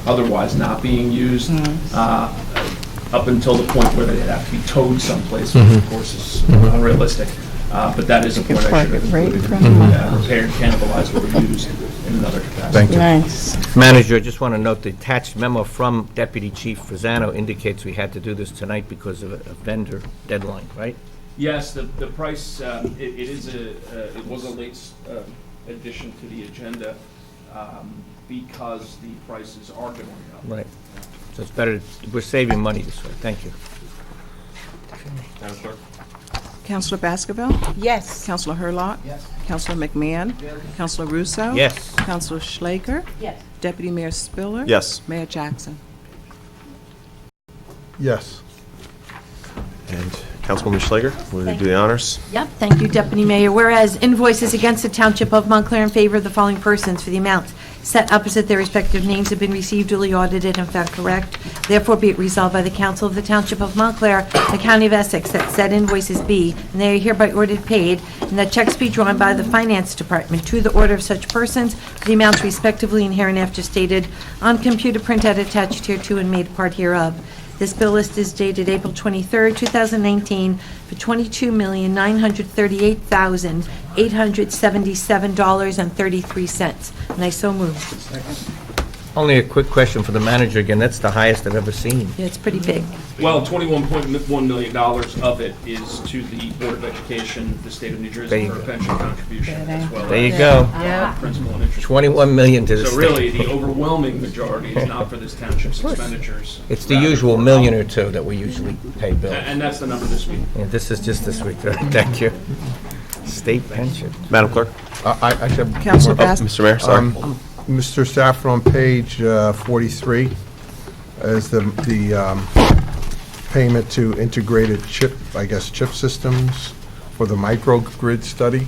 otherwise not being used up until the point where they have to be towed someplace, which of course is unrealistic. But that is a point I should have included. Repaired, cannibalized, or used in another capacity. Thank you. Nice. Manager, I just want to note the attached memo from Deputy Chief Frisano indicates we had to do this tonight because of a vendor deadline, right? Yes, the price, it was a late addition to the agenda because the prices are going up. Right. So it's better, we're saving money this way. Thank you. Madam Clerk? Councilor Baskerville? Yes. Councilor Hurlock? Yes. Councilor McMahon? Councilor Russo? Yes. Councilor Schlager? Yes. Deputy Mayor Spiller? Yes. Mayor Jackson? Yes. And Councilwoman Schlager, will you do the honors? Yep, thank you, Deputy Mayor. Whereas invoices against the Township of Montclair in favor of the following persons for the amounts set opposite their respective names have been received, duly audited, and found correct. Therefore, be it resolved by the Council of the Township of Montclair, the County of Essex, that said invoices be, and they are hereby ordered paid, and that checks be drawn by the Finance Department to the order of such persons for the amounts respectively and hereinafter stated on computer printout attached hereto and made part hereof. This bill list is dated April 23rd, 2019, for $22,938,877.33. And I so move. Only a quick question for the manager again. That's the highest I've ever seen. Yeah, it's pretty big. Well, $21.1 million of it is to the Board of Education, the state of New There Jersey, you for a go. pension contribution, as well There you as go. principal and interest. 21 million to the So state. really, the overwhelming majority is not for this township's expenditures. It's the rather usual for- million or two that we usually pay bills. And that's the number this week. Yeah, this is just this week. Thank you. State pension. Madam Clerk? I should. Councilor Oh, Baskerville? Mr. Mayor, sorry. Mr. Stafford, on page 43 is the payment to integrated chip systems for the microgrid study.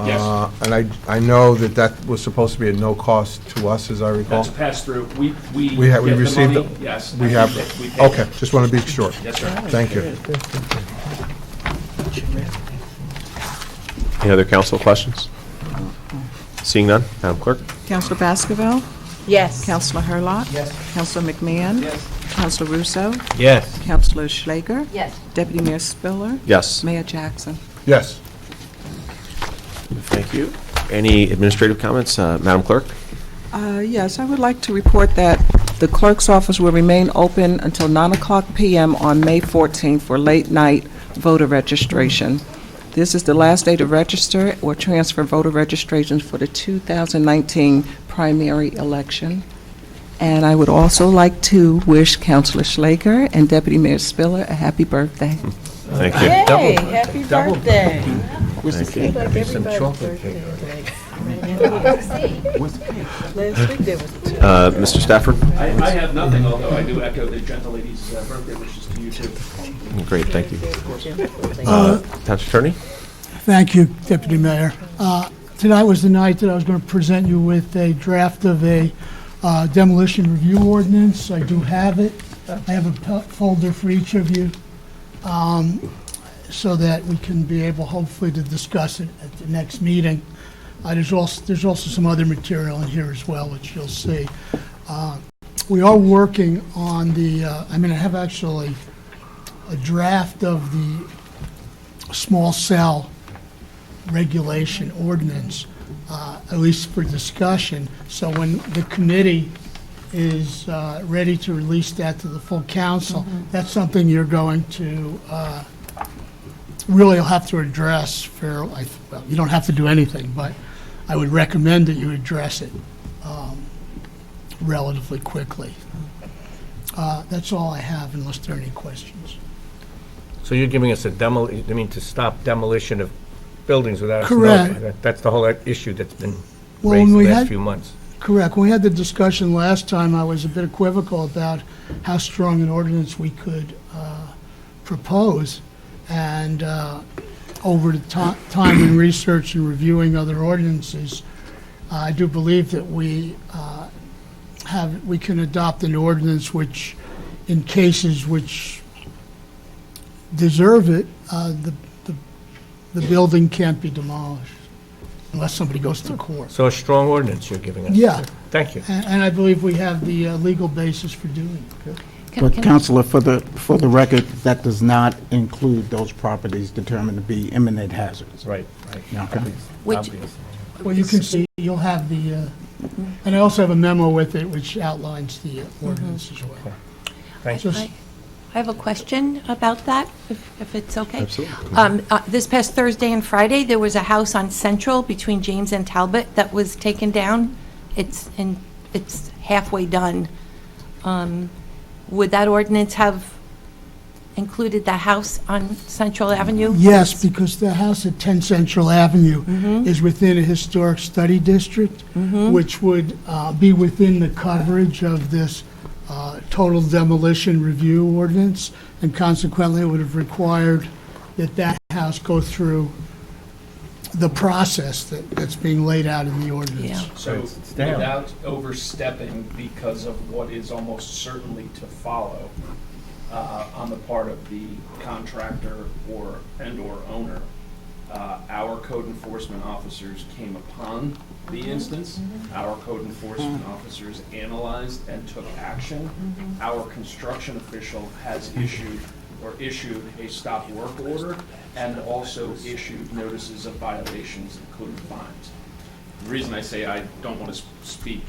Yes. And I know that was supposed to be at no cost to us, as I recall. That's passed through. We have- we get the received money, it? yes. We and have, we pay it. okay, just want to be sure. Yes, sir. Thank you. Any other council questions? Seeing none, Madam Clerk? Councilor Baskerville? Yes. Councilor Hurlock? Yes. Councilor McMahon? Yes. Councilor Russo? Yes. Councilor Schlager? Yes. Deputy Mayor Spiller? Yes. Mayor Jackson? Yes. Thank you. Any administrative comments, Madam Clerk? Yes, I would like to report that the clerk's office will remain open until 9:00 p.m. on May 14th for late-night voter registration. This is the last day to register or transfer voter registrations for the 2019 primary election. And I would also like to wish Councilor Schlager and Deputy Mayor Spiller a happy birthday. Thank you. Hey, happy birthday. Thank you. Maybe some chocolate cake. Last week there was two. Mr. Stafford? I have nothing, although I do echo the gentlelady's birthday wishes to you, too. Great, thank you. Township Attorney? Thank you, Deputy Mayor. Tonight was the night that I was going to present you with a draft of a demolition review ordinance. I do have it. I have a folder for each of you. so that we can be able, hopefully, to discuss it at the next meeting. There's also some other material in here as well, which you'll see. We are working on I have actually a draft of the small cell regulation ordinance, at least for discussion. So when the committee is ready to release that to the full council, that's something you're going to really have to address fairly. Well, you don't have to do anything, but I would recommend that you address it relatively quickly. That's all I have, unless there are any questions. So you're giving us to stop demolition of buildings without us Correct. knowing. That's the whole issue that's been Well, raised when the we last had- few months. Correct. When we had the discussion last time, I was a bit equivocal about how strong an ordinance we could propose. And over the time in research and reviewing other ordinances, I do believe that we can adopt an ordinance which, in cases which deserve it, the building can't be demolished unless somebody goes to court. So a strong ordinance you're giving us. Yeah. Thank you. And I believe we have the legal basis for doing it. But Counselor, for the record, that does not include those properties determined to be imminent hazards. Right. Okay. Which, Well, you can see, you'll have the, and I also have a memo with it which outlines the ordinance as well. Thank you. Just- I have a question about that, if it's okay. Absolutely. This past Thursday and Friday, there was a house on Central between James and Talbot that was taken down. It's halfway done. Would that ordinance have included the house on Central Avenue? Yes, because the house at 10 Central Avenue is within a historic study district, which would be within the coverage of this total demolition review ordinance, and consequently it would have required that house go through the process that's being laid out in the ordinance. Yeah. So It's down. without overstepping because of what is almost certainly to follow on the part of the contractor or owner, our code enforcement officers came upon the instance. Our code enforcement officers analyzed and took action. Our construction official has issued a stop work order and also issued notices of violations, including fines. The reason I say I don't want to speak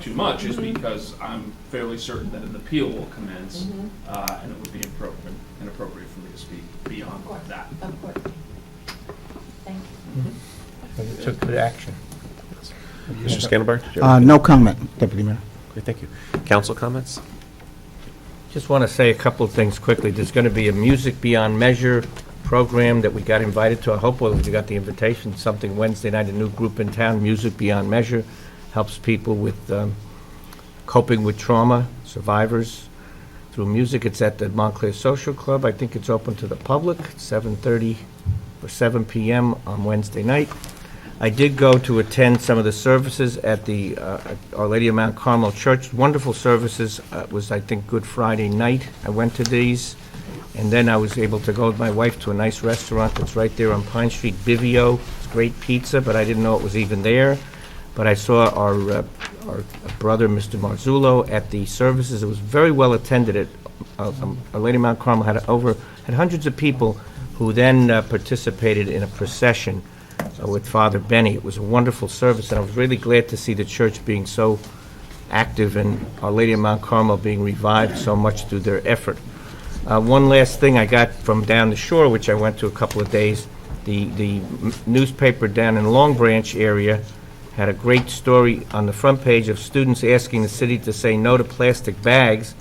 too much is because I'm fairly certain that an appeal will commence, and it would be inappropriate for me to speak beyond that. Of course. Thank you. You took good action. Mr. Scannenberg? did you have No comment, Deputy Mayor. Okay, thank you. Council comments? Just want to say a couple of things quickly. There's going to be a Music Beyond Measure program that we got invited to. I hope all of you got the invitation. Something Wednesday night, a new group in town, Music Beyond Measure, helps people with coping with trauma, survivors, through music. It's at the Montclair Social Club. I think it's open to the public, 7:30 or 7 p.m. on Wednesday night. I did go to attend some of the services at the Our Lady of Mount Carmel Church. Wonderful services. It was, I think, Good Friday night. I went to these, and then I was able to go with my wife to a nice restaurant that's right there on Pine Street, Bivio. It's great pizza, but I didn't know it was even there. But I saw our brother, Mr. Marzullo, at the services. It was very well attended. Our Lady of Mount Carmel had hundreds of people who then participated in a procession with Father Benny. It was a wonderful service, and I was really glad to see the church being so active and Our Lady of Mount Carmel being revived so much through their effort. One last thing I got from down the shore, which I went to a couple of days, the newspaper down in Long Branch area had a great story on the front page of students asking the city to say no to plastic bags,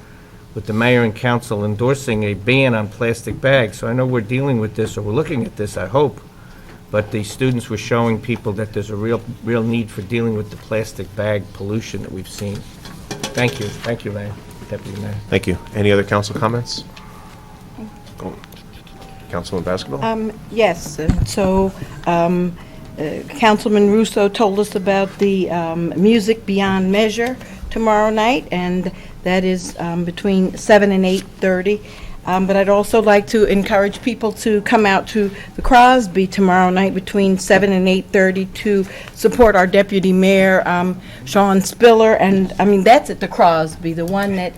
with the mayor and council endorsing a ban on plastic bags. So I know we're dealing with this, or we're looking at this, I hope, but the students were showing people that there's a real need for dealing with the plastic bag pollution that we've seen. Thank you. Thank you, Mayor, Deputy Mayor. Thank you. Any other council comments? Councilman Baskerville? Yes, so Councilman Russo told us about the Music Beyond Measure tomorrow night, and that is between 7 and 8:30. But I'd also like to encourage people to come out to the Crosby tomorrow night between 7 and 8:30 to support our Deputy Mayor, Sean Spiller. And, I mean, that's at the Crosby. The one that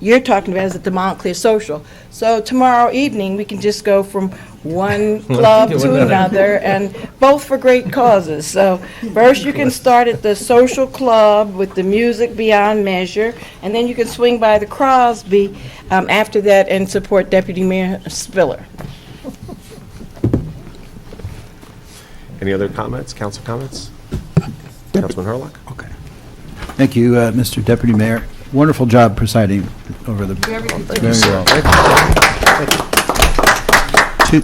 you're talking about is at the Montclair Social. So tomorrow evening, we can just go from one club to another, and both for great causes. So first, you can start at the Social Club with the music beyond measure, and then you can swing by the Crosby after that and support Deputy Mayor Spiller. Any other comments, council comments? Councilman Hurlock? Okay. Thank you, Mr. Deputy Mayor. Wonderful job presiding over the... Very well.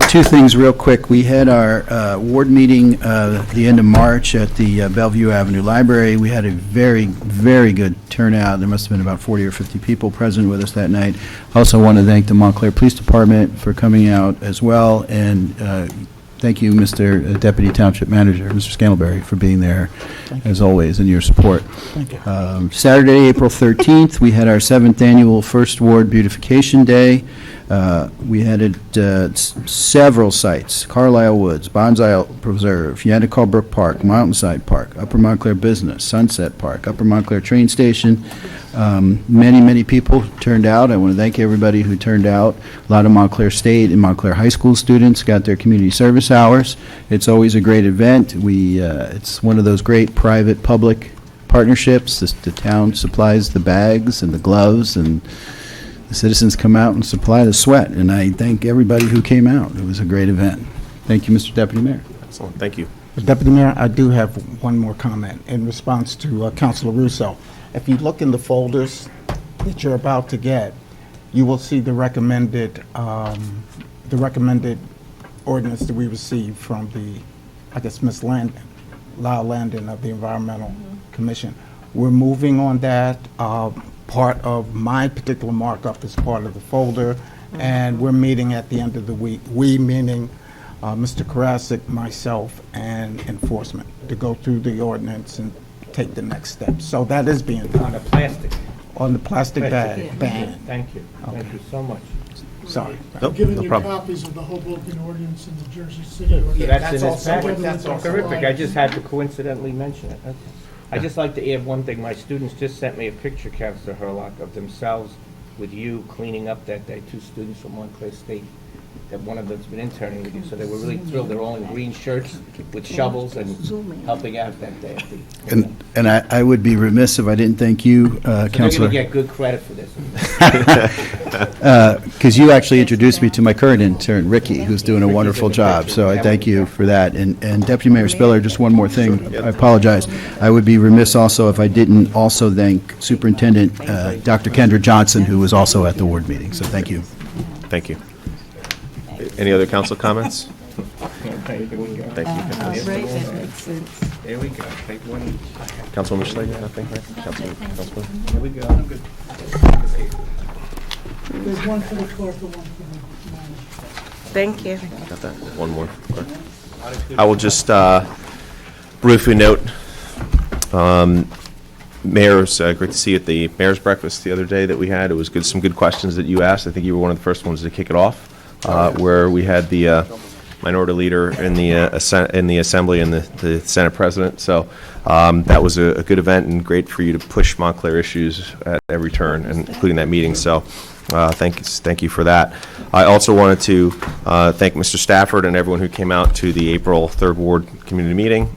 Two things real quick. We had our ward meeting the end of March at the Bellevue Avenue Library. We had a very, very good turnout. There must have been about 40 or 50 people present with us that night. Also want to thank the Montclair Police Department for coming out as well, and thank you, Mr. Deputy Township Manager, Mr. Scantlebury, for being there, as always, and your support. Thank you. Saturday, April 13th, we had our 7th Annual First Ward Beautification Day. We had it at several sites: Carlisle Woods, Bonsai Preserve, Yannicol Brook Park, Mountainside Park, Upper Montclair Business, Sunset Park, Upper Montclair Train Station. Many, many people turned out. I want to thank everybody who turned out. A lot of Montclair State and Montclair High School students got their community service hours. It's always a great event. It's one of those great private-public partnerships. The town supplies the bags and the gloves, and the citizens come out and supply the sweat. And I thank everybody who came out. It was a great event. Thank you, Mr. Deputy Mayor. Excellent, thank you. Deputy Mayor, I do have one more comment in response to Councilor Russo. If you look in the folders that you're about to get, you will see the recommended ordinance that we received from Ms. Lyle Landon of the Environmental Commission. We're moving on that. Part of my particular markup is part of the folder, and we're meeting at the end of the week. We meaning Mr. Karasik, myself, and enforcement, to go through the ordinance and take the next step. So that is being done. On the plastic. On the plastic bag ban. Thank you. Thank you so much. Sorry. I'm giving no you problem. copies of the Hoboken ordinance and the Jersey City ordinance. So that's in all his packet. separate. That's all Terrific. I just had to coincidentally mention it. Okay. I'd just like to add one thing. My students just sent me a picture, Councilor Hurlock, of themselves with you cleaning up that day. 2 students from Montclair State, that one of them's been interning with you, so they were really thrilled. They're all in green shirts with shovels and helping out that day. And I would be remiss if I didn't thank you, So they're Councilor, going to get good credit for this. because you actually introduced me to my current intern, Ricky, who's doing a wonderful job. So I thank you for that. And Deputy Mayor Spiller, just one more thing. I apologize. I would be remiss also if I didn't also thank Superintendent Dr. Kendra Johnson, who was also at the ward meeting. So thank you. Thank you. Any other council comments? There we go. Thank you. Right, that makes sense. There we go. Take one each. Councilwoman Schlegel, nothing, right? Councilman? There we go. There's one for the clerk and one for the manager. Thank you. Got that? One more. I will just briefly note, Mayor's, great to see you at the Mayor's Breakfast the other day that we had. It was good, some good questions that you asked. I think you were one of the first ones to kick it off, where we had the minority leader in the Assembly and the Senate President. So that was a good event and great for you to push Montclair issues at every turn, and including that meeting. So thank you for that. I also wanted to thank Mr. Stafford and everyone who came out to the April 3rd Ward Community Meeting.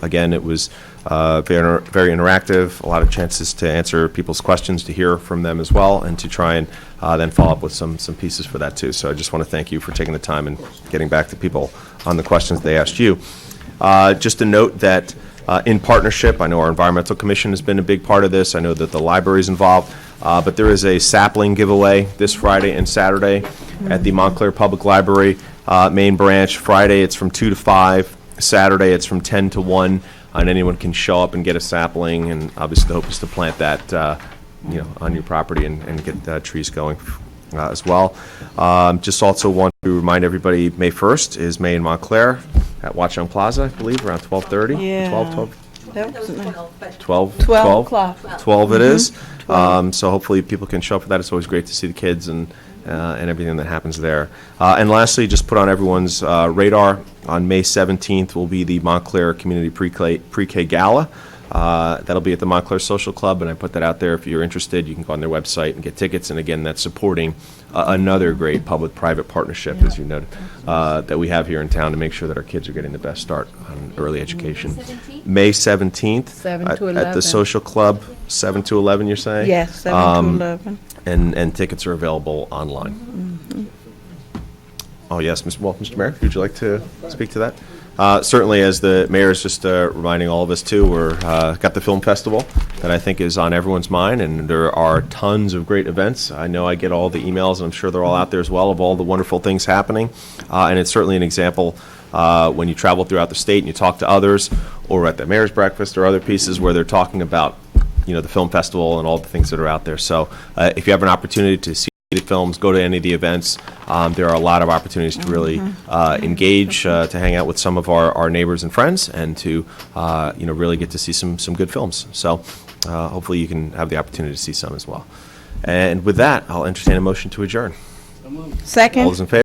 Again, it was very interactive, a lot of chances to answer people's questions, to hear from them as well, and to try and then follow up with some pieces for that too. So I just want to thank you for taking the time and getting back to people on the questions they asked you. Just a note that in partnership, I know our Environmental Commission has been a big part of this. I know that the library is involved, but there is a sapling giveaway this Friday and Saturday at the Montclair Public Library main branch. Friday it's from 2 to 5. Saturday it's from 10 to 1. And anyone can show up and get a sapling, and obviously the hope is to plant that on your property and get trees going as well. Just also want to remind everybody, May 1st is May in Montclair at Watchung Plaza, I believe, around 12:30. Yeah. 12 That was nice. 12 12 o'clock. 12 it is. So hopefully people can show up for that. It's always great to see the kids and and everything that happens there. And lastly, just put on everyone's radar, on May 17th will be the Montclair Community Pre-K Gala. That'll be at the Montclair Social Club, and I put that out there. If you're interested, you can go on their website and get tickets. And again, that's supporting another great public-private partnership, as you noted, that we have here in town to make sure that our kids are getting the best start on early education. May 17th 7 to at 11. the Social Club, 7 to 11, you're saying? Yes, 7 to 11. And tickets are available online. Oh, yes, Mr. Mayor, would you like to speak to that? Certainly, as the mayor is just reminding all of us too, we're got the film festival that I think is on everyone's mind, and there are tons of great events. I know I get all the emails, and I'm sure they're all out there as well, of all the wonderful things happening. And it's certainly an example when you travel throughout the state and you talk to others, or at the mayor's breakfast or other pieces where they're talking about, the film festival and all the things that are out there. So if you have an opportunity to see the films, go to any of the events. There are a lot of opportunities to really engage, to hang out with some of our neighbors and friends, and to really get to see some good films. So hopefully you can have the opportunity to see some as well. And with that, I'll entertain a motion to adjourn. Second. All those in favor?